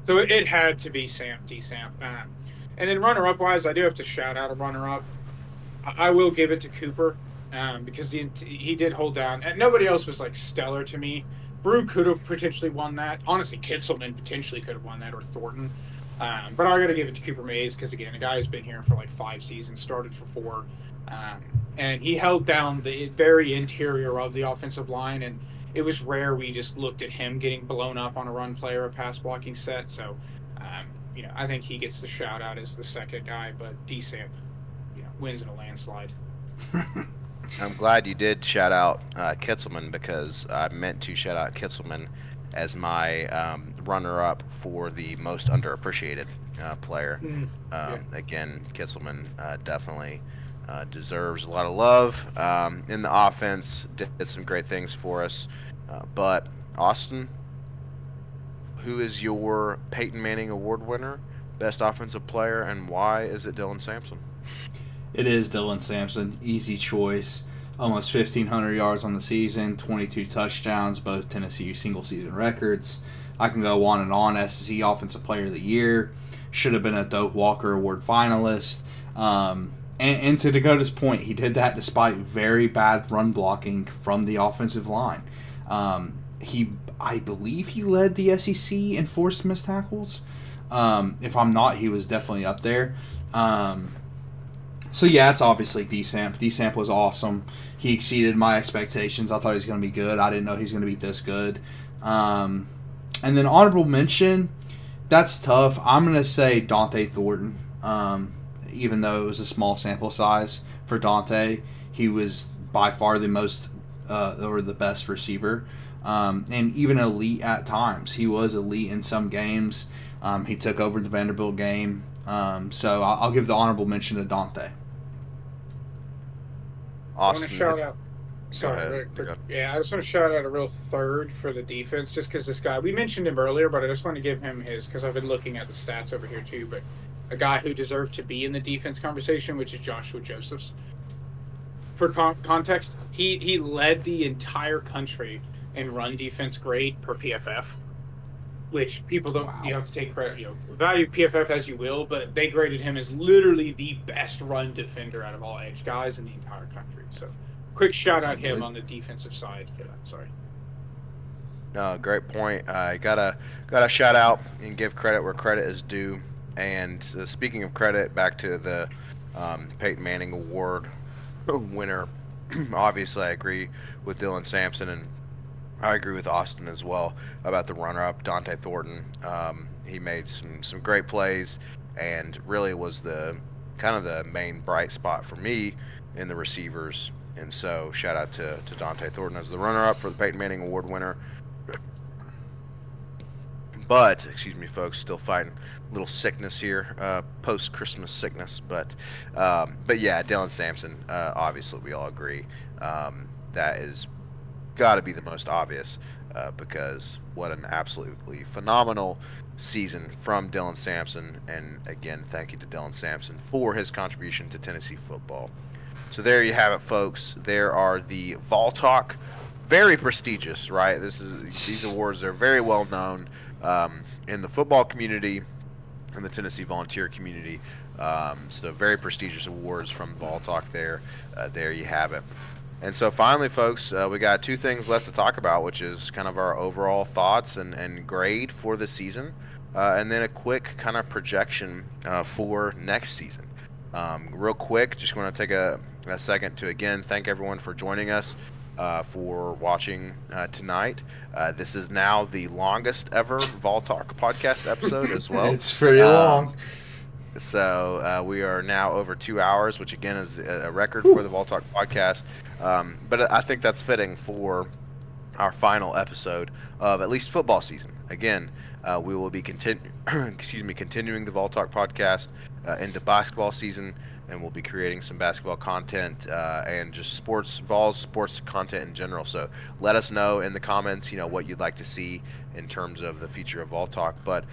so it had to be D Samp. And then runner-up wise, I do have to shout out a runner-up. I will give it to Cooper because he did hold down. And nobody else was like stellar to me. Brew could have potentially won that. Honestly, Kitselman potentially could have won that, or Thornton. But I got to give it to Cooper Mays because, again, a guy who's been here for like 5 seasons, started for 4. And he held down the very interior of the offensive line. And it was rare we just looked at him getting blown up on a run play or a pass blocking set. So, I think he gets the shout out as the second guy. But D-Samp, wins in a landslide. I'm glad you did shout out Kitselman, because I meant to shout out Kitselman as my runner-up for the most underappreciated player. Again, Kitselman definitely deserves a lot of love in the offense, did some great things for us. But Austin, who is your Peyton Manning Award winner, best offensive player, and why is it Dylan Sampson? It is Dylan Sampson. Easy choice. Almost 1,500 yards on the season, 22 touchdowns, both Tennessee single-season records. I can go on and on. SEC Offensive Player of the Year. Should have been a Doak Walker Award finalist. And to Dakota's point, he did that despite very bad run blocking from the offensive line. I believe he led the SEC in forced missed tackles. If I'm not, he was definitely up there. So yeah, it's obviously D-Samp. D-Samp was awesome. He exceeded my expectations. I thought he was going to be good. I didn't know he was going to be this good. And then honorable mention, that's tough. I'm going to say Dante Thornton. Even though it was a small sample size for Dante, he was by far the most or the best receiver. And even elite at times. He was elite in some games. He took over the Vanderbilt game. So I'll give the honorable mention to Dante. Austin, I want to shout out. Sorry, I just want to shout out a real third for the defense, just because this guy, we mentioned him earlier, but I just want to give him his, because I've been looking at the stats over here too, but a guy who deserved to be in the defense conversation, which is Joshua Josephs. For context, he led the entire country in run defense grade per PFF, which people don't, you have to take credit, value PFF as you will, but they graded him as literally the best run defender out of all edge guys in the entire country. So quick shout out him on the defensive side for that. Sorry. No, great point. Gotta shout out and give credit where credit is due. And speaking of credit, back to the Peyton Manning Award winner. Obviously, I agree with Dylan Sampson, and I agree with Austin as well about the runner-up, Dante Thornton. He made some great plays, and really was the kind of the main bright spot for me in the receivers. And so, shout out to Dante Thornton as the runner-up for the Peyton Manning Award winner. But, excuse me, folks, still fighting a little sickness here, post-Christmas sickness. But yeah, Dylan Sampson, obviously we all agree. That is got to be the most obvious, because what an absolutely phenomenal season from Dylan Sampson. And again, thank you to Dylan Sampson for his contribution to Tennessee football. So there you have it, folks. There are the Vol Talk, very prestigious, right? These awards are very well known in the football community and the Tennessee volunteer community. So very prestigious awards from Vol Talk there. There you have it. And so finally, folks, we got 2 things left to talk about, which is kind of our overall thoughts and grade for the season, and then a quick kind of projection for next season. Real quick, just want to take a second to, again, thank everyone for joining us, for watching tonight. This is now the longest ever Vol Talk podcast episode as well. It's pretty long. So we are now over 2 hours, which again is a record for the Vol Talk podcast. But I think that's fitting for our final episode of at least football season. Again, we will be continuing the Vol Talk podcast into basketball season. and we'll be creating some basketball content and just Vols sports content in general. So let us know in the comments, what you'd like to see in terms of the future of Vol Talk. But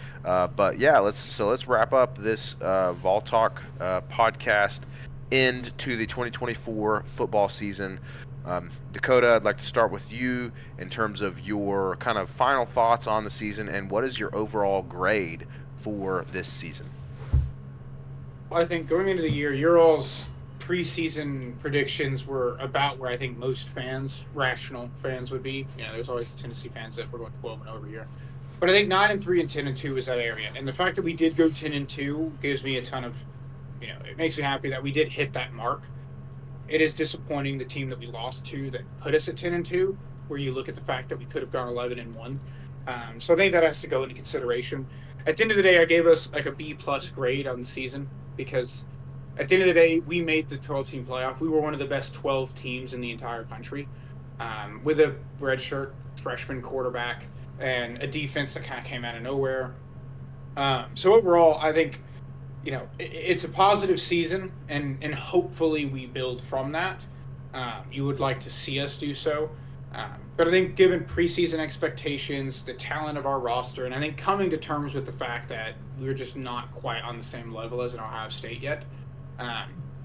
yeah, let's wrap up this Vol Talk podcast end to the 2024 football season. Dakota, I'd like to start with you in terms of your kind of final thoughts on the season and what is your overall grade for this season? I think going into the year, your all's preseason predictions were about where I think most fans, rational fans, would be. There's always the Tennessee fans that were going 12-0 every year. But I think 9-3 and 10-2 is that area. And the fact that we did go 10-2 gives me a ton of, it makes me happy that we did hit that mark. It is disappointing the team that we lost to that put us at 10-2, where you look at the fact that we could have gone 11-1. So I think that has to go into consideration. At the end of the day, I gave us like a B+ grade on the season because at the end of the day, we made the 12-team playoff. We were one of the best 12 teams in the entire country with a redshirt freshman quarterback and a defense that kind of came out of nowhere. So overall, I think it's a positive season, and hopefully we build from that. You would like to see us do so. But I think given preseason expectations, the talent of our roster, and I think coming to terms with the fact that we're just not quite on the same level as an Ohio State yet,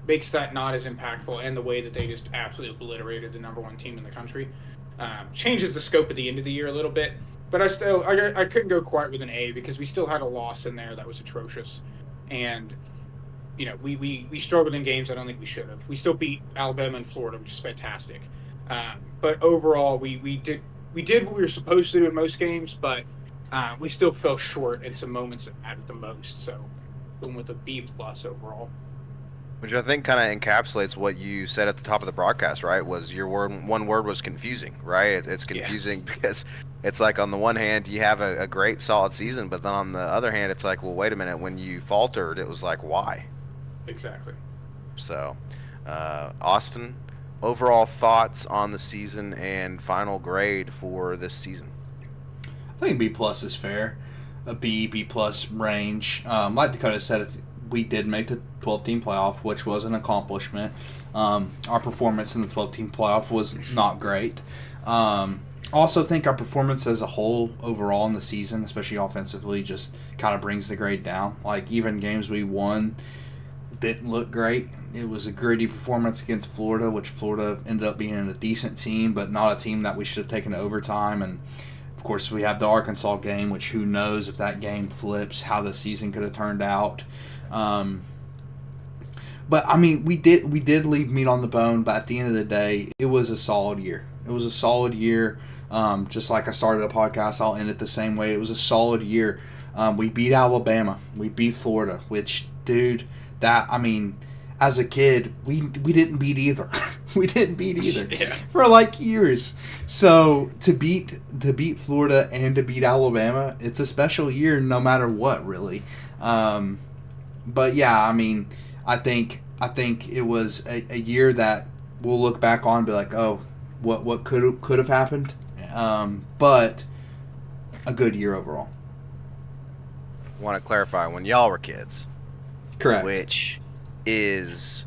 makes that not as impactful, and the way that they just absolutely obliterated the number one team in the country changes the scope of the end of the year a little bit. But I couldn't go quite with an A because we still had a loss in there that was atrocious. And we struggled in games I don't think we should have. We still beat Alabama and Florida, which is fantastic. But overall, we did what we were supposed to do in most games, but we still fell short in some moments that mattered the most. So, going with a B+ overall. Which I think kind of encapsulates what you said at the top of the broadcast, right? Was your one word was confusing, right? It's confusing because it's like on the one hand you have a great solid season, but then on the other hand it's like, well, wait a minute, when you faltered, it was like, why? Exactly. So, Austin, overall thoughts on the season and final grade for this season? I think B+ is fair. A B+ range. Like Dakota said, we did make the 12-team playoff, which was an accomplishment. Our performance in the 12-team playoff was not great. Also think our performance as a whole overall in the season, especially offensively, just kind of brings the grade down. Like, even games we won didn't look great. It was a gritty performance against Florida, which Florida ended up being a decent team, but not a team that we should have taken to overtime. And, of course, we have the Arkansas game, which who knows if that game flips, how the season could have turned out. But I mean, we did leave meat on the bone, but at the end of the day, it was a solid year. It was a solid year. Just like I started a podcast, I'll end it the same way. It was a solid year. We beat Alabama. We beat Florida, which, dude, as a kid, we didn't beat either. We didn't beat either for like years. So to beat Florida and to beat Alabama, it's a special year no matter what, really. But yeah, I mean, I think it was a year that we'll look back on and be like, oh, what could have happened, but a good year overall. I want to clarify, when y'all were kids, correct? Which is,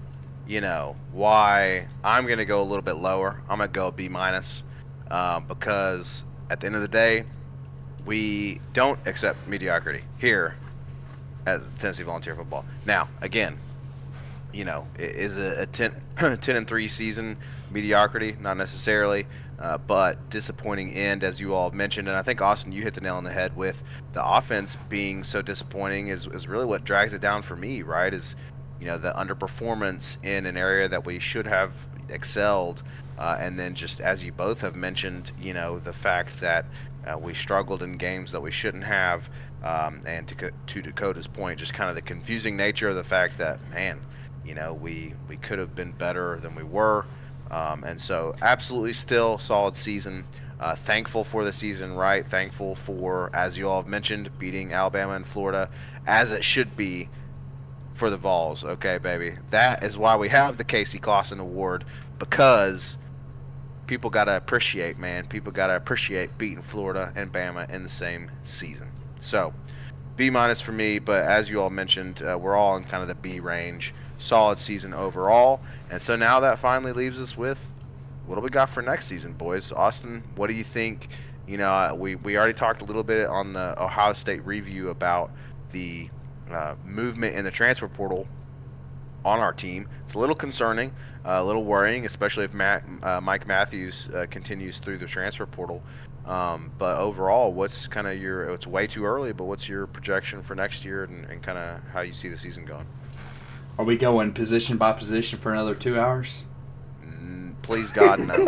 why I'm gonna go a little bit lower. I'm gonna go B-, because at the end of the day, we don't accept mediocrity here at Tennessee Volunteer Football. Now, again, is a 10-3 season mediocrity? Not necessarily, but disappointing end, as you all have mentioned. And I think, Austin, you hit the nail on the head with the offense being so disappointing is really what drags it down for me, right? Is, the underperformance in an area that we should have excelled. And then just as you both have mentioned, the fact that we struggled in games that we shouldn't have. And to Dakota's point, just kind of the confusing nature of the fact that, man, we could have been better than we were. And so absolutely still solid season. Thankful for the season, right? Thankful for, as you all have mentioned, beating Alabama and Florida, as it should be for the Vols. Okay, baby. That is why we have the Casey Clausen Award, because people got to appreciate, man. People got to appreciate beating Florida and Bama in the same season. So, B- for me, but as you all mentioned, we're all in kind of the B range. solid season overall. And so now that finally leaves us with what do we got for next season, boys? Austin, what do you think? We already talked a little bit on the Ohio State review about the movement in the transfer portal on our team. It's a little concerning, a little worrying, especially if Mike Matthews continues through the transfer portal. But overall, what's kind of it's way too early, but what's your projection for next year and kind of how you see the season going? Are we going position by position for another 2 hours? Please, God, no.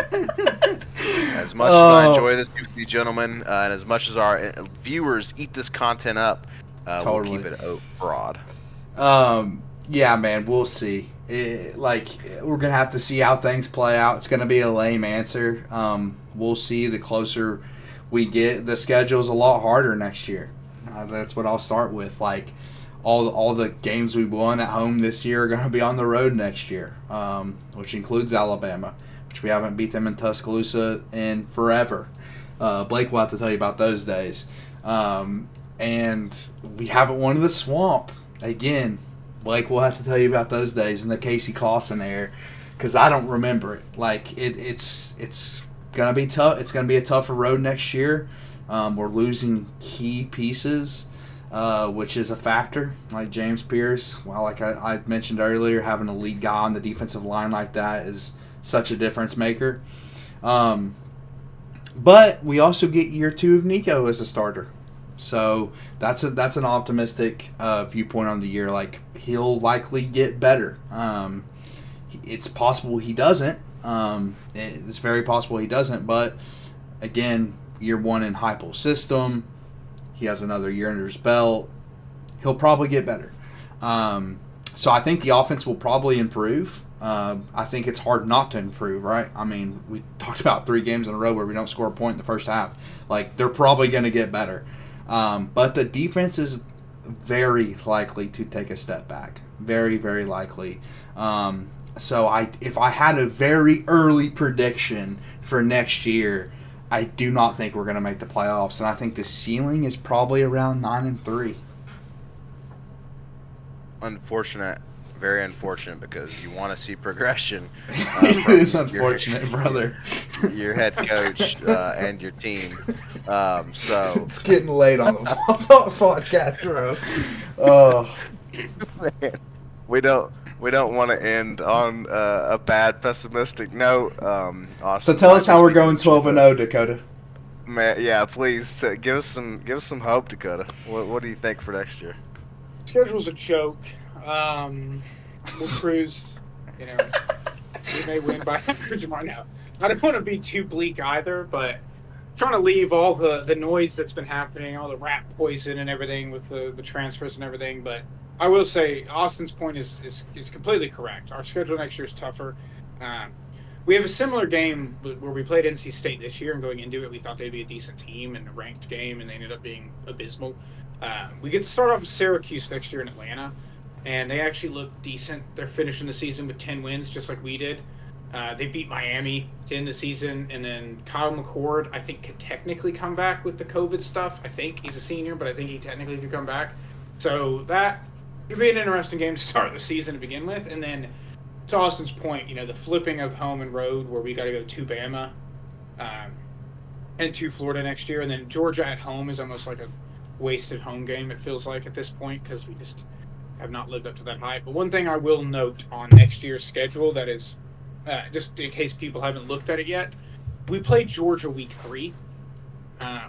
As much as I enjoy this with you gentlemen, and as much as our viewers eat this content up, Totally. we'll keep it broad. Yeah, man, we'll see. We're gonna have to see how things play out. It's gonna be a lame answer. We'll see. The closer we get, the schedule's a lot harder next year. That's what I'll start with. All the games we won at home this year are gonna be on the road next year, which includes Alabama, which we haven't beat them in Tuscaloosa in forever. Blake will have to tell you about those days. And we haven't won the Swamp again. Blake will have to tell you about those days in the Casey Clausen era, because I don't remember it. It's gonna be tough. It's gonna be a tougher road next year. We're losing key pieces, which is a factor. Like James Pierce, like I mentioned earlier, having a lead guy on the defensive line like that is such a difference maker. But we also get year 2 of Nico as a starter. So that's an optimistic viewpoint on the year. He'll likely get better. It's possible he doesn't. It's very possible he doesn't. But again, year 1 in Heupel's system, he has another year under his belt. He'll probably get better. So I think the offense will probably improve. I think it's hard not to improve, right? I mean, we talked about 3 games in a row where we don't score a point in the first half. They're probably going to get better. But the defense is very likely to take a step back. Very, very likely. So if I had a very early prediction for next year, I do not think we're going to make the playoffs. And I think the ceiling is probably around 9-3. Unfortunate. Very unfortunate, because you want to see progression. It's unfortunate, brother. Your head coach and your team. So it's getting late on the podcast, bro. Oh, man, we don't want to end on a bad, pessimistic note. Awesome. So tell us how we're going 12-0, Dakota. Man, yeah, please give us some hope, Dakota. What do you think for next year? Schedule's a joke. We'll cruise. We may win by average right now. I don't want to be too bleak either, but trying to leave all the noise that's been happening, all the rat poison and everything with the transfers and everything. But I will say Austin's point is completely correct. Our schedule next year is tougher. We have a similar game where we played NC State this year, and going into it, we thought they'd be a decent team and a ranked game, and they ended up being abysmal. We get to start off with Syracuse next year in Atlanta. And they actually look decent. They're finishing the season with 10 wins, just like we did. They beat Miami to end the season. And then Kyle McCord, I think, could technically come back with the COVID stuff. I think he's a senior, but I think he technically could come back. So that could be an interesting game to start the season to begin with. And then, to Austin's point, the flipping of home and road, where we got to go to Bama and to Florida next year. And then Georgia at home is almost like a wasted home game, it feels like, at this point, because we just have not lived up to that hype. But one thing I will note on next year's schedule that is, just in case people haven't looked at it yet, we play Georgia week 3,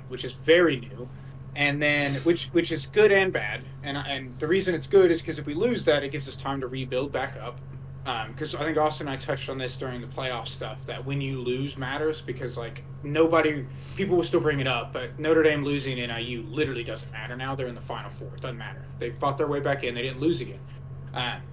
which is very new, and then which is good and bad. And the reason it's good is because if we lose that, it gives us time to rebuild back up. Because I think Austin and I touched on this during the playoff stuff, that when you lose matters, because people will still bring it up, but Notre Dame losing NIU literally doesn't matter now. They're in the Final Four. It doesn't matter. They fought their way back in. They didn't lose again.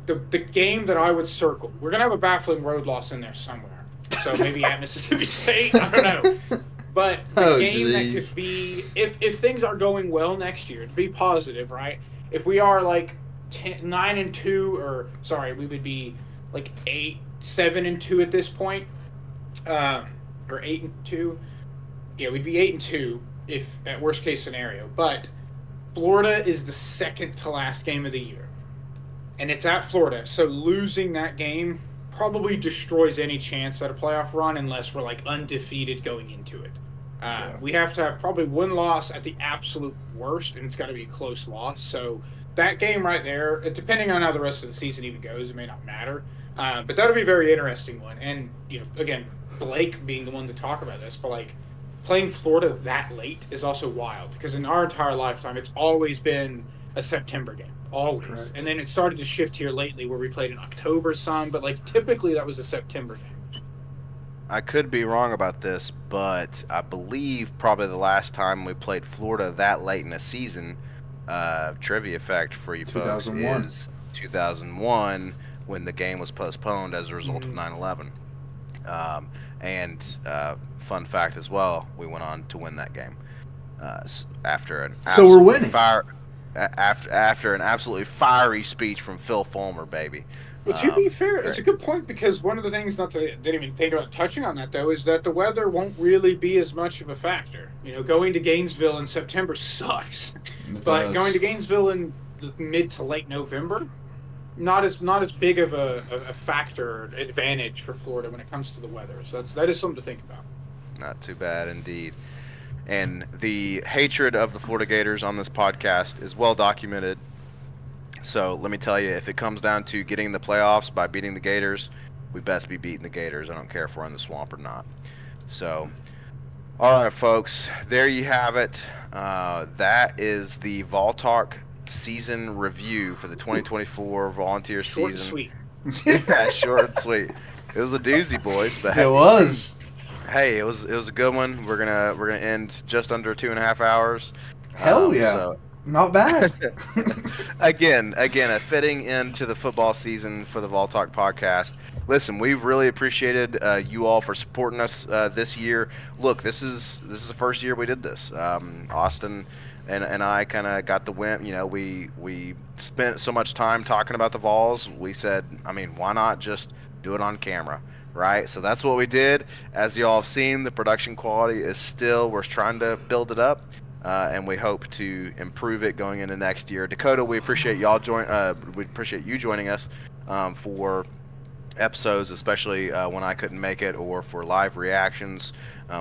The game that I would circle, we're going to have a baffling road loss in there somewhere. So maybe at Mississippi State, I don't know. But the game that could be, if things are going well next year, to be positive, right? If we are 9-2, or sorry, we would be 7-2 at this point, or 8-2. Yeah, we'd be 8-2 if at worst case scenario. But Florida is the second to last game of the year, and it's at Florida. So losing that game probably destroys any chance at a playoff run unless we're like undefeated going into it. We have to have probably one loss at the absolute worst, and it's got to be a close loss. So that game right there, depending on how the rest of the season even goes, it may not matter. But that'll be a very interesting one. And again, Blake being the one to talk about this, but like playing Florida that late is also wild because in our entire lifetime, it's always been a September game, always. Correct. And then it started to shift here lately where we played in October some, but like typically that was a September game. I could be wrong about this, but I believe probably the last time we played Florida that late in the season, trivia fact for you 2001. folks, is 2001 when the game was postponed as a result of 9/11. And fun fact as well, we went on to win that game after an we're winning. After an absolutely fiery speech from Phil Fulmer, baby. Well, to be fair, it's a good point because one of the things, didn't even think about touching on that though, is that the weather won't really be as much of a factor. Going to Gainesville in September sucks, but going to Gainesville in mid to late November, not as big of a factor advantage for Florida when it comes to the weather. So that is something to think about. Not too bad indeed. And the hatred of the Florida Gators on this podcast is well documented. So let me tell you, if it comes down to getting the playoffs by beating the Gators, we best be beating the Gators. I don't care if we're in the swamp or not. So, all right, folks, there you have it. That is the Vol Talk season review for the 2024 Volunteer short season. And sweet. Yeah, short and sweet. It was a doozy, boys. But it was. Hey, it was a good one. We're gonna end just under 2.5 hours. Hell yeah. So, not bad. again, a fitting end to the football season for the Vol Talk podcast. Listen, we've really appreciated you all for supporting us this year. Look, this is the first year we did this. Austin and I kind of got the whim. We spent so much time talking about the Vols. We said, why not just do it on camera? Right, so that's what we did. As you all have seen, the production quality is still, we're trying to build it up, and we hope to improve it going into next year. Dakota, we appreciate we appreciate you joining us for episodes, especially when I couldn't make it, or for live reactions.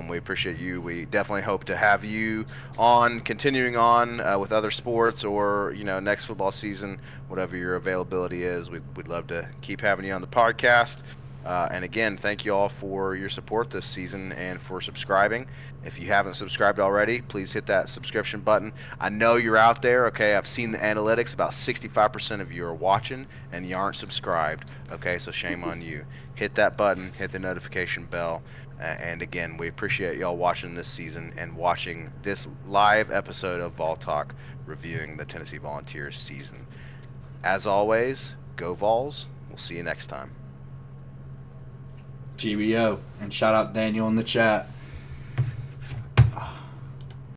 We appreciate you. We definitely hope to have you on, continuing on with other sports, or next football season, whatever your availability is. We'd love to keep having you on the podcast. And again, thank you all for your support this season and for subscribing. If you haven't subscribed already, please hit that subscription button. I know you're out there, okay? I've seen the analytics. About 65% of you are watching and you aren't subscribed, okay? So shame on you. Hit that button, hit the notification bell. And again, we appreciate y'all watching this season and watching this live episode of Vol Talk reviewing the Tennessee Volunteers season. As always, go Vols. We'll see you next time. GBO. And shout out Daniel in the chat.